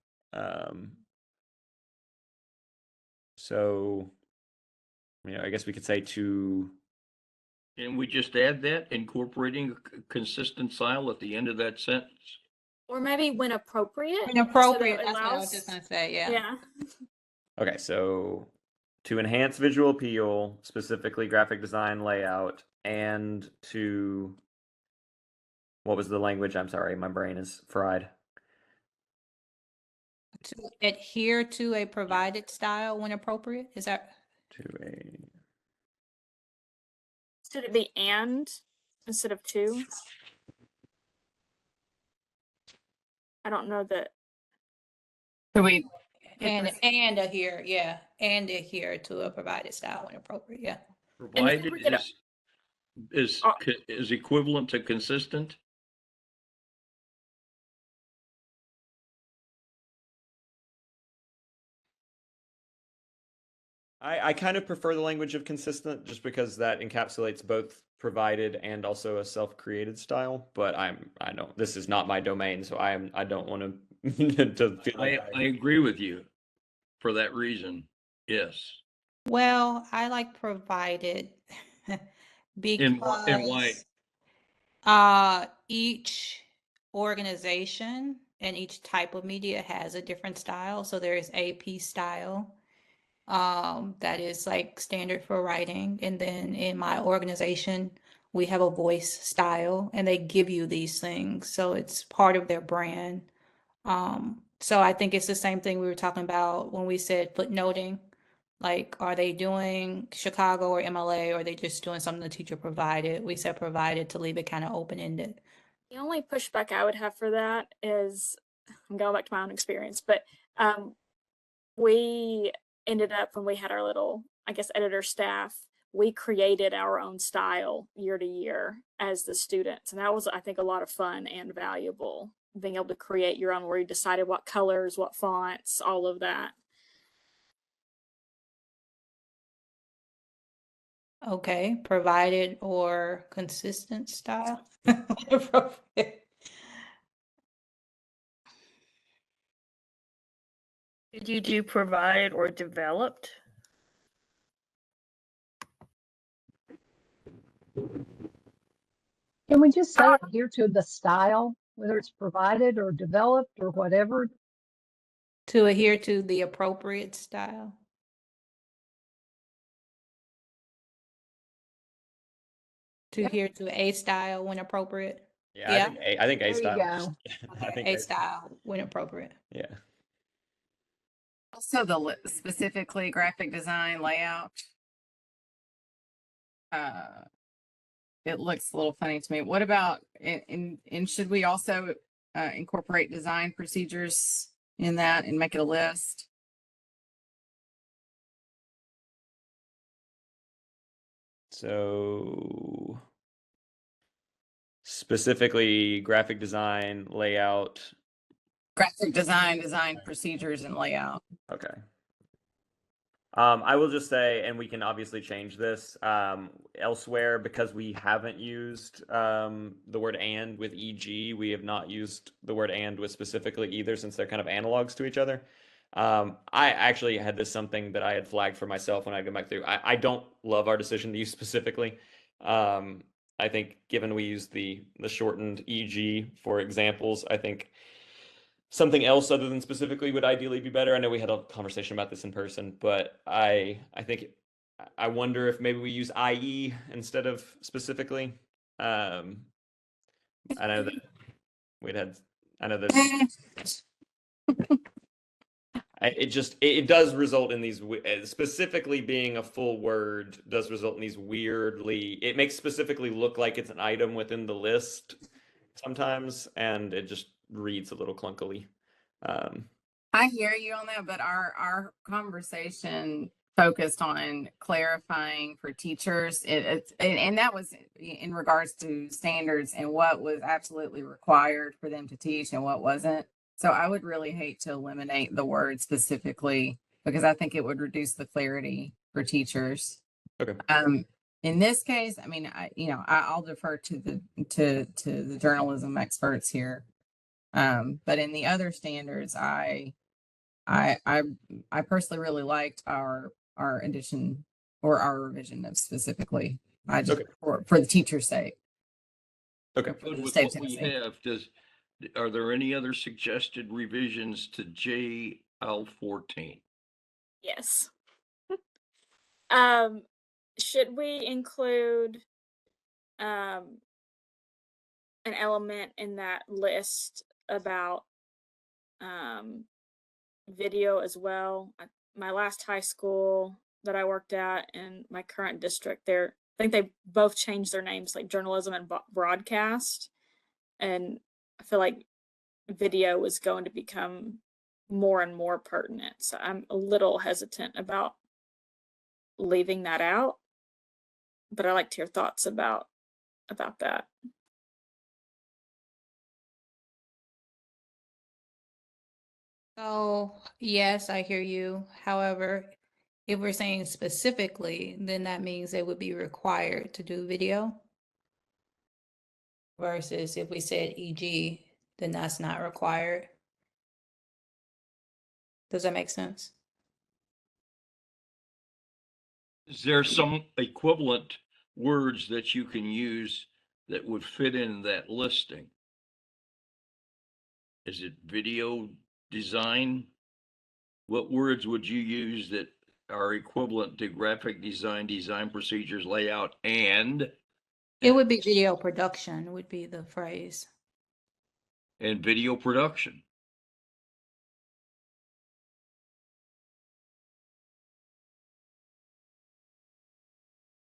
So, I guess we could say to. And we just add that, incorporating a consistent style at the end of that sentence. Or maybe when appropriate. when appropriate, so that it that's what I was allows- just gonna say, yeah. Yeah. Okay, so to enhance visual appeal, specifically graphic design layout, and to. What was the language? I'm sorry, my brain is fried. To adhere to a provided style when appropriate, is that? To a. Should it be and instead of to? I don't know that. So we, And adhere, yeah, and adhere to a provided style when appropriate, yeah. Provided we could- is equivalent to consistent. I kind of prefer the language of consistent just because that encapsulates both provided and also a self-created style. But I don't. This is not my domain, so I don't want to feel like I agree with you for that reason. Yes. Well, I like provided And why? because each organization and each type of media has a different style. So there is AP style, that is like standard for writing. And then in my organization, we have a voice style, and they give you these things. So it's part of their brand. So I think it's the same thing we were talking about when we said footnoting. Like, are they doing Chicago or MLA, or are they just doing something the teacher provided? We said provided to leave it kind of open-ended. The only pushback I would have for that is, I'm going back to my own experience, but we ended up, when we had our little, I guess, editor staff, we created our own style year to year as the students. And that was, I think, a lot of fun and valuable, being able to create your own, where you decided what colors, what fonts, all of that. Okay, provided or consistent style. Appropriate. Did you do provided or developed? Can we just say adhere to the style, whether it's provided or developed or whatever? To adhere to the appropriate style. To adhere to a style when appropriate. Yeah, I think There A you style. go. I think A style when appropriate. Yeah. also specifically graphic design layout. It looks a little funny to me. What about and should we also incorporate design procedures in that and make it a list? So specifically graphic design, layout. Graphic design procedures and layout. Okay. I will just say, and we can obviously change this elsewhere, because we haven't used the word and with EG. We have not used the word and with specifically either, since they're kind of analogs to each other. I actually had this something that I had flagged for myself when I go back through. I don't love our decision to use specifically. I think given we use the shortened EG for examples, I think something else other than specifically would ideally be better. I know we had a conversation about this in person, but I think I wonder if maybe we use IE instead of specifically. I know that we'd had. I know there's. It does result in these specifically being a full word does result in these weirdly. It makes specifically look like it's an item within the list sometimes, and it just reads a little clunkily. I hear you on that, but our conversation focused on clarifying for teachers. And that was in regards to standards and what was absolutely required for them to teach and what wasn't. So I would really hate to eliminate the word specifically because I think it would reduce the clarity for teachers. Okay. In this case, I mean, I'll defer to the journalism experts here. But in the other standards, I personally really liked our addition or our revision of specifically. I just for the teacher's sake. Okay. For the With state of what we Tennessee. have, are there any other suggested revisions to JL14? Yes. Should we include an element in that list about video as well? My last high school that I worked at and my current district, I think they both changed their names, like journalism and broadcast. And I feel like video is going to become more and more pertinent. So I'm a little hesitant about leaving that out, but I like to hear thoughts about that. So, yes, I hear you. However, if we're saying specifically, then that means they would be required to do video. Versus if we said EG, then that's not required. Does that make sense? Is there some equivalent words that you can use that would fit in that listing? Is it video design? What words would you use that are equivalent to graphic design, design procedures, layout, and It would be video production would be the phrase. video production?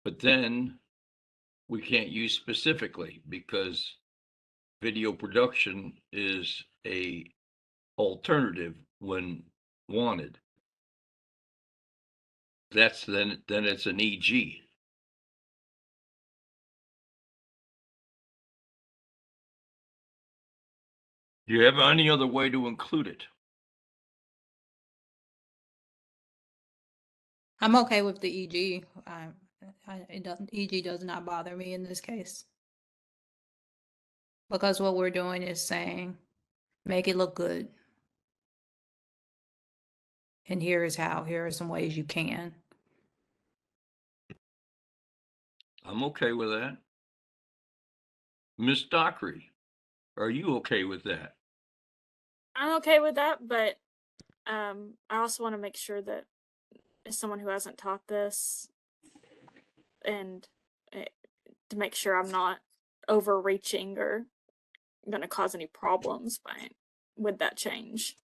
But then we can't use specifically because video production is a alternative when wanted. That's then it's an EG. Do you have any other way to include it? I'm okay with the EG. EG does not bother me in this case. Because what we're doing is saying, make it look good. And here is how. Here are some ways you can. I'm okay with that. Miss Dockery, are you okay with that? I'm okay with that, but I also want to make sure that as someone who hasn't taught this and to make sure I'm not overreaching or going to cause any problems with that change.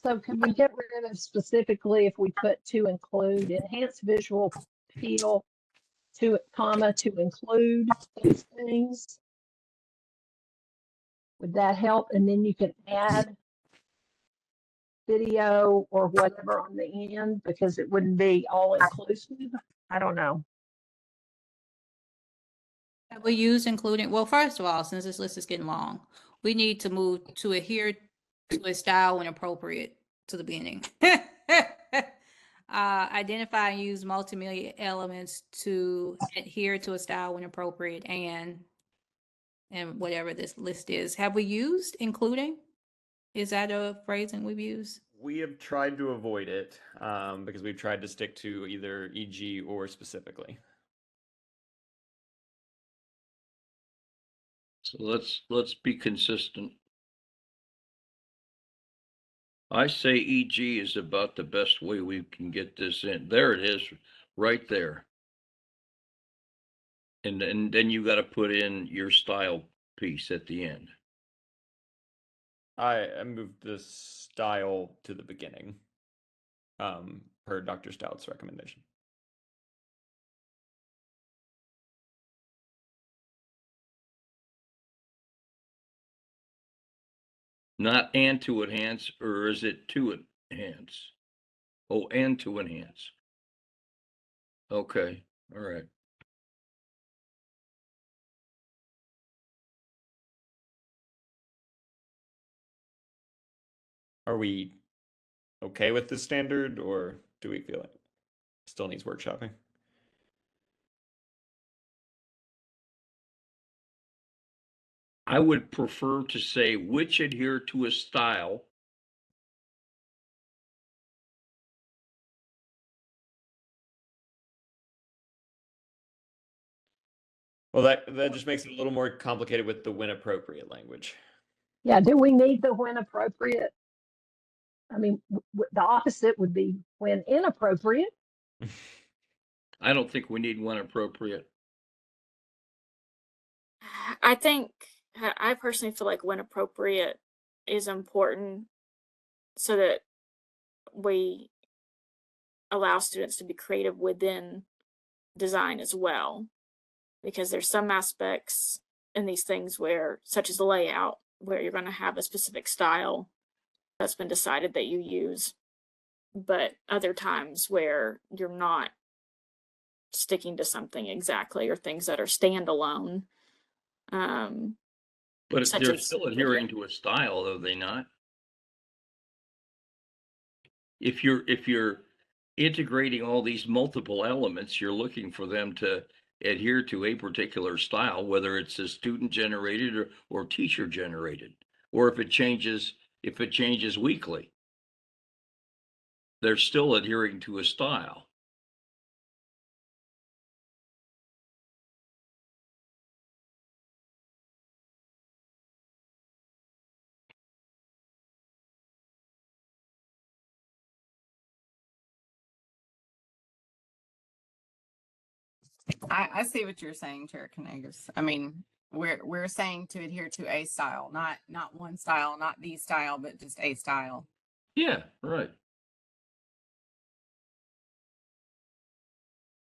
So can we get rid of specifically if we put to include enhanced visual appeal to include those things? Would that help? And then you can add video or whatever on the end because it wouldn't be all inclusive. I don't know. Have we used including? Well, first of all, since this list is getting long, we need to move to adhere to a style when appropriate to the beginning. Identify and use multimedia elements to adhere to a style when appropriate and whatever this list is. Have we used including? Is that a phrasing we've used? We have tried to avoid it because we've tried to stick to either EG or specifically. So let's be consistent. I say EG is about the best way we can get this in. There it is, right there. And then you got to put in your style piece at the end. I moved the style to the beginning, per Dr. Stout's recommendation. Not and to enhance, or is it to enhance? Oh, and to enhance. Okay, all right. Are we okay with this standard, or do we feel it still needs workshopping? I would prefer to say which adhere to a style. Well, that just makes it a little more complicated with the when appropriate language. Yeah, do we need the when appropriate? I mean, the opposite would be when inappropriate. I don't think we need one appropriate. I think I personally feel like when appropriate is important so that we allow students to be creative within design as well. Because there's some aspects in these things where, such as the layout, where you're going to have a specific style that's been decided that you use, but other times where you're not sticking to something exactly, or things that are standalone. But Such they're as still adhering to a style, are they not? If you're integrating all these multiple elements, you're looking for them to adhere to a particular style, whether it's a student generated or teacher generated, or if it changes weekly. They're still adhering to a style. I see what you're saying, Chair Kanagas. I mean, we're saying to adhere to a style, not one style, not the style, but just a style. Yeah, right.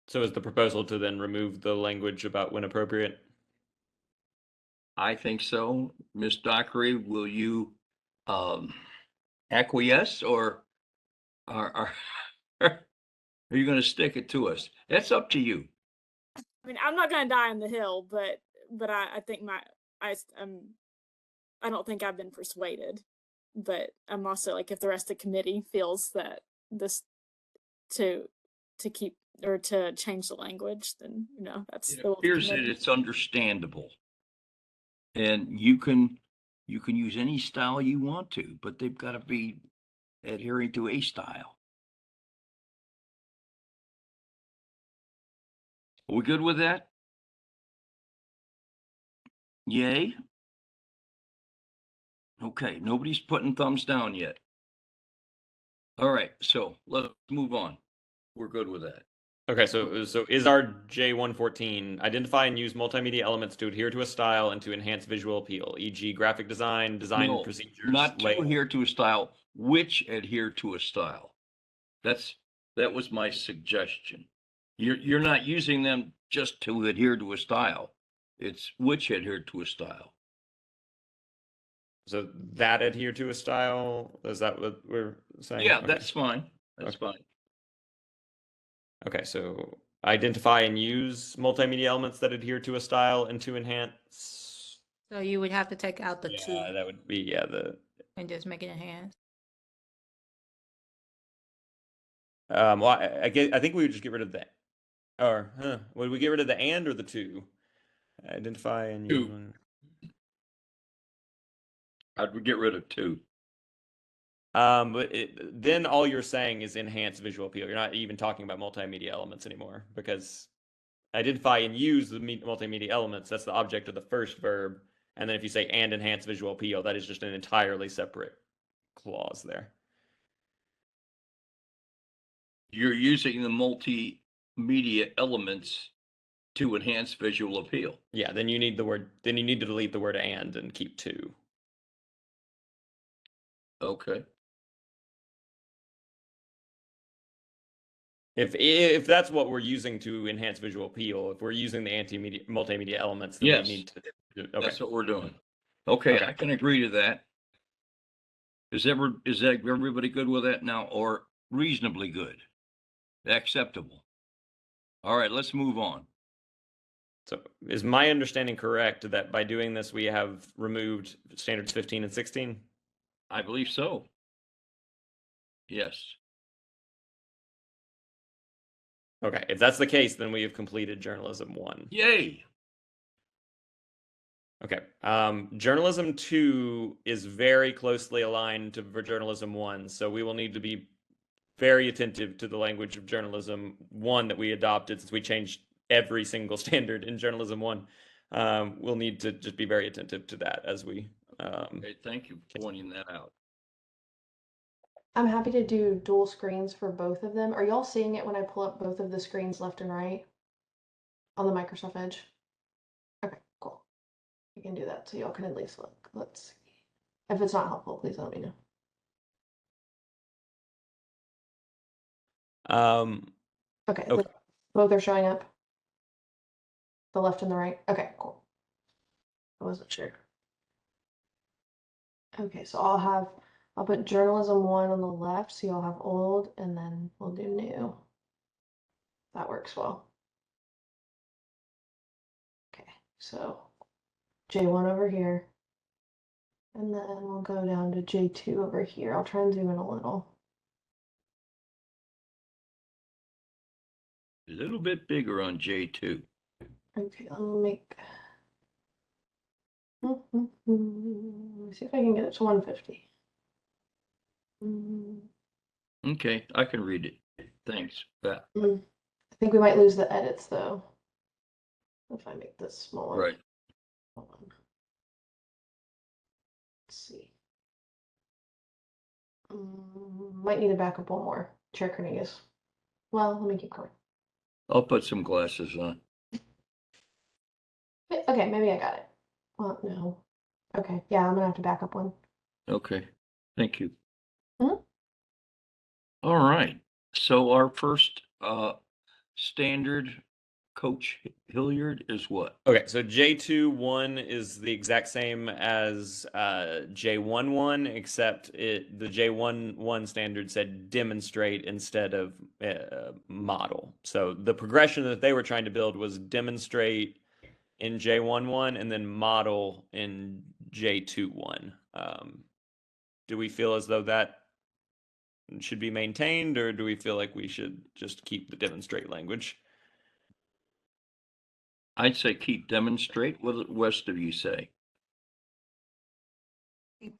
So is the proposal to then remove the language about when appropriate? I think so. Ms. Dockery, will you acquiesce, or are are you going to stick it to us? That's up to you. I mean, I'm not going to die on the hill, but I think I don't think I've been persuaded. But I'm also like, if the rest of the committee feels that this to keep or to change the language, then that's It the will of the appears that committee. it's understandable. And you can use any style you want to, but they've got to be adhering to a style. Are we good with that? Yay? Okay, nobody's putting thumbs down yet. All right, so let's move on. We're good with that. Okay, so is our J114 identify and use multimedia elements to adhere to a style and to enhance visual appeal, e.g., graphic design, design No, procedures, not to layout? adhere to a style, which adhere to a style. That was my suggestion. You're not using them just to adhere to a style. It's which adhere to a style. So that adhere to a style? Is that what we're saying? Yeah, Okay. that's fine. That's Okay. fine. Okay, so identify and use multimedia elements that adhere to a style and to enhance. So you would have to take out the two Yeah, that would be the. and just make it enhanced. Well, I think we would just get rid of the. Or would we get rid of the and or the two? Identify and use Two. one. I'd get rid of two. But then all you're saying is enhance visual appeal. You're not even talking about multimedia elements anymore, because identify and use the multimedia elements, that's the object of the first verb. And then if you say and enhance visual appeal, that is just an entirely separate clause there. You're using the multimedia elements to enhance visual appeal. Yeah, then you need to delete the word and keep to. Okay. If that's what we're using to enhance visual appeal, if we're using the multimedia elements, then Yes. we need to. Okay. That's what we're doing. Okay, Okay. I can agree to that. Is that everybody good with that now, or reasonably good? Acceptable? All right, let's move on. So is my understanding correct that by doing this, we have removed standards 15 and 16? I believe so. Yes. Okay, if that's the case, then we have completed journalism 1. Yay. Okay. Journalism 2 is very closely aligned to journalism 1, so we will need to be very attentive to the language of journalism 1 that we adopted, since we changed every single standard in journalism 1. We'll need to just be very attentive to that as we. Okay, thank you for pointing that out. I'm happy to do dual screens for both of them. Are y'all seeing it when I pull up both of the screens left and right on the Microsoft Edge? Okay, cool. I can do that so y'all can at least look. Let's see. If it's not helpful, please let me know. Okay, Okay. both are showing up. The left and the right. Okay, cool. I wasn't sure. Okay, so I'll put journalism 1 on the left, so you'll have old, and then we'll do new. That works well. Okay, so J1 over here. And then we'll go down to J2 over here. I'll try and zoom in a little. A little bit bigger on J2. Okay, let me make. Let me see if I can get it to 150. Okay, I can read it. Thanks. Yeah. I think we might lose the edits though. If I make this smaller. Right. Hold on. Let's see. Might need to back up one more. Chair Cornelius. Well, let me keep going. I'll put some glasses on. Okay, maybe I got it. Well, no. Okay, yeah, I'm gonna have to back up one. Okay, thank you. Mhm. All right, so our first standard, Coach Hilliard, is what? Okay, so J2.1 is the exact same as J1.1, except the J1.1 standard said demonstrate instead of model. So the progression that they were trying to build was demonstrate in J1.1 and then model in J2.1. Do we feel as though that should be maintained, or do we feel like we should just keep the demonstrate language? I'd say keep demonstrate. What do the rest of you say?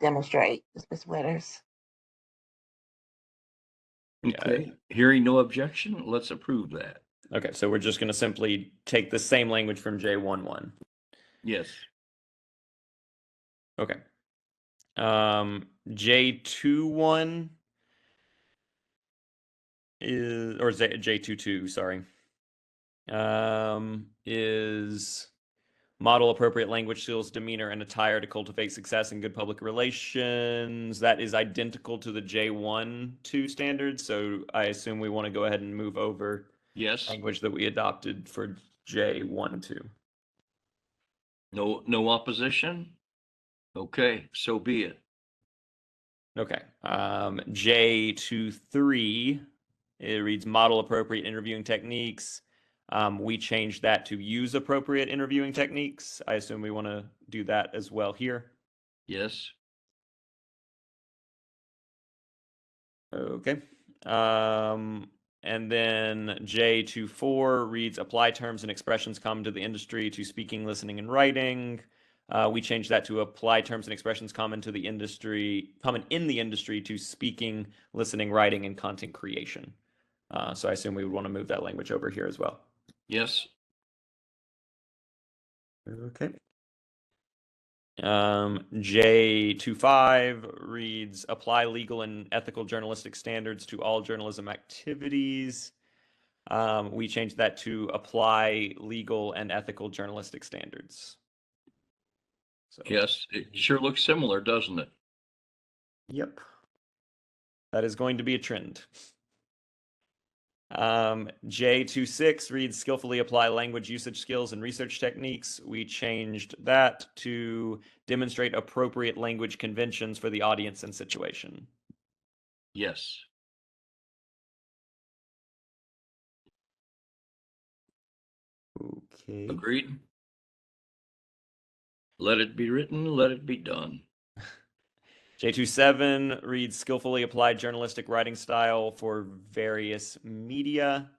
Demonstrate, Ms. Winters. Okay, hearing no objection, let's approve that. Okay, so we're just going to simply take the same language from J1.1. Yes. Okay. J2.1 is, or J2.2, sorry, is model appropriate language skills, demeanor, and attire to cultivate success in good public relations. That is identical to the J1.2 standard, so I assume we want to go ahead and move over Yes. language that we adopted for J1.2. No opposition? Okay, so be it. Okay. J2.3, it reads model appropriate interviewing techniques. We changed that to use appropriate interviewing techniques. I assume we want to do that as well here. Yes. Okay. And then J2.4 reads apply terms and expressions common to the industry to speaking, listening, and writing. We changed that to apply terms and expressions common in the industry to speaking, listening, writing, and content creation. So I assume we would want to move that language over here as well. Yes. Okay. J25 reads apply legal and ethical journalistic standards to all journalism activities. We changed that to apply legal and ethical journalistic standards. So, Yes, it sure looks similar, doesn't it? yep. That is going to be a trend. J26 reads skillfully apply language usage skills and research techniques. We changed that to demonstrate appropriate language conventions for the audience and situation. Yes. Okay. Agreed. Let it be written, let it be done. J27 reads skillfully applied journalistic writing style for various media.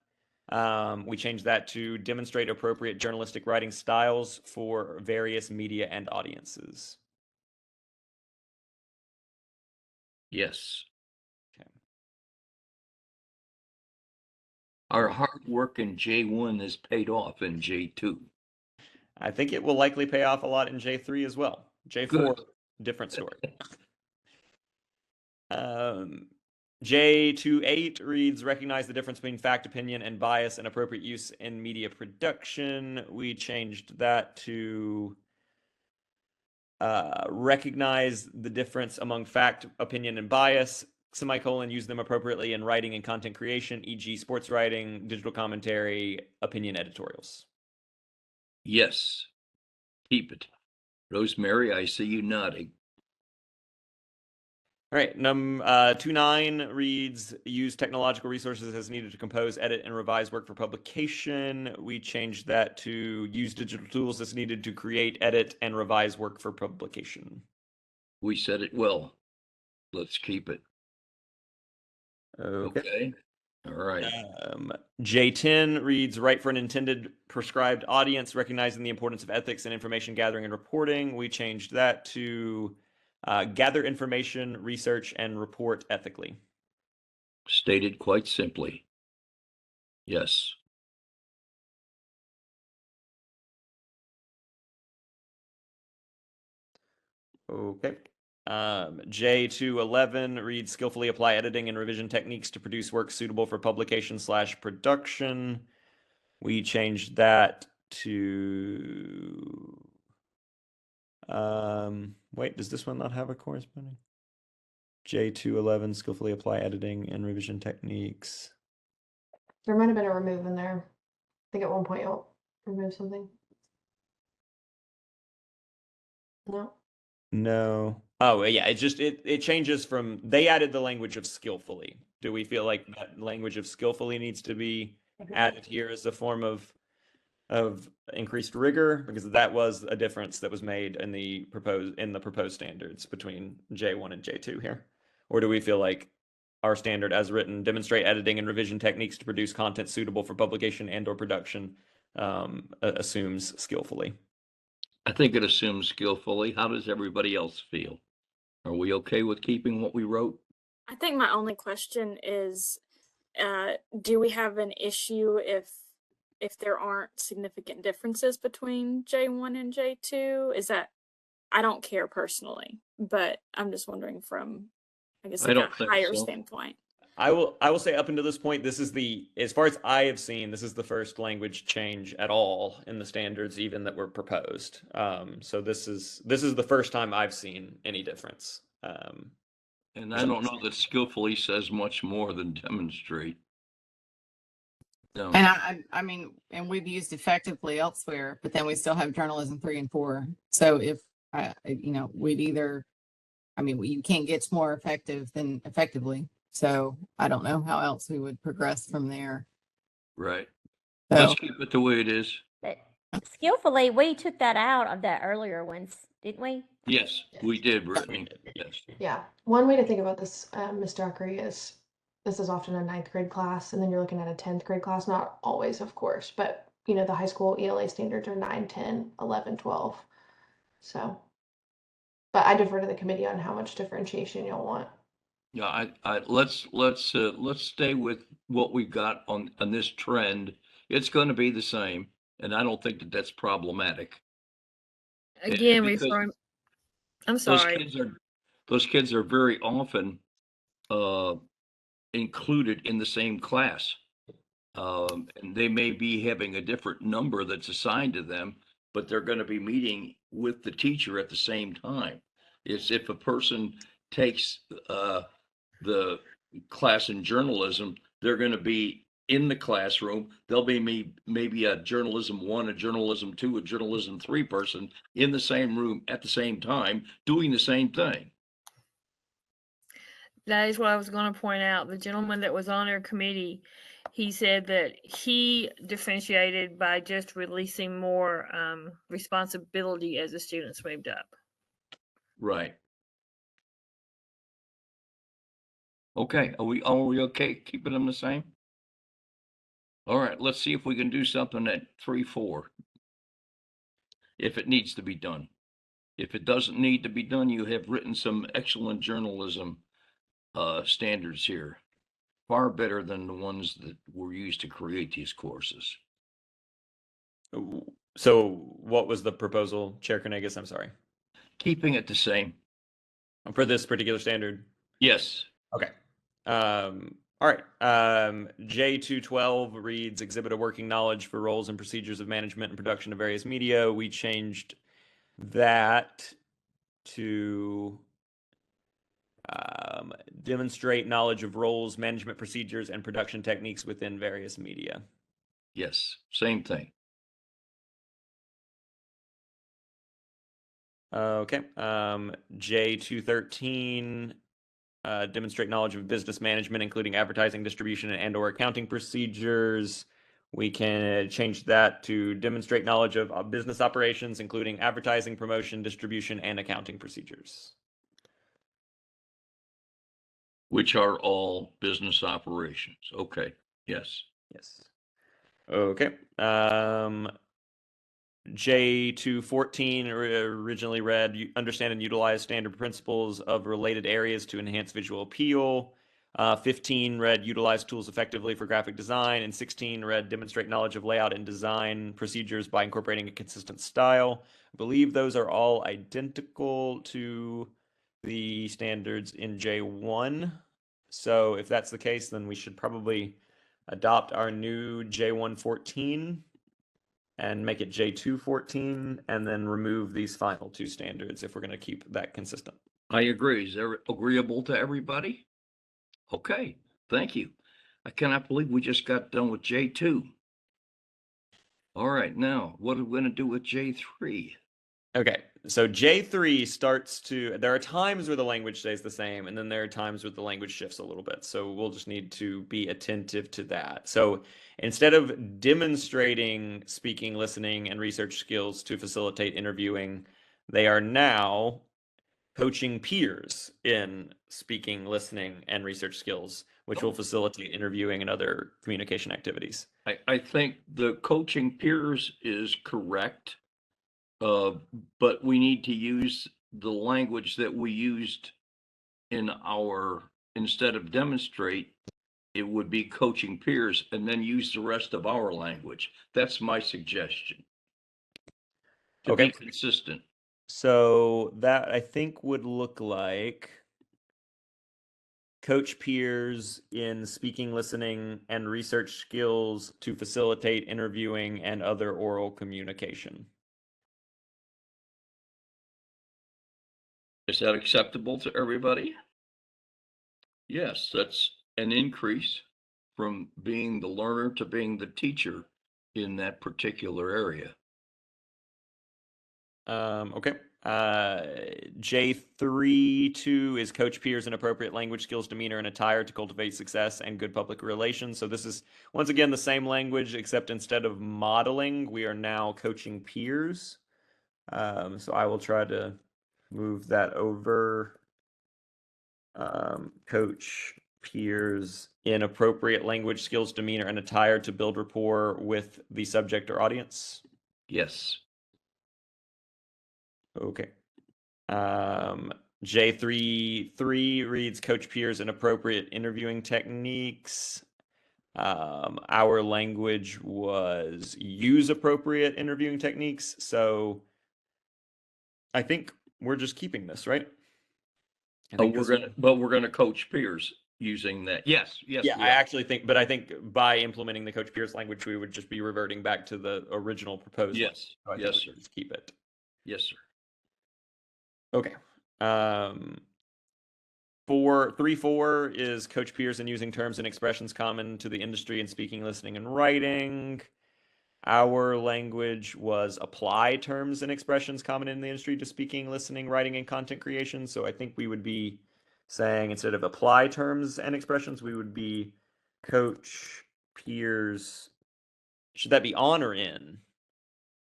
We changed that to demonstrate appropriate journalistic writing styles for various media and audiences. Yes. Okay. Our hard work in J1 has paid off in J2. I think it will likely pay off a lot in J3 as well. J4, Good. different story. J28 reads recognize the difference between fact, opinion, and bias and appropriate use in media production. We changed that to recognize the difference among fact, opinion, and bias, semicolon, use them appropriately in writing and content creation, e.g. sports writing, digital commentary, opinion editorials. Yes. Keep it. Rosemary, I see you nodding. All right, 29 reads use technological resources as needed to compose, edit, and revise work for publication. We changed that to use digital tools as needed to create, edit, and revise work for publication. We said it well. Let's keep it. Okay. All right. J10 reads write for an intended prescribed audience, recognizing the importance of ethics and information gathering and reporting. We changed that to gather information, research, and report ethically. Stated quite simply. Yes. Okay. J211 reads skillfully apply editing and revision techniques to produce work suitable for publication / production. We changed that to wait, does this one not have a corresponding? J211 skillfully apply editing and revision techniques. There might have been a remove in there. I think at one point you'll remove something. No. No. Oh, yeah, it changes from they added the language of skillfully. Do we feel like that language of skillfully needs to be added here as a form of increased rigor, because that was a difference that was made in the proposed standards between J1 and J2 here? Or do we feel like our standard as written demonstrate editing and revision techniques to produce content suitable for publication and or production assumes skillfully? I think it assumes skillfully. How does everybody else feel? Are we okay with keeping what we wrote? I think my only question is, do we have an issue if there aren't significant differences between J1 and J2? Is that, I don't care personally, but I'm just wondering from, I guess, I like a don't think higher so. standpoint. I will say up until this point, this is as far as I have seen, this is the first language change at all in the standards, even that were proposed. So this is the first time I've seen any difference. And I don't know that skillfully says much more than demonstrate. No. And I mean, and we've used effectively elsewhere, but then we still have journalism 3 and 4. So if we'd either, you can't get more effective than effectively. So I don't know how else we would progress from there. Right. So, Let's keep it the way it is. But skillfully, we took that out of the earlier ones, didn't we? Yes, we did, Brittany. Yes. Yeah. One way to think about this, Ms. Dockery, is this is often a 9th grade class, and then you're looking at a 10th grade class. Not always, of course, but the high school ELA standards are 9, 10, 11, 12. So, but I defer to the committee on how much differentiation you'll want. Yeah, let's stay with what we've got on this trend. It's going to be the same, and I don't think that that's problematic. Again, Because referring, I'm those sorry. kids are very often included in the same class. And they may be having a different number that's assigned to them, but they're going to be meeting with the teacher at the same time. It's if a person takes the class in journalism, they're going to be in the classroom. There'll be maybe a journalism 1, a journalism 2, a journalism 3 person in the same room at the same time doing the same thing. That is what I was going to point out. The gentleman that was on our committee, he said that he differentiated by just releasing more responsibility as the students moved up. Right. Okay, are we okay keeping them the same? All right, let's see if we can do something at 3-4. If it needs to be done. If it doesn't need to be done, you have written some excellent journalism standards here. Far better than the ones that were used to create these courses. So what was the proposal, Chair Kernagis? I'm sorry. Keeping it the same. For this particular standard? Yes. Okay. All right. J212 reads exhibit a working knowledge for roles and procedures of management and production of various media. We changed that to demonstrate knowledge of roles, management procedures, and production techniques within various media. Yes, same thing. Okay. J213 demonstrate knowledge of business management, including advertising, distribution, and/or accounting procedures. We can change that to demonstrate knowledge of business operations, including advertising, promotion, distribution, and accounting procedures. Which are all business operations. Okay. Yes. Yes. Okay. J214 originally read understand and utilize standard principles of related areas to enhance visual appeal. 15 read utilize tools effectively for graphic design, and 16 read demonstrate knowledge of layout and design procedures by incorporating a consistent style. I believe those are all identical to the standards in J1. So if that's the case, then we should probably adopt our new J114 and make it J214, and then remove these final two standards if we're going to keep that consistent. I agree. Is that agreeable to everybody? Okay, thank you. I cannot believe we just got done with J2. All right, now what are we going to do with J3? Okay, so J3 starts to, there are times where the language stays the same, and then there are times where the language shifts a little bit. So we'll just need to be attentive to that. So instead of demonstrating speaking, listening, and research skills to facilitate interviewing, they are now coaching peers in speaking, listening, and research skills, which will facilitate interviewing and other communication activities. I think the coaching peers is correct. But we need to use the language that we used in instead of demonstrate, it would be coaching peers, and then use the rest of our language. That's my suggestion. To be consistent. So that I think would look like coach peers in speaking, listening, and research skills to facilitate interviewing and other oral communication. Is that acceptable to everybody? Yes, that's an increase from being the learner to being the teacher in that particular area. Okay. J3-2 is coach peers in appropriate language skills, demeanor, and attire to cultivate success and good public relations. So this is, once again, the same language, except instead of modeling, we are now coaching peers. So I will try to move that over. Coach peers in appropriate language skills, demeanor, and attire to build rapport with the subject or audience. Yes. Okay. J3 reads coach peers inappropriate interviewing techniques. Our language was use appropriate interviewing techniques. So I think we're just keeping this, right? I think We're gonna coach peers using that. Yes, yes, yeah, we I are. actually think, but I think by implementing the coach peers language, we would just be reverting back to the original proposal. Yes, So I think yes, we sir. should just keep it. Yes, sir. Okay. 3.4 is coach peers and using terms and expressions common to the industry in speaking, listening, and writing. Our language was apply terms and expressions common in the industry to speaking, listening, writing, and content creation. So I think we would be saying instead of apply terms and expressions, we would be coach peers. Should that be on or in?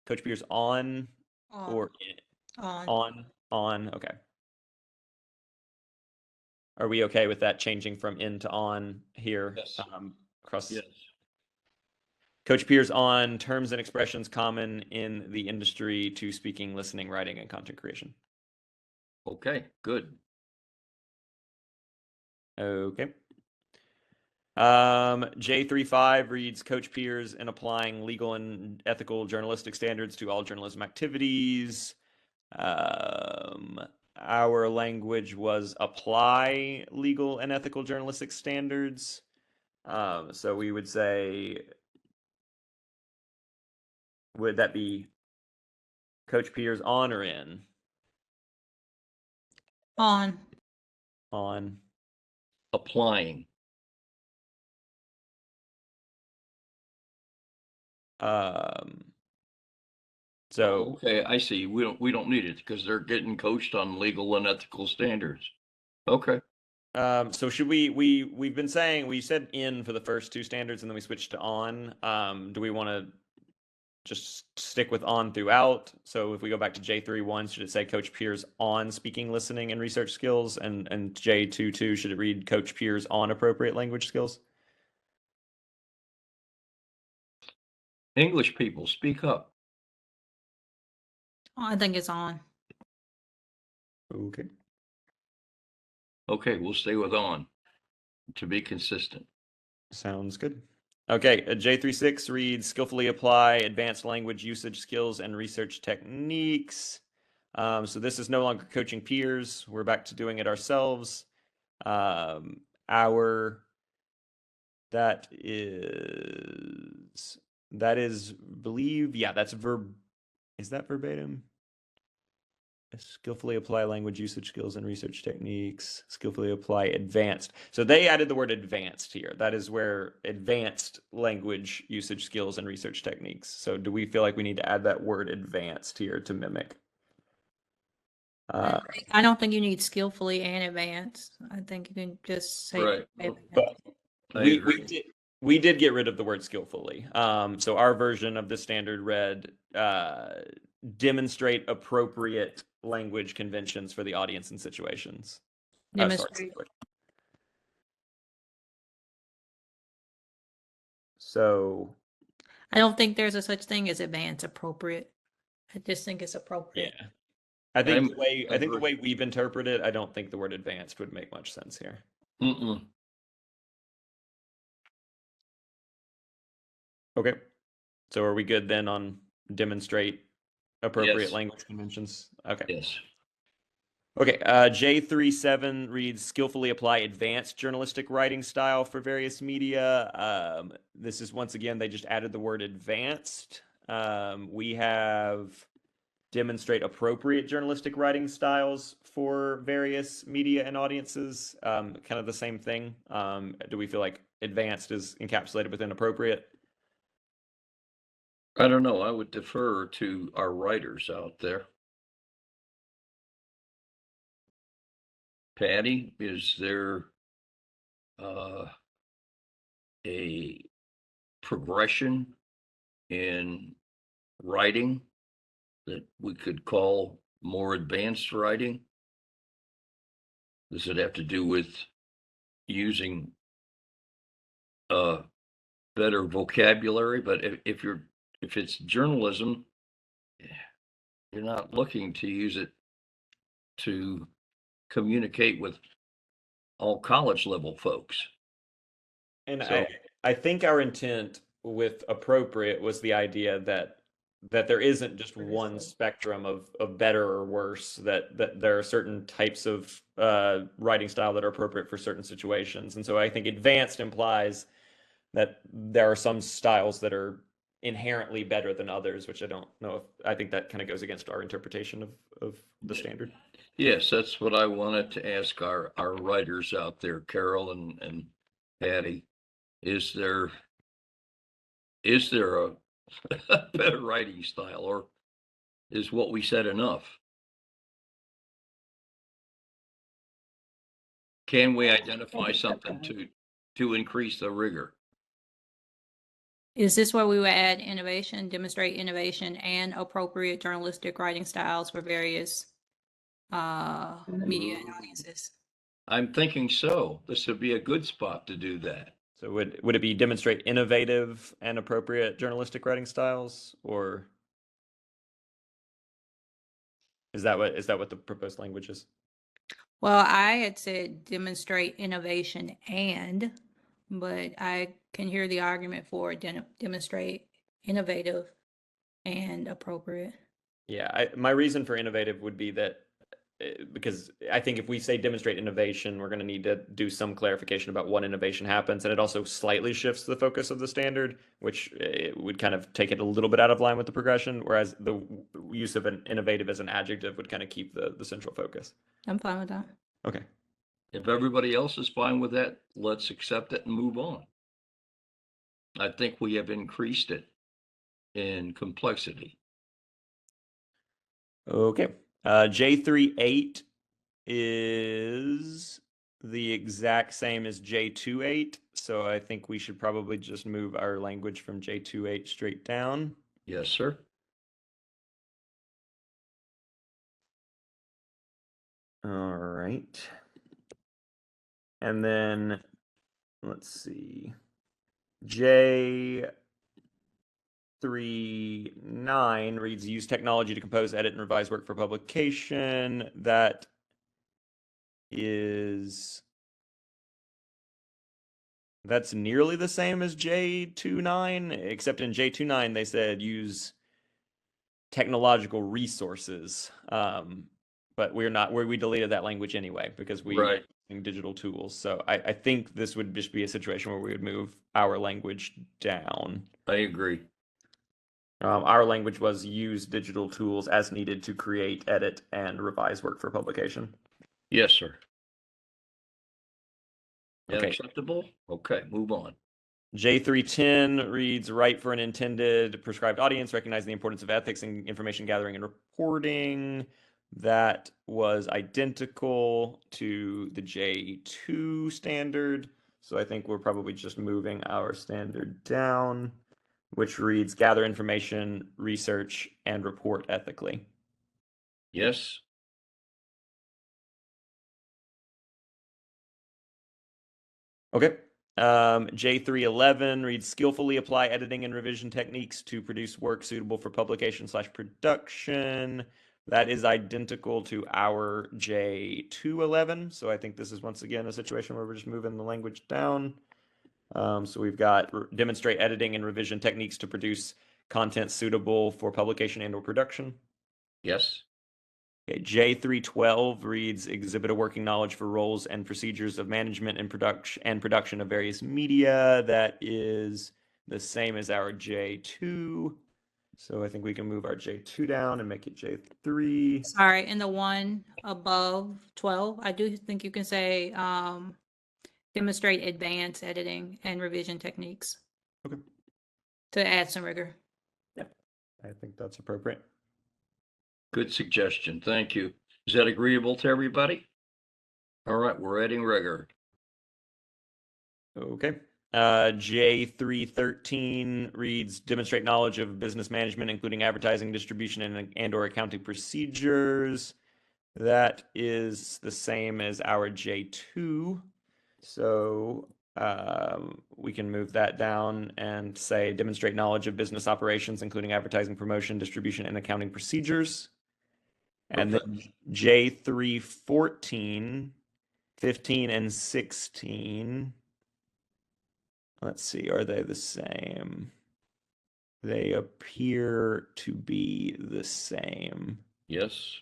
Coach peers on or in? On. Okay. Are we okay with that changing from in to on here? Yes. Across. Yes. Coach peers on terms and expressions common in the industry to speaking, listening, writing, and content creation. Okay, good. Okay. J35 reads coach peers in applying legal and ethical journalistic standards to all journalism activities. Our language was apply legal and ethical journalistic standards. So we would say, would that be coach peers on or in? On. On. Applying. So okay, I see. We don't need it because they're getting coached on legal and ethical standards. Okay. So should we've been saying, we said in for the first two standards and then we switched to on. Do we want to just stick with on throughout? So if we go back to J3.1, should it say coach peers on speaking, listening, and research skills? And J2.2, should it read coach peers on appropriate language skills? English people, speak up. I think it's on. Okay. Okay, we'll stay with on to be consistent. Sounds good. Okay, J36 reads skillfully apply advanced language usage skills and research techniques. So this is no longer coaching peers. We're back to doing it ourselves. That is believe, yeah, that's is that verbatim? Skillfully apply language usage skills and research techniques. Skillfully apply advanced. So they added the word advanced here. That is where advanced language usage skills and research techniques. So do we feel like we need to add that word advanced here to mimic? I don't think you need skillfully and advanced. I think you can just say Right. advanced. We did get rid of the word skillfully. So our version of the standard read demonstrate appropriate language conventions for the audience and situations. Demonstrate. So I don't think there's a such thing as advanced appropriate. I just think it's appropriate. yeah. I think I the way we've interpreted it, I don't think the word advanced would make much sense here. Okay. So are we good then on demonstrate appropriate Yes. language conventions? Okay. Yes. Okay, J37 reads skillfully apply advanced journalistic writing style for various media. This is once again, they just added the word advanced. We have demonstrate appropriate journalistic writing styles for various media and audiences. Kind of the same thing. Do we feel like advanced is encapsulated within appropriate? I don't know. I would defer to our writers out there. Patty, is there a progression in writing that we could call more advanced writing? Does it have to do with using better vocabulary? But if it's journalism, You're not looking to use it to communicate with all college level folks. And So- I think our intent with appropriate was the idea that there isn't just one spectrum of better or worse, that there are certain types of writing style that are appropriate for certain situations. And so I think advanced implies that there are some styles that are inherently better than others, which I don't know if I think that kind of goes against our interpretation of the standard. Yes, that's what I wanted to ask our writers out there, Carol and Patty. Is there a better writing style, or is what we said enough? Can we identify something to increase the rigor? Is this where we would add innovation, demonstrate innovation and appropriate journalistic writing styles for various media and audiences? I'm thinking so. This would be a good spot to do that. So would it be demonstrate innovative and appropriate journalistic writing styles, or is that what the proposed language is? Well, I had said demonstrate innovation but I can hear the argument for demonstrate innovative and appropriate. Yeah, my reason for innovative would be that because I think if we say demonstrate innovation, we're going to need to do some clarification about what innovation happens, and it also slightly shifts the focus of the standard, which would kind of take it a little bit out of line with the progression, whereas the use of an innovative as an adjective would kind of keep the central focus. I'm fine with that. Okay. If everybody else is fine with that, let's accept it and move on. I think we have increased it in complexity. Okay. J38 is the exact same as J28, so I think we should probably just move our language from J28 straight down. Yes, sir. All right. And then let's see. J39 reads use technology to compose, edit, and revise work for publication. That is that's nearly the same as J29, except in J29 they said use technological resources. But we deleted that language anyway because we Right. using digital tools. So I think this would just be a situation where we would move our language down. I agree. Our language was use digital tools as needed to create, edit, and revise work for publication. Yes, sir. That Okay. acceptable? Okay, move on. J310 reads write for an intended prescribed audience, recognize the importance of ethics in information gathering and reporting. That was identical to the J2 standard. So I think we're probably just moving our standard down, which reads gather information, research, and report ethically. Yes. Okay. J311 reads skillfully apply editing and revision techniques to produce work suitable for publication/production. That is identical to our J211. So I think this is once again a situation where we're just moving the language down. So we've got demonstrate editing and revision techniques to produce content suitable for publication and/or production. Yes. Okay, J312 reads exhibit a working knowledge for roles and procedures of management and production of various media. That is the same as our J2. So I think we can move our J2 down and make it J3. Sorry, in the one above 12, I do think you can say demonstrate advanced editing and revision techniques. Okay. To add some rigor. Yeah, I think that's appropriate. Good suggestion. Thank you. Is that agreeable to everybody? All right, we're adding rigor. Okay. J313 reads demonstrate knowledge of business management, including advertising, distribution, and/or accounting procedures. That is the same as our J2. So we can move that down and say demonstrate knowledge of business operations, including advertising, promotion, distribution, and accounting procedures. And then J3 14, 15, and 16. Let's see, are they the same? They appear to be the same. Yes.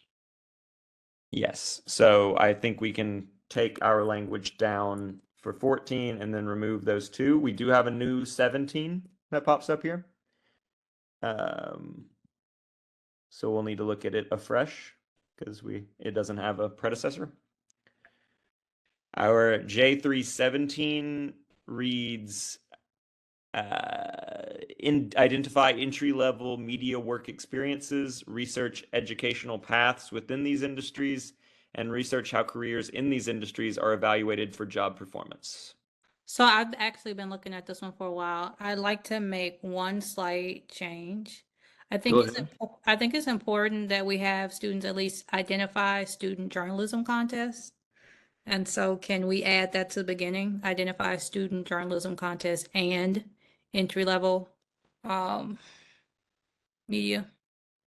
Yes. So I think we can take our language down for 14 and then remove those two. We do have a new 17 that pops up here. So we'll need to look at it afresh because it doesn't have a predecessor. Our J317 reads identify entry-level media work experiences, research educational paths within these industries, and research how careers in these industries are evaluated for job performance. So I've actually been looking at this one for a while. I'd like to make one slight change. I think Go it's ahead. I think it's important that we have students at least identify student journalism contests. And so can we add that to the beginning? Identify student journalism contest and entry level media.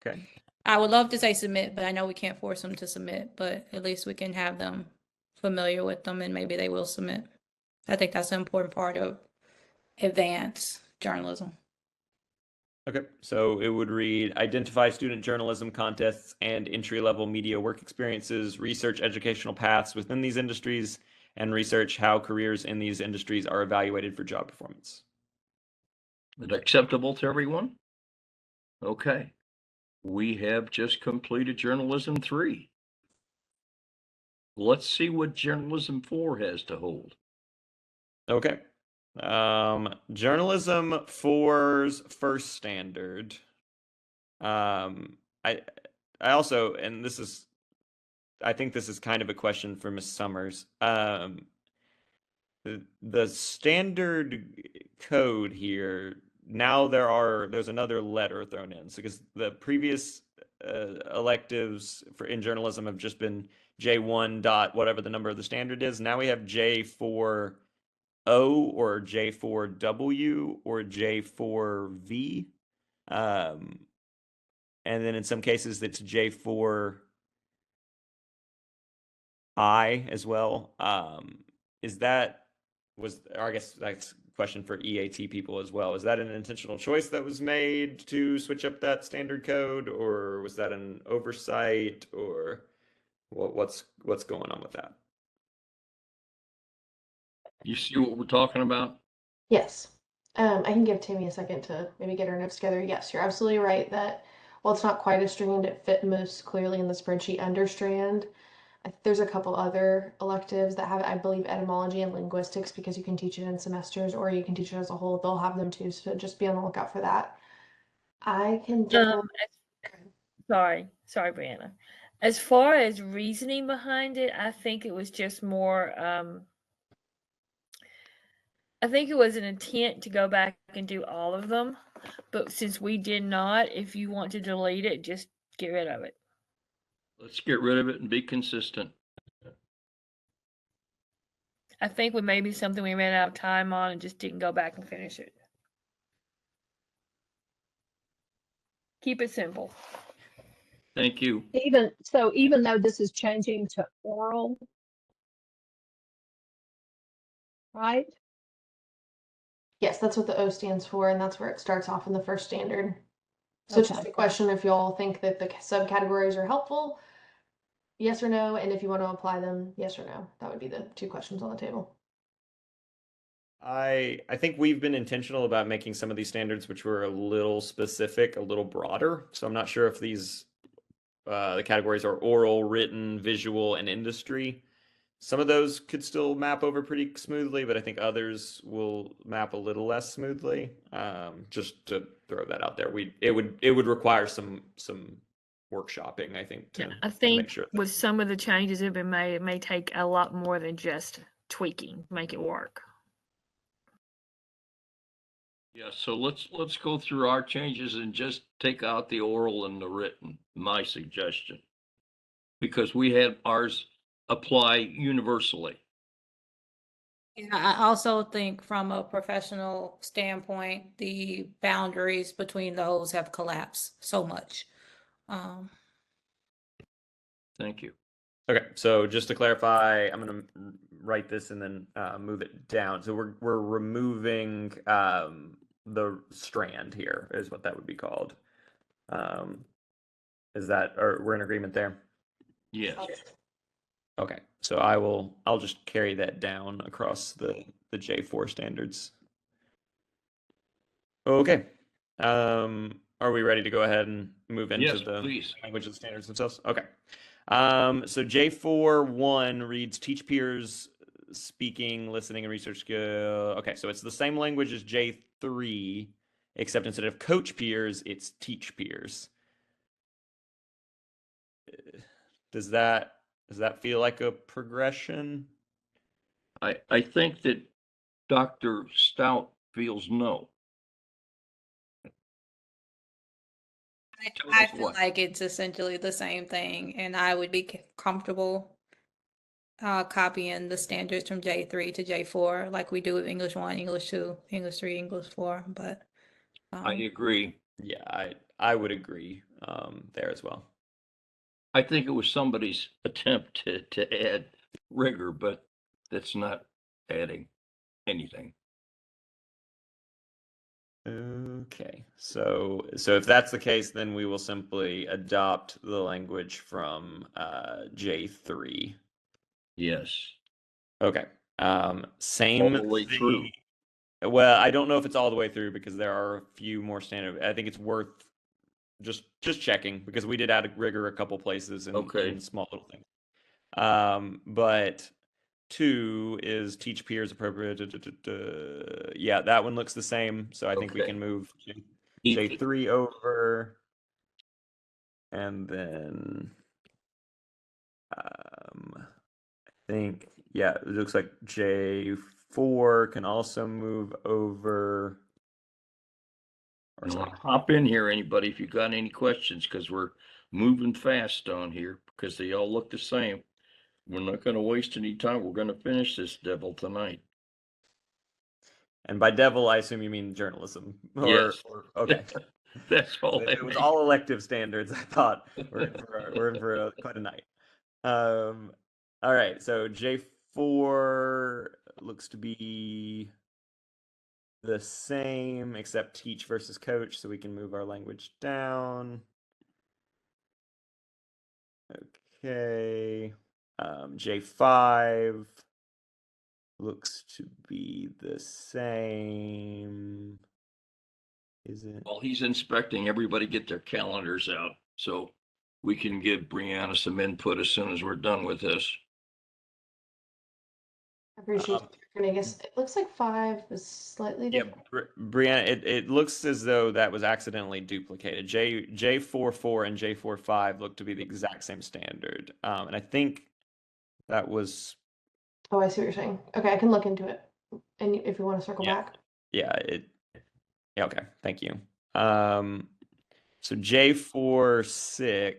Okay. I would love to say submit, but I know we can't force them to submit, but at least we can have them familiar with them and maybe they will submit. I think that's an important part of advanced journalism. Okay, so it would read identify student journalism contests and entry-level media work experiences, research educational paths within these industries, and research how careers in these industries are evaluated for job performance. Is it acceptable to everyone? Okay. We have just completed journalism 3. Let's see what journalism 4 has to hold. Okay. Journalism 4's first standard. I also, and I think this is kind of a question for Miss Summers. The standard code here, now there's another letter thrown in. So because the previous electives in journalism have just been J1 dot whatever the number of the standard is. Now we have J4O or J4W or J4V. And then in some cases it's J4I as well. I guess that's a question for EAT people as well. Is that an intentional choice that was made to switch up that standard code, or was that an oversight, or what's going on with that? You see what we're talking about? Yes. I can give Tammy a second to maybe get her notes together. Yes, you're absolutely right that while it's not quite a strand, it fit most clearly in the spreadsheet under strand. There's a couple other electives that have, I believe, etymology and linguistics because you can teach it in semesters or you can teach it as a whole. They'll have them too, so just be on the lookout for that. I can definitely. Sorry, Brianna. As far as reasoning behind it, I think it was just more, I think it was an intent to go back and do all of them, but since we did not, if you want to delete it, just get rid of it. Let's get rid of it and be consistent. I think we maybe something we ran out of time on and just didn't go back and finish it. Keep it simple. Thank you. Even though this is changing to oral, right? Yes, that's what the O stands for, and that's where it starts off in the first standard. So it's just Okay. a question if y'all think that the subcategories are helpful, yes or no, and if you want to apply them, yes or no. That would be the 2 questions on the table. I think we've been intentional about making some of these standards, which were a little specific, a little broader. So I'm not sure if these the categories are oral, written, visual, and industry. Some of those could still map over pretty smoothly, but I think others will map a little less smoothly. Just to throw that out there, it would require some workshopping, I think, to think make sure. with some of the changes that have been made, it may take a lot more than just tweaking, make it work. Yeah, so let's go through our changes and just take out the oral and the written, my suggestion. Because we had ours apply universally. Yeah, I also think from a professional standpoint, the boundaries between those have collapsed so much. Thank you. Okay, so just to clarify, I'm going to write this and then move it down. So we're removing the strand here, is what that would be called. Is that, or we're in agreement there? Yes. Okay, so I'll just carry that down across the J4 standards. Okay. Are we ready to go ahead and move into Yes, the please. language of the standards themselves? Okay. So J4.1 reads teach peers speaking, listening, and research skill. Okay, so it's the same language as J3, except instead of coach peers, it's teach peers. Does that feel like a progression? I think that Dr. Stout feels no. Tell I us feel what. like it's essentially the same thing, and I would be comfortable copying the standards from J3 to J4, like we do with English 1, English 2, English 3, English 4. But I agree. Yeah, I would agree there as well. I think it was somebody's attempt to add rigor, but that's not adding anything. Okay, so if that's the case, then we will simply adopt the language from J3. Yes. Okay. Same All the way through. thing. Well, I don't know if it's all the way through because there are a few more standard. I think it's worth just checking because we did add rigor a couple places in small little things. But 2 is teach peers appropriate. Yeah, that one looks the same. So I think we Okay. can move J3 over. And then I think, yeah, it looks like J4 can also move over. Or And something. hop in here, anybody, if you got any questions, because we're moving fast on here because they all look the same. We're not going to waste any time. We're going to finish this devil tonight. And by devil, I assume you mean journalism. Yes. Okay. That's all. If it was all elective standards, I thought we're in for quite a night. All right, so J4 looks to be the same except teach versus coach, so we can move our language down. Okay. J5 looks to be the same. Is it? While he's inspecting, everybody get their calendars out so we can give Brianna some input as soon as we're done with this. I appreciate it. I guess it looks like 5 is slightly Yeah, different. Brianna, it looks as though that was accidentally duplicated. J44 and J45 look to be the exact same standard. And I think that was. Oh, I see what you're saying. Okay, I can look into it. And if you want to circle back. Yeah, yeah, okay, thank you. So J46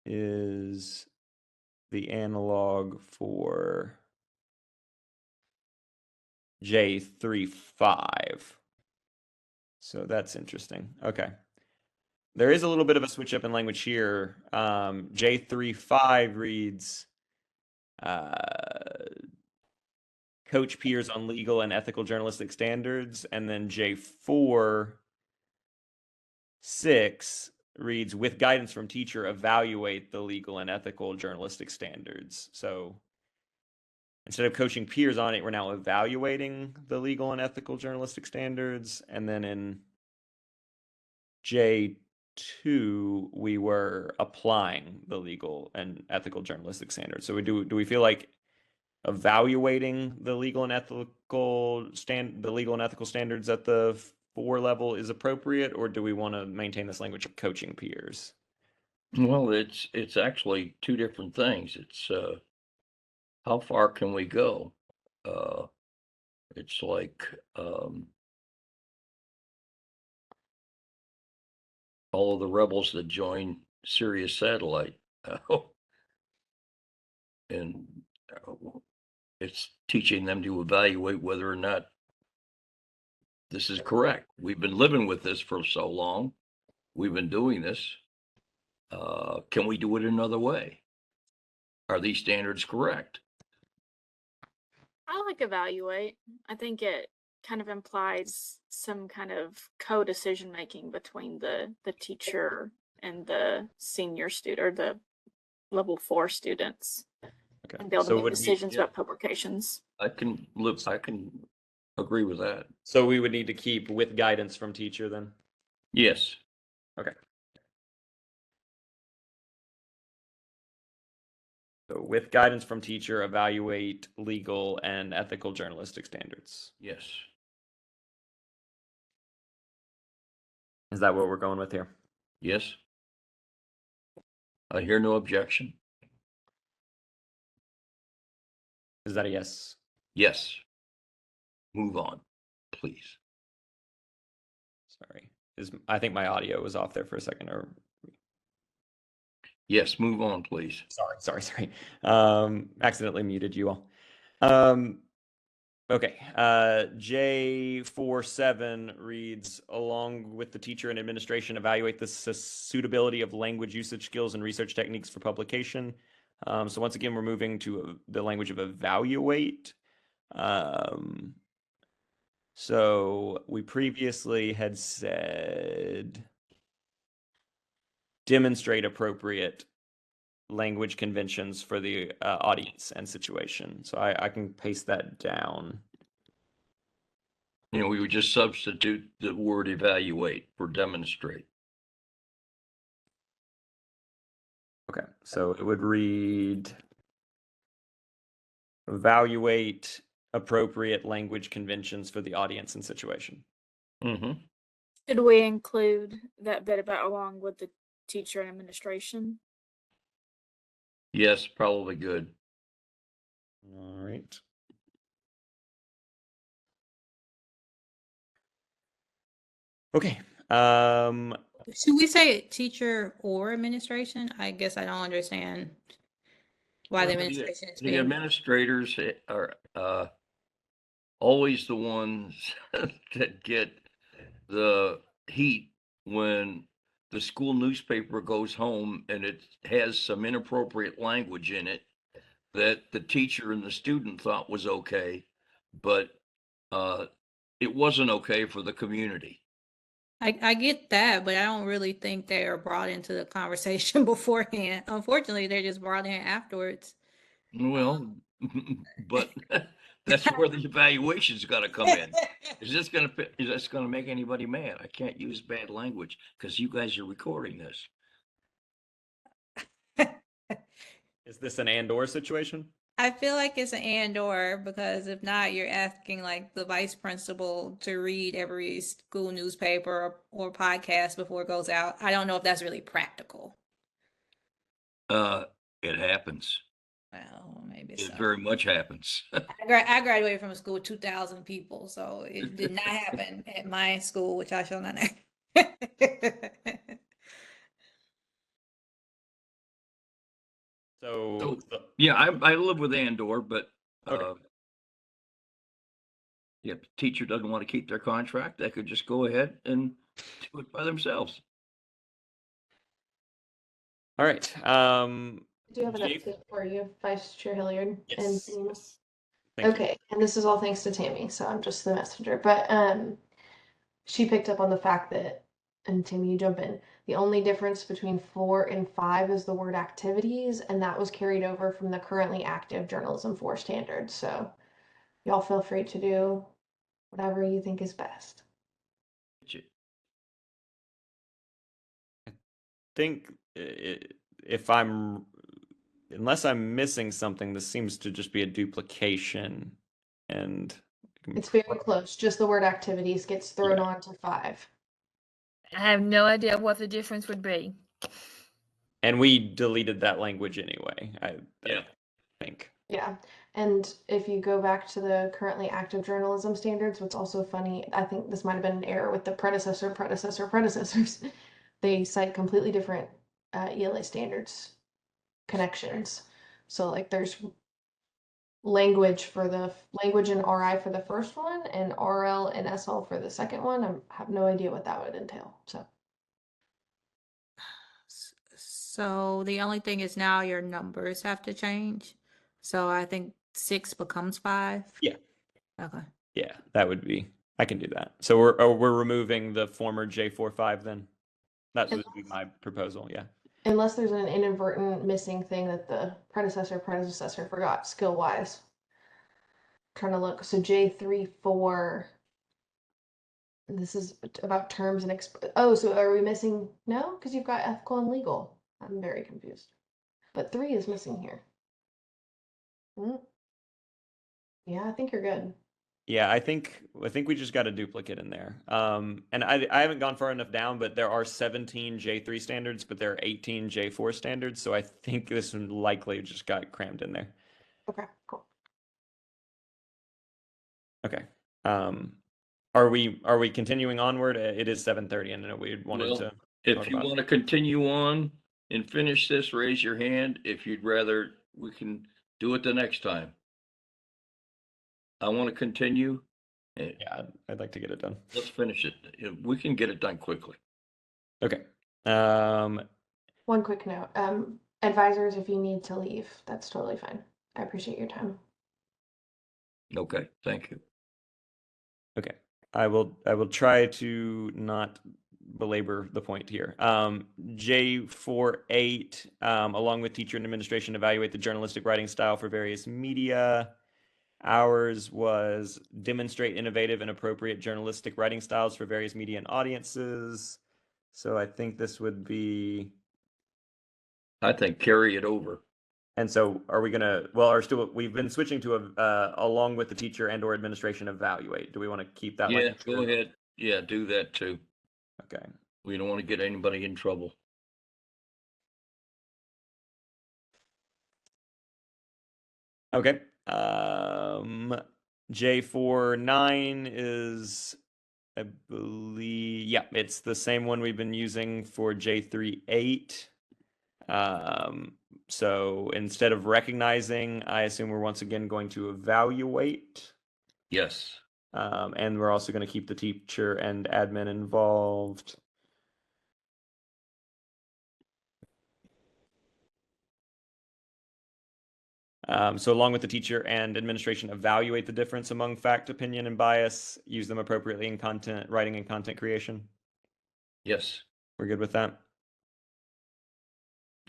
is the analog for J35. So that's interesting. Okay. There is a little bit of a switch up in language here. J35 reads coach peers on legal and ethical journalistic standards, and then J46 reads with guidance from teacher, evaluate the legal and ethical journalistic standards. So instead of coaching peers on it, we're now evaluating the legal and ethical journalistic standards. And then in J2, we were applying the legal and ethical journalistic standards. So do we feel like evaluating the legal and ethical standards at the 4 level is appropriate, or do we want to maintain this language of coaching peers? Well, it's actually 2 different things. It's how far can we go? It's like all of the rebels that join Sirius Satellite. And it's teaching them to evaluate whether or not this is correct. We've been living with this for so long. We've been doing this. Can we do it another way? Are these standards correct? I like evaluate. I think it kind of implies some kind of co-decision making between the teacher and the senior student or the level 4 students, Okay. and be able to So make would we, decisions yeah. about publications. I can agree with that. so we would need to keep with guidance from teacher then? Yes. Okay. So with guidance from teacher, evaluate legal and ethical journalistic standards. Yes. Is that what we're going with here? Yes. I hear no objection. Is that a yes? Yes. Move on, please. Sorry. I think my audio was off there for a second. Or Yes, move on, please. sorry. Accidentally muted you all. Okay. J47 reads, along with the teacher and administration, evaluate the suitability of language usage skills and research techniques for publication. So once again, we're moving to the language of evaluate. So we previously had said demonstrate appropriate language conventions for the audience and situation. So I can paste that down. We would just substitute the word evaluate for demonstrate. Okay, so it would read evaluate appropriate language conventions for the audience and situation. Mm-hmm. Should we include that bit about along with the teacher and administration? Yes, probably good. All right. Okay. Should we say teacher or administration? I guess I don't understand why the Well, administration is the being. administrators are always the ones that get the heat when the school newspaper goes home and it has some inappropriate language in it that the teacher and the student thought was okay, but it wasn't okay for the community. I get that, but I don't really think they are brought into the conversation beforehand. Unfortunately, they're just brought in afterwards. Well, but that's where the evaluation's got to come in. Is this gonna make anybody mad? I can't use bad language because you guys are recording this. Is this an and/or situation? I feel like it's an and or, because if not, you're asking like the vice principal to read every school newspaper or podcast before it goes out. I don't know if that's really practical. It happens. Well, maybe It so. very much happens. I graduated from a school with 2,000 people, so it did not happen at my school, which I shall not name. So Yeah, I live with Andor, but Okay. if the teacher doesn't want to keep their contract, they could just go ahead and do it by themselves. All right. I do have an Chief? update for you, Vice Chair Hilliard and Yes. team. Yes. Thank you. Okay, and this is all thanks to Tammy, so I'm just the messenger. But she picked up on the fact that, and Tammy, you jump in. The only difference between 4 and 5 is the word activities, and that was carried over from the currently active Journalism 4 standards. So y'all feel free to do whatever you think is best. Think if I'm, unless I'm missing something, this seems to just be a duplication, and It's very close. Just the word activities gets thrown Yeah. on to 5. I have no idea what the difference would be. and we deleted that language anyway. I think. Yeah. And if you go back to the currently active journalism standards, what's also funny, I think this might have been an error with the predecessors. They cite completely different ELA standards connections. So like there's language in RI for the first one and RL and SL for the second one. I have no idea what that would entail. So So the only thing is now your numbers have to change. So I think 6 becomes 5. Yeah. Okay. Yeah, that would be. I can do that. So we're removing the former J45 then. That would be my proposal. Yeah. Unless there's an inadvertent missing thing that the predecessor forgot skill wise. Trying to look. So J34. This is about terms and oh, so are we missing? No, because you've got ethical and legal. I'm very confused. But 3 is missing here. Yeah, I think you're good. Yeah, I think we just got a duplicate in there. And I haven't gone far enough down, but there are 17 J3 standards, but there are 18 J4 standards. So I think this one likely just got crammed in there. Okay, cool. Okay. Are we continuing onward? It is 7:30, and I know we wanted Well, to if talk you about. want to continue on and finish this, raise your hand. If you'd rather, we can do it the next time. I want to continue. Yeah, I'd like to get it done. Let's finish it. We can get it done quickly. Okay. One quick note. Advisors, if you need to leave, that's totally fine. I appreciate your time. Okay, thank you. Okay. I will try to not belabor the point here. J48, along with teacher and administration, evaluate the journalistic writing style for various media. Ours was demonstrate innovative and appropriate journalistic writing styles for various media and audiences. So I think this would be. I think carry it over. And so are we gonna, we've been switching to along with the teacher and or administration evaluate. Do we want to keep that? Yeah, go ahead. Yeah, do that too. Okay. We don't want to get anybody in trouble. Okay. J49 is, I believe, yeah, it's the same one we've been using for J38. So instead of recognizing, I assume we're once again going to evaluate. Yes. And we're also going to keep the teacher and admin involved. So along with the teacher and administration, evaluate the difference among fact, opinion, and bias, use them appropriately in content writing and content creation. Yes. We're good with that?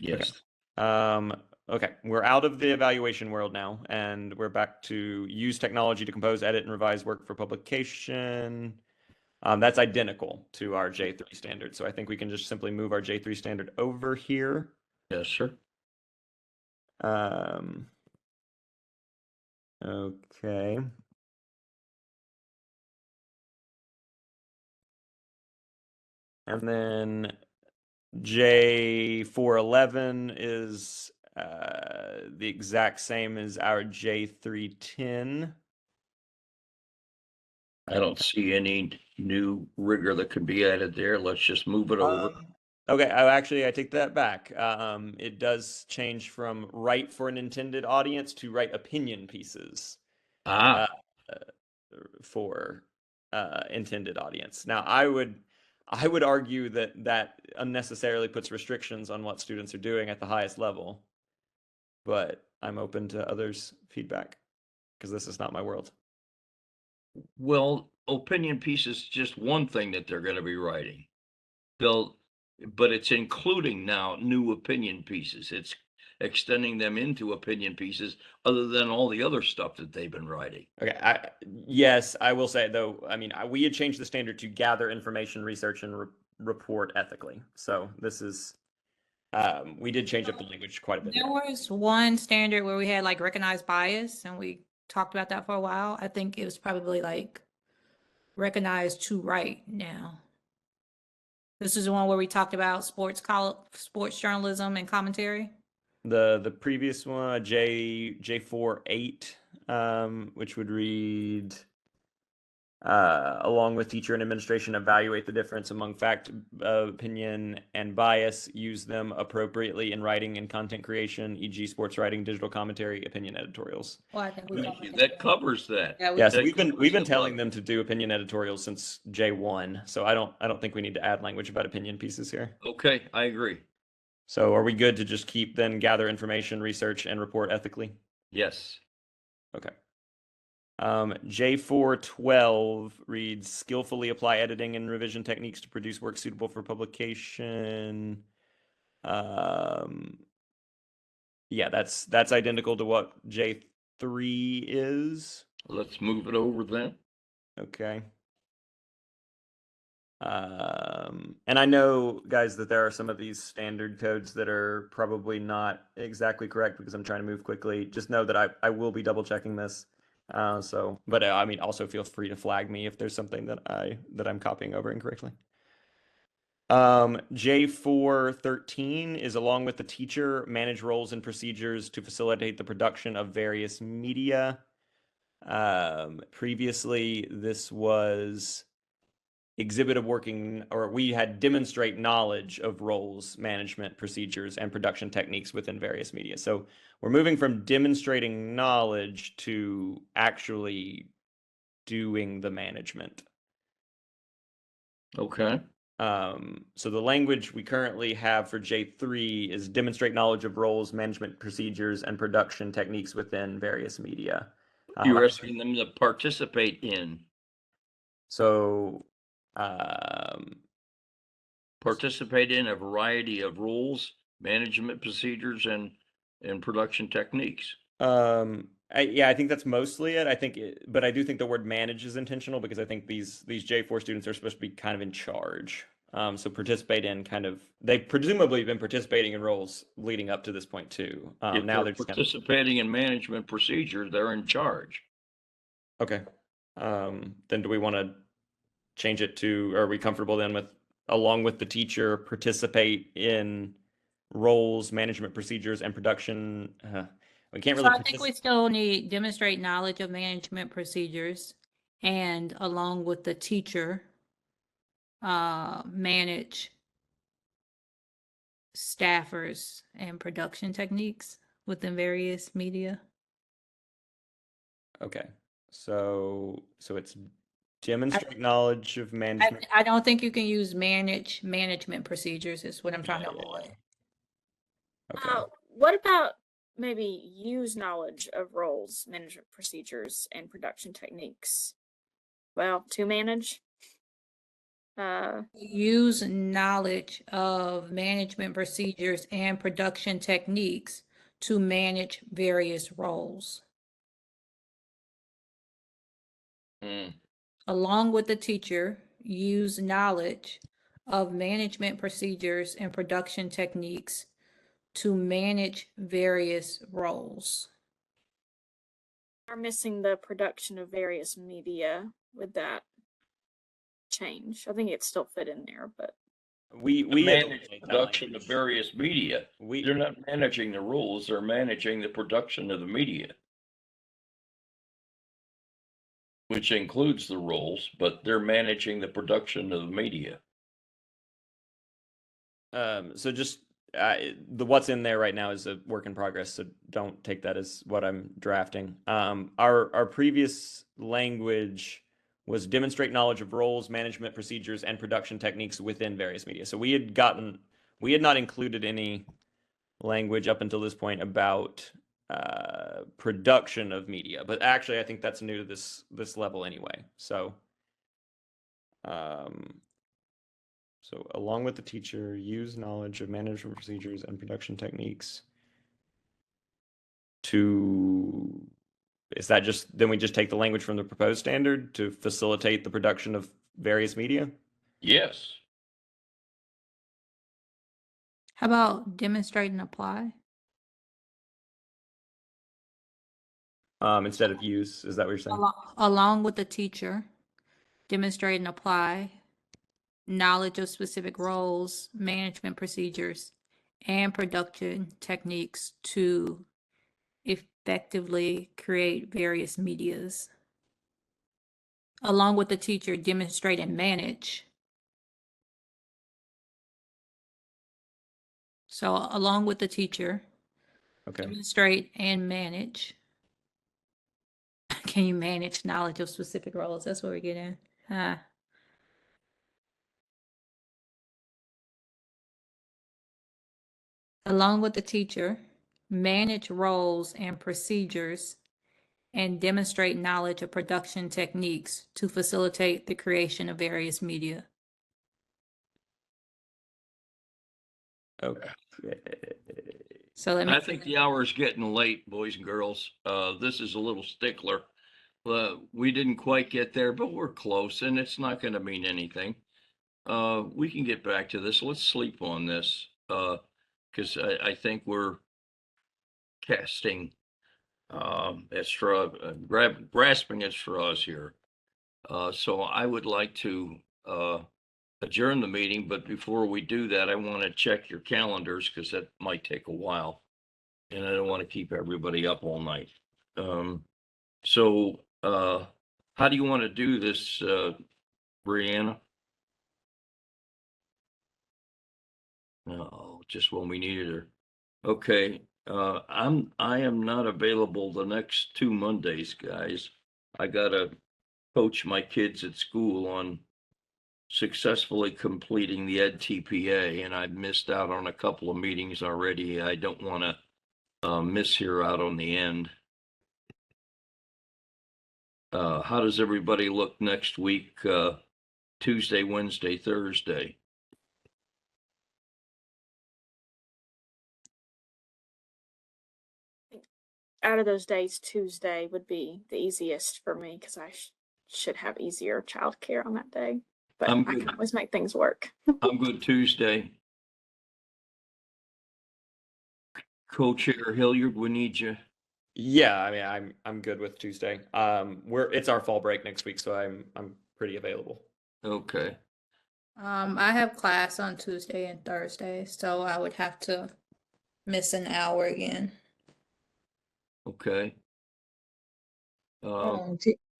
Yes. Okay. Okay, we're out of the evaluation world now, and we're back to use technology to compose, edit, and revise work for publication. That's identical to our J3 standard, so I think we can just simply move our J3 standard over here. Yes, sir. Okay. And then J411 is the exact same as our J310. I don't see any new rigor that could be added there. Let's just move it over. Okay, I take that back. It does change from write for an intended audience to write opinion pieces for intended audience. Now, I would argue that unnecessarily puts restrictions on what students are doing at the highest level, but I'm open to others' feedback because this is not my world. Well, opinion piece is just one thing that they're going to be writing. But it's including now new opinion pieces. It's extending them into opinion pieces other than all the other stuff that they've been writing. Okay. Yes, I will say though, I mean, we had changed the standard to gather information, research, and report ethically. So this is, we did change up the language quite a bit. There was one standard where we had like recognized bias, and we talked about that for a while. I think it was probably like recognized to write now. This is the one where we talked about sports journalism and commentary. The previous one, J48, which would read, along with teacher and administration, evaluate the difference among fact, opinion, and bias, use them appropriately in writing and content creation, e.g. sports writing, digital commentary, opinion editorials. Well, I think that covers that. Yeah, Yes, we've been telling them to do opinion editorials since J1, so I don't think we need to add language about opinion pieces here. Okay, I agree. So are we good to just keep then gather information, research, and report ethically? Yes. Okay. J412 reads skillfully apply editing and revision techniques to produce work suitable for publication. Yeah, that's identical to what J3 is. Let's move it over then. Okay. And I know, guys, that there are some of these standard codes that are probably not exactly correct because I'm trying to move quickly. Just know that I will be double checking this. But I mean, also feel free to flag me if there's something that I'm copying over incorrectly. J413 is along with the teacher, manage roles and procedures to facilitate the production of various media. Previously, this was exhibit of working, or we had demonstrate knowledge of roles, management procedures, and production techniques within various media. So we're moving from demonstrating knowledge to actually doing the management. Okay. So the language we currently have for J3 is demonstrate knowledge of roles, management procedures, and production techniques within various media. You're asking them to participate in. So, participate in a variety of rules, management procedures, and production techniques. yeah, I think that's mostly it. But I do think the word manage is intentional because I think these J4 students are supposed to be kind of in charge. So participate in they've presumably been participating in roles leading up to this point too. If Now they're they're just participating in management procedures, they're in charge. Okay. Then do we want to change it to, are we comfortable then with, along with the teacher, participate in roles, management procedures, and production? We can't So really. I think we still need demonstrate knowledge of management procedures and along with the teacher, manage staffers and production techniques within various media. Okay. So it's demonstrate knowledge of management. I don't think you can use management procedures is what I'm trying to Yeah. avoid. Okay. What about maybe use knowledge of roles, management procedures, and production techniques? Well, to manage. Use knowledge of management procedures and production techniques to manage various roles. Along with the teacher, use knowledge of management procedures and production techniques to manage various roles. Are missing the production of various media with that change. I think it still fit in there, but We manage production of various media. They're not managing the rules, they're managing the production of the media, which includes the rules, but they're managing the production of the media. So just the what's in there right now is a work in progress, so don't take that as what I'm drafting. Our previous language was demonstrate knowledge of roles, management procedures, and production techniques within various media. So we had not included any language up until this point about production of media, but actually I think that's new to this level anyway. So so along with the teacher, use knowledge of management procedures and production techniques to, is that just, then we just take the language from the proposed standard to facilitate the production of various media? Yes. How about demonstrate and apply? Instead of use, is that what you're saying? Along with the teacher, demonstrate and apply knowledge of specific roles, management procedures, and production techniques to effectively create various medias. Along with the teacher, demonstrate and manage. So along with the teacher, Okay. demonstrate and manage. Can you manage knowledge of specific roles? That's what we're getting. along with the teacher, manage roles and procedures, and demonstrate knowledge of production techniques to facilitate the creation of various media. Okay. So let me. I think the hour is getting late, boys and girls. This is a little stickler. We didn't quite get there, but we're close, and it's not going to mean anything. We can get back to this. Let's sleep on this, because I think we're casting at straw, grasping at straws here. So I would like to adjourn the meeting, but before we do that, I want to check your calendars because that might take a while, and I don't want to keep everybody up all night. So how do you want to do this, Brianna? No, just when we needed her. Okay, I am not available the next 2 Mondays, guys. I gotta coach my kids at school on successfully completing the Ed TPA, and I've missed out on a couple of meetings already. I don't want to miss here out on the end. How does everybody look next week? Tuesday, Wednesday, Thursday? Out of those days, Tuesday would be the easiest for me because I should have easier childcare on that day. But I'm I good. can always make things work. I'm good Tuesday. Co-Chair Hilliard, we need you. Yeah, I mean, I'm good with Tuesday. It's our fall break next week, so I'm pretty available. Okay. I have class on Tuesday and Thursday, so I would have to miss an hour again. Okay.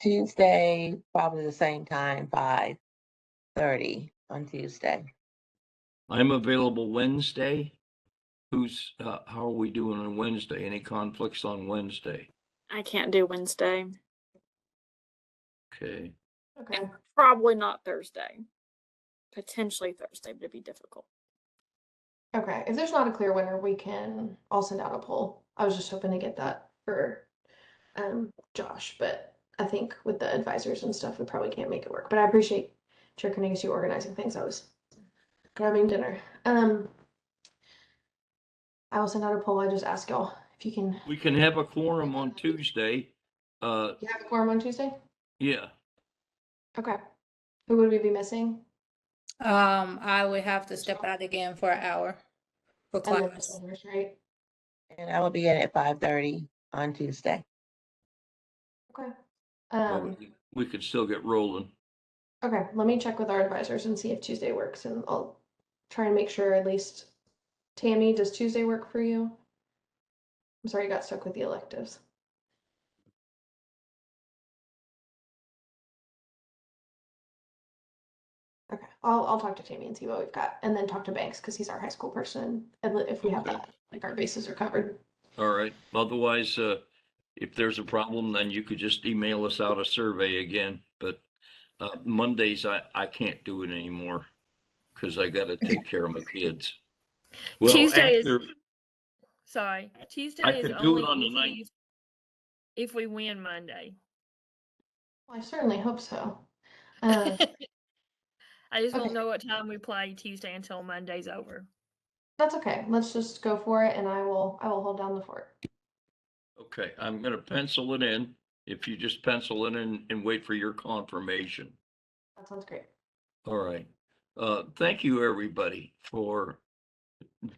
Tuesday, probably the same time, 5:30 on Tuesday. I'm available Wednesday. How are we doing on Wednesday? Any conflicts on Wednesday? I can't do Wednesday. Okay. Okay. And probably not Thursday. Potentially Thursday, but it'd be difficult. Okay. If there's not a clear winner, I'll send out a poll. I was just hoping to get that for Josh, but I think with the advisors and stuff, we probably can't make it work. But I appreciate Chair Koenig, you organizing things. I was grabbing dinner. I will send out a poll. I just ask y'all if you can. We can have a quorum on Tuesday. You have a quorum on Tuesday? Yeah. Okay. Who would we be missing? I would have to step out again for an hour for And then class. Ms. Winters, right? And I will be in at 5:30 on Tuesday. Okay. Well, we could still get rolling. Okay, let me check with our advisors and see if Tuesday works, and I'll try and make sure at least. Tammy, does Tuesday work for you? I'm sorry you got stuck with the electives. Okay, I'll talk to Tammy and see what we've got, and then talk to Banks because he's our high school person. And if we have Okay. that, like our bases are covered. All right. Otherwise, if there's a problem, then you could just email us out a survey again. But Mondays, I can't do it anymore because I got to take care of my kids. Well, Tuesday after, Sorry, Tuesday I is could do only it on the ninth. if we win Monday. Well, I certainly hope so. I just Okay. don't know what time we play Tuesday until Monday's over. That's okay. Let's just go for it, and I will hold down the fort. Okay, I'm going to pencil it in. If you just pencil it in and wait for your confirmation. That sounds great. All right. Thank you, everybody, for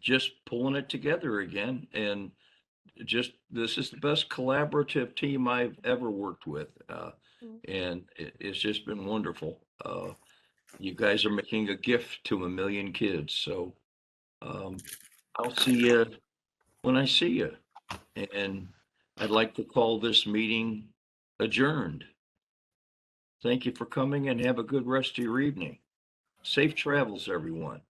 just pulling it together again. And this is the best collaborative team I've ever worked with. And it's just been wonderful. You guys are making a gift to 1 million kids. So I'll see you when I see you. And I'd like to call this meeting adjourned. Thank you for coming and have a good rest of your evening. Safe travels, everyone.